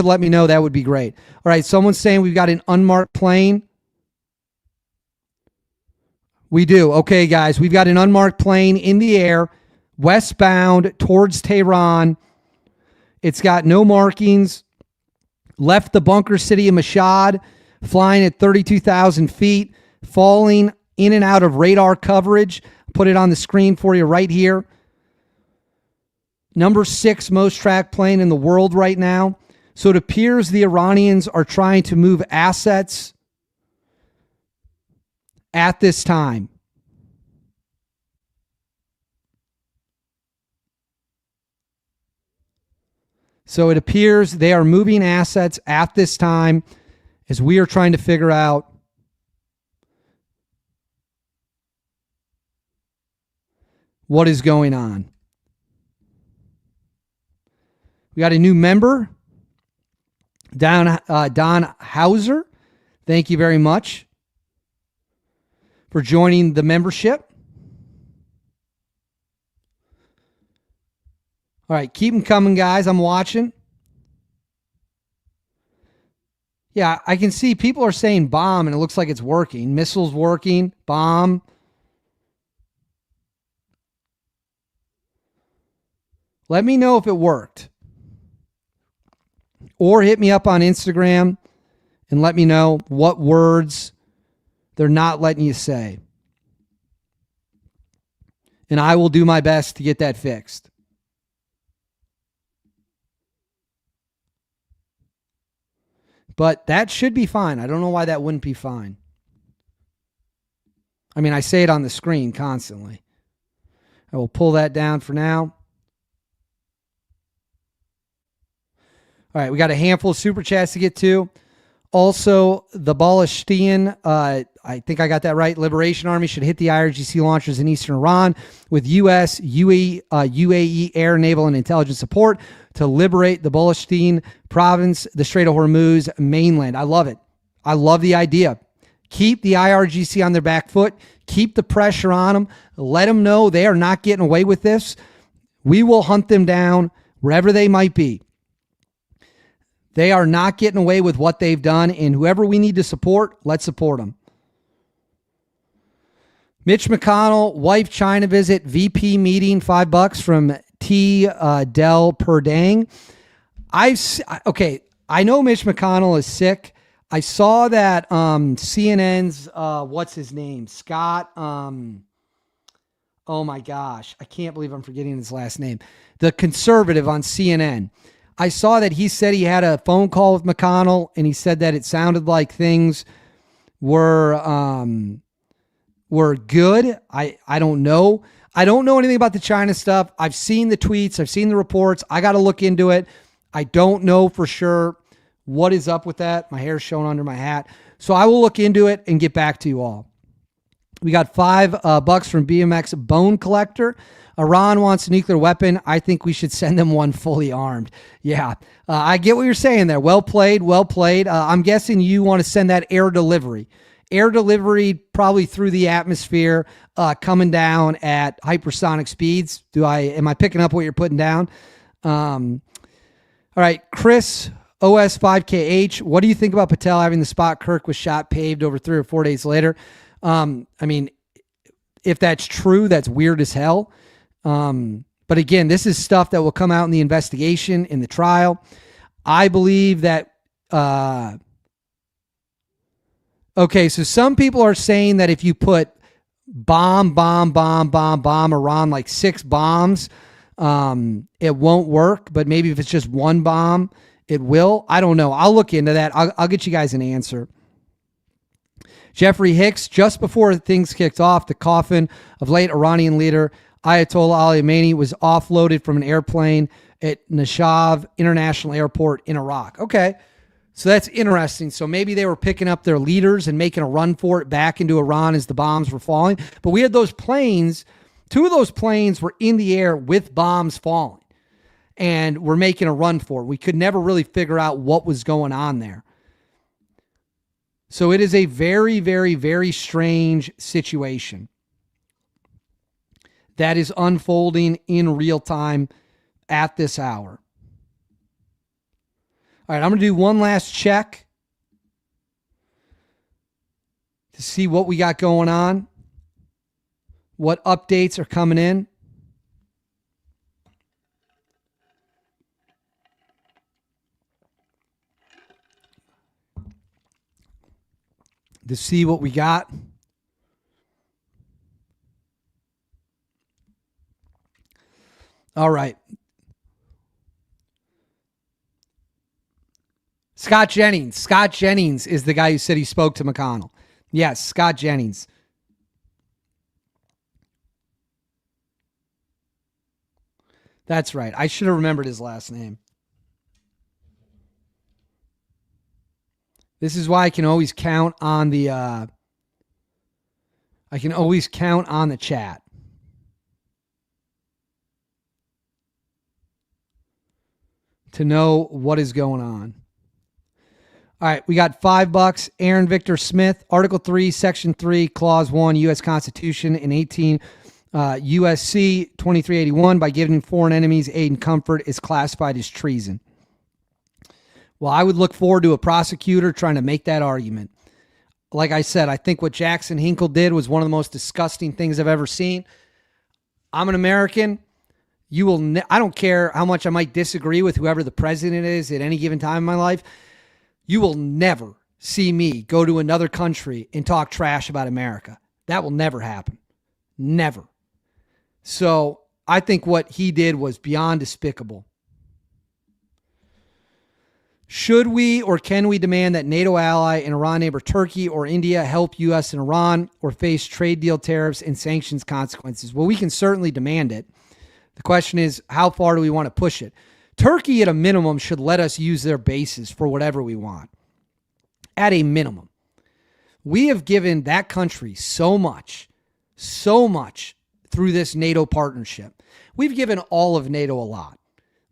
let me know, that would be great. All right, someone's saying we've got an unmarked plane. We do. Okay, guys, we've got an unmarked plane in the air, westbound towards Tehran. It's got no markings. Left the bunker city of Mashhad, flying at 32,000 feet, falling in and out of radar coverage. Put it on the screen for you right here. Number 6 most tracked plane in the world right now. So it appears the Iranians are trying to move assets at this time. So it appears they are moving assets at this time as we are trying to figure out what is going on. We got a new member, Don Hauser. Thank you very much for joining the membership. All right, keep them coming, guys. I'm watching. Yeah, I can see people are saying bomb, and it looks like it's working. Missiles working, bomb. Let me know if it worked. Or hit me up on Instagram and let me know what words they're not letting you say. And I will do my best to get that fixed. But that should be fine. I don't know why that wouldn't be fine. I mean, I say it on the screen constantly. I will pull that down for now. All right, we got a handful of super chats to get to. Also, the Balashtian, I think I got that right, Liberation Army should hit the IRGC launchers in eastern Iran with U.S., UAE air, naval, and intelligence support to liberate the Balashtian province, the Strait of Hormuz mainland. I love it. I love the idea. Keep the IRGC on their back foot. Keep the pressure on them. Let them know they are not getting away with this. We will hunt them down wherever they might be. They are not getting away with what they've done, and whoever we need to support, let's support them. Mitch McConnell, wife China visit, VP meeting, $5 from T. Del Perdang. Okay, I know Mitch McConnell is sick. I saw that CNN's, what's his name? Scott, oh my gosh, I can't believe I'm forgetting his last name. The conservative on CNN. I saw that he said he had a phone call with McConnell, and he said that it sounded like things were were good. I don't know. I don't know anything about the China stuff. I've seen the tweets. I've seen the reports. I got to look into it. I don't know for sure what is up with that. My hair's showing under my hat. So I will look into it and get back to you all. We got $5 from BMX Bone Collector. Iran wants a nuclear weapon. I think we should send them one fully armed. Yeah, I get what you're saying there. Well played, well played. I'm guessing you want to send that air delivery. Air delivery probably through the atmosphere, coming down at hypersonic speeds. Am I picking up what you're putting down? All right, Chris, OS5KH, what do you think about Patel having the spot Kirk was shot paved over 3 or 4 days later? I mean, if that's true, that's weird as hell. But again, this is stuff that will come out in the investigation, in the trial. I believe that, okay, so some people are saying that if you put bomb Iran, like 6 bombs, it won't work, but maybe if it's just 1 bomb, it will. I don't know. I'll look into that. I'll get you guys an answer. Jeffrey Hicks, just before things kicked off, the coffin of late Iranian leader Ayatollah Ali Khamenei was offloaded from an airplane at Nashav International Airport in Iraq. Okay, so that's interesting. So maybe they were picking up their leaders and making a run for it back into Iran as the bombs were falling. But we had those planes, 2 of those planes were in the air with bombs falling, and we're making a run for it. We could never really figure out what was going on there. So it is a very, very, very strange situation that is unfolding in real time at this hour. All right, I'm going to do one last check to see what we got going on, what updates are coming in. To see what we got. All right. Scott Jennings. Scott Jennings is the guy who said he spoke to McConnell. Yes, Scott Jennings. That's right. I should have remembered his last name. This is why I can always count on the chat. To know what is going on. All right, we got $5. Aaron Victor Smith, Article 3, Section 3, Clause 1, U.S. Constitution in 18 USC 2381 by giving foreign enemies aid and comfort is classified as treason. Well, I would look forward to a prosecutor trying to make that argument. Like I said, I think what Jackson Hinkle did was one of the most disgusting things I've ever seen. I'm an American. I don't care how much I might disagree with whoever the president is at any given time in my life. You will never see me go to another country and talk trash about America. That will never happen. Never. So I think what he did was beyond despicable. Should we or can we demand that NATO ally and Iran neighbor Turkey or India help U.S. and Iran or face trade deal tariffs and sanctions consequences? Well, we can certainly demand it. The question is, how far do we want to push it? Turkey, at a minimum, should let us use their bases for whatever we want. At a minimum. We have given that country so much through this NATO partnership. We've given all of NATO a lot.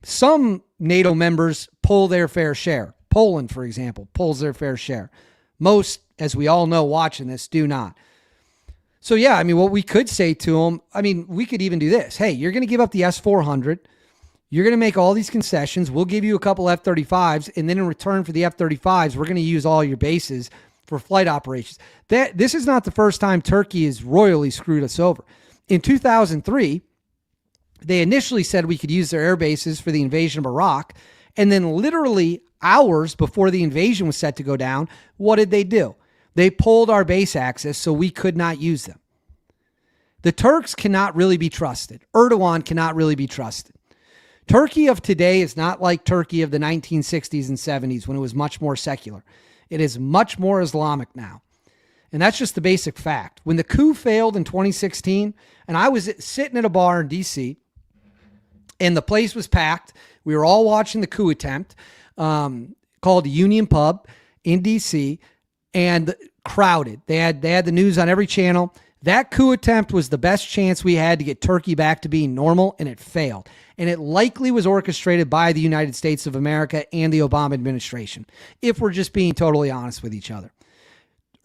Some NATO members pull their fair share. Poland, for example, pulls their fair share. Most, as we all know watching this, do not. So, yeah, I mean, what we could say to them, I mean, we could even do this. Hey, you're going to give up the S-400. You're going to make all these concessions. We'll give you a couple F-35s, and then in return for the F-35s, we're going to use all your bases for flight operations. This is not the first time Turkey has royally screwed us over. In 2003, they initially said we could use their air bases for the invasion of Iraq, and then literally hours before the invasion was set to go down, what did they do? They pulled our base access so we could not use them. The Turks cannot really be trusted. Erdogan cannot really be trusted. Turkey of today is not like Turkey of the 1960s and 70s when it was much more secular. It is much more Islamic now. And that's just the basic fact. When the coup failed in 2016, and I was sitting at a bar in D.C., and the place was packed. We were all watching the coup attempt called Union Pub in D.C., and crowded. They had the news on every channel. That coup attempt was the best chance we had to get Turkey back to being normal, and it failed. And it likely was orchestrated by the United States of America and the Obama administration, if we're just being totally honest with each other.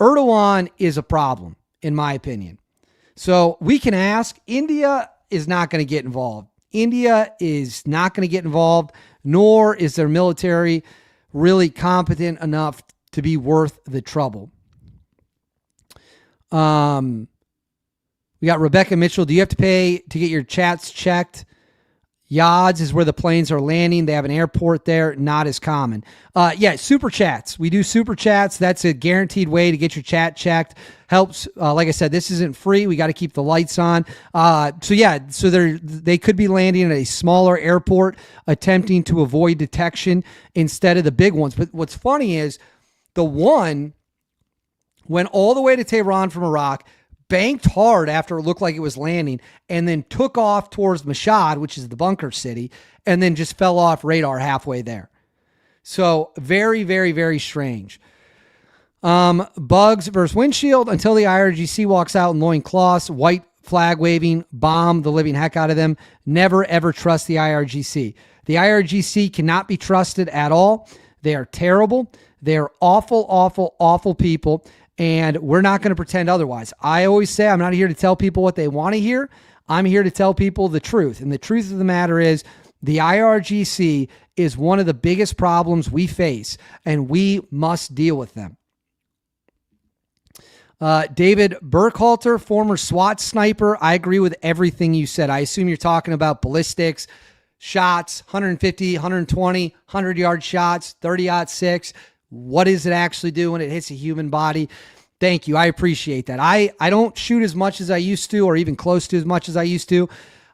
Erdogan is a problem, in my opinion. So we can ask. India is not going to get involved. India is not going to get involved, nor is their military really competent enough to be worth the trouble. We got Rebecca Mitchell. Do you have to pay to get your chats checked? Yads is where the planes are landing. They have an airport there. Not as common. Yeah, super chats. We do super chats. That's a guaranteed way to get your chat checked. Helps. Like I said, this isn't free. We got to keep the lights on. So they could be landing at a smaller airport, attempting to avoid detection instead of the big ones. But what's funny is the one went all the way to Tehran from Iraq, banked hard after it looked like it was landing, and then took off towards Mashhad, which is the bunker city, and then just fell off radar halfway there. So very, very, very strange. Bugs versus windshield until the IRGC walks out in loincloths, white flag waving, bomb the living heck out of them. Never, ever trust the IRGC. The IRGC cannot be trusted at all. They are terrible. They're awful, awful, awful people. And we're not going to pretend otherwise. I always say I'm not here to tell people what they want to hear. I'm here to tell people the truth. And the truth of the matter is the IRGC is one of the biggest problems we face, and we must deal with them. David Burkhalter, former SWAT sniper. I agree with everything you said. I assume you're talking about ballistics, shots, 150, 120, 100-yard shots, 30-06. What does it actually do when it hits a human body? Thank you. I appreciate that. I don't shoot as much as I used to, or even close to as much as I used to.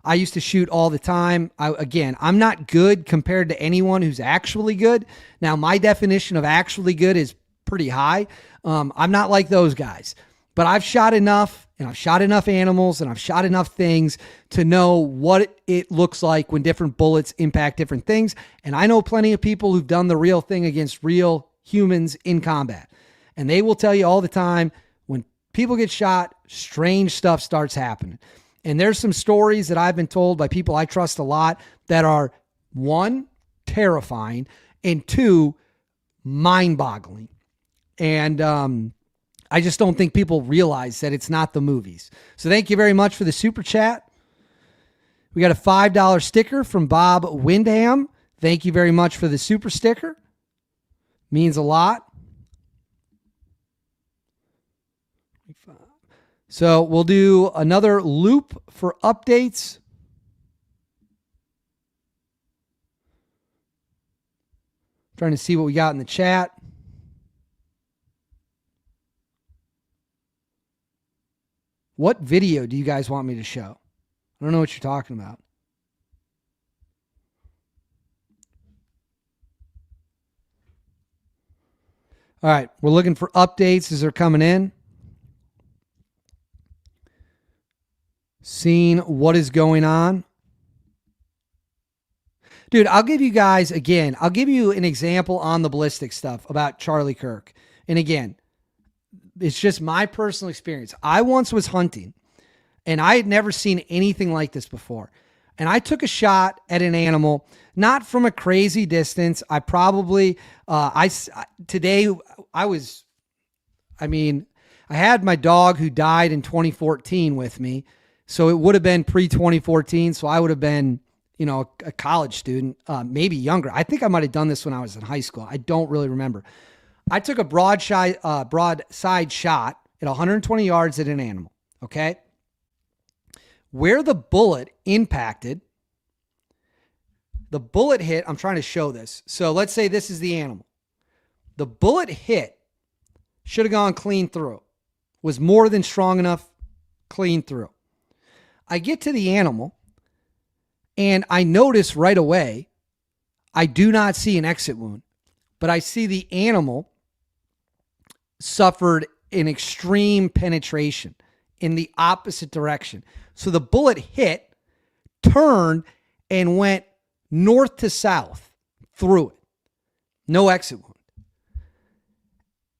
I used to shoot all the time. I'm not good compared to anyone who's actually good. Now, my definition of actually good is pretty high. I'm not like those guys, but I've shot enough, and I've shot enough animals, and I've shot enough things to know what it looks like when different bullets impact different things. And I know plenty of people who've done the real thing against real humans in combat. And they will tell you all the time, when people get shot, strange stuff starts happening. And there's some stories that I've been told by people I trust a lot that are, one, terrifying, and two, mind-boggling. And I just don't think people realize that it's not the movies. So thank you very much for the super chat. We got a $5 sticker from Bob Windham. Thank you very much for the super sticker. Means a lot. So we'll do another loop for updates. Trying to see what we got in the chat. What video do you guys want me to show? I don't know what you're talking about. All right, we're looking for updates as they're coming in. Seeing what is going on. Dude, I'll give you guys, again, I'll give you an example on the ballistic stuff about Charlie Kirk. And again, it's just my personal experience. I once was hunting, and I had never seen anything like this before. And I took a shot at an animal, not from a crazy distance. I probably, I had my dog who died in 2014 with me. So it would have been pre-2014. So I would have been, a college student, maybe younger. I think I might have done this when I was in high school. I don't really remember. I took a broadside shot at 120 yards at an animal. Okay. Where the bullet impacted, the bullet hit, I'm trying to show this. So let's say this is the animal. The bullet hit should have gone clean through, was more than strong enough, clean through. I get to the animal, and I notice right away, I do not see an exit wound, but I see the animal suffered an extreme penetration in the opposite direction. So the bullet hit, turned, and went north to south through it. No exit wound.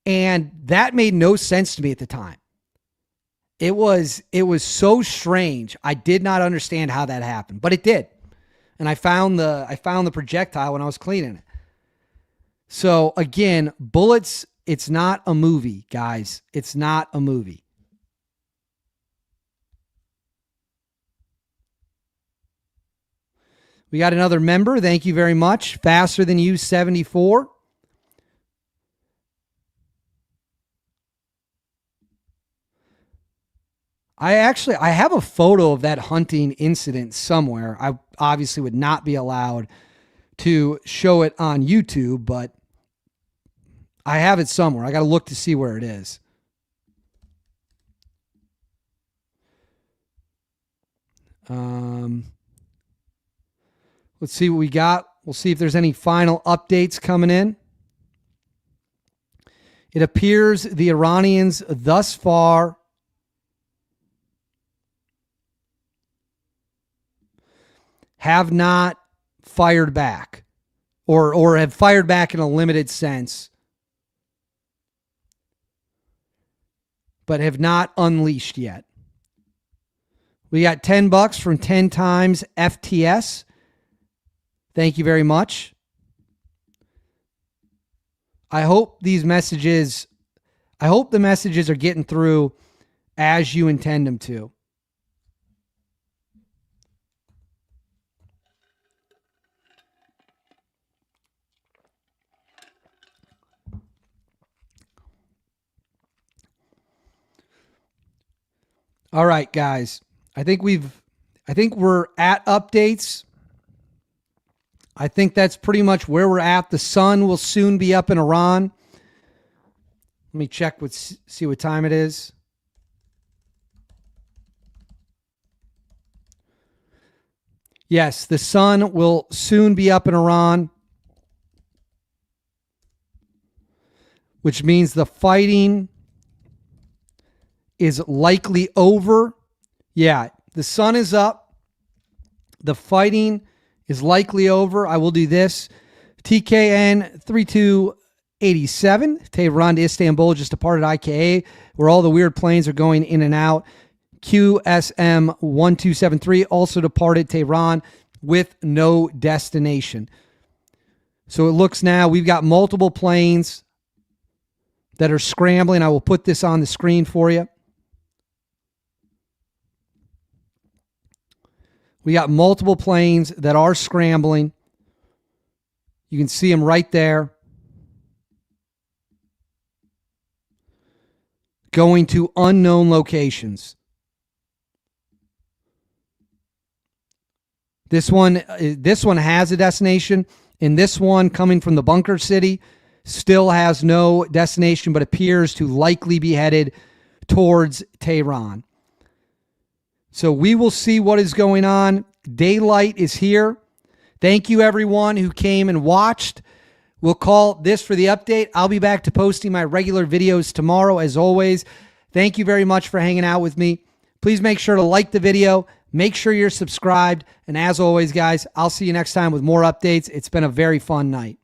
And that made no sense to me at the time. It was so strange. I did not understand how that happened, but it did. And I found the projectile when I was cleaning it. So again, bullets, it's not a movie, guys. It's not a movie. We got another member. Thank you very much. Faster than you, 74. I have a photo of that hunting incident somewhere. I obviously would not be allowed to show it on YouTube, but I have it somewhere. I got to look to see where it is. Let's see what we got. We'll see if there's any final updates coming in. It appears the Iranians thus far have not fired back or have fired back in a limited sense, but have not unleashed yet. We got $10 from 10 times FTS. Thank you very much. I hope the messages are getting through as you intend them to. All right, guys. I think we're at updates. I think that's pretty much where we're at. The sun will soon be up in Iran. Let me check see what time it is. Yes, the sun will soon be up in Iran, which means the fighting is likely over. Yeah, the sun is up. The fighting is likely over. I will do this. TKN 3287. Tehran to Istanbul, just departed IKA, where all the weird planes are going in and out. QSM 1273 also departed Tehran with no destination. So it looks now we've got multiple planes that are scrambling. I will put this on the screen for you. We got multiple planes that are scrambling. You can see them right there. Going to unknown locations. This one has a destination, and this one coming from the bunker city still has no destination, but appears to likely be headed towards Tehran. So we will see what is going on. Daylight is here. Thank you, everyone who came and watched. We'll call this for the update. I'll be back to posting my regular videos tomorrow, as always. Thank you very much for hanging out with me. Please make sure to like the video. Make sure you're subscribed. And as always, guys, I'll see you next time with more updates. It's been a very fun night.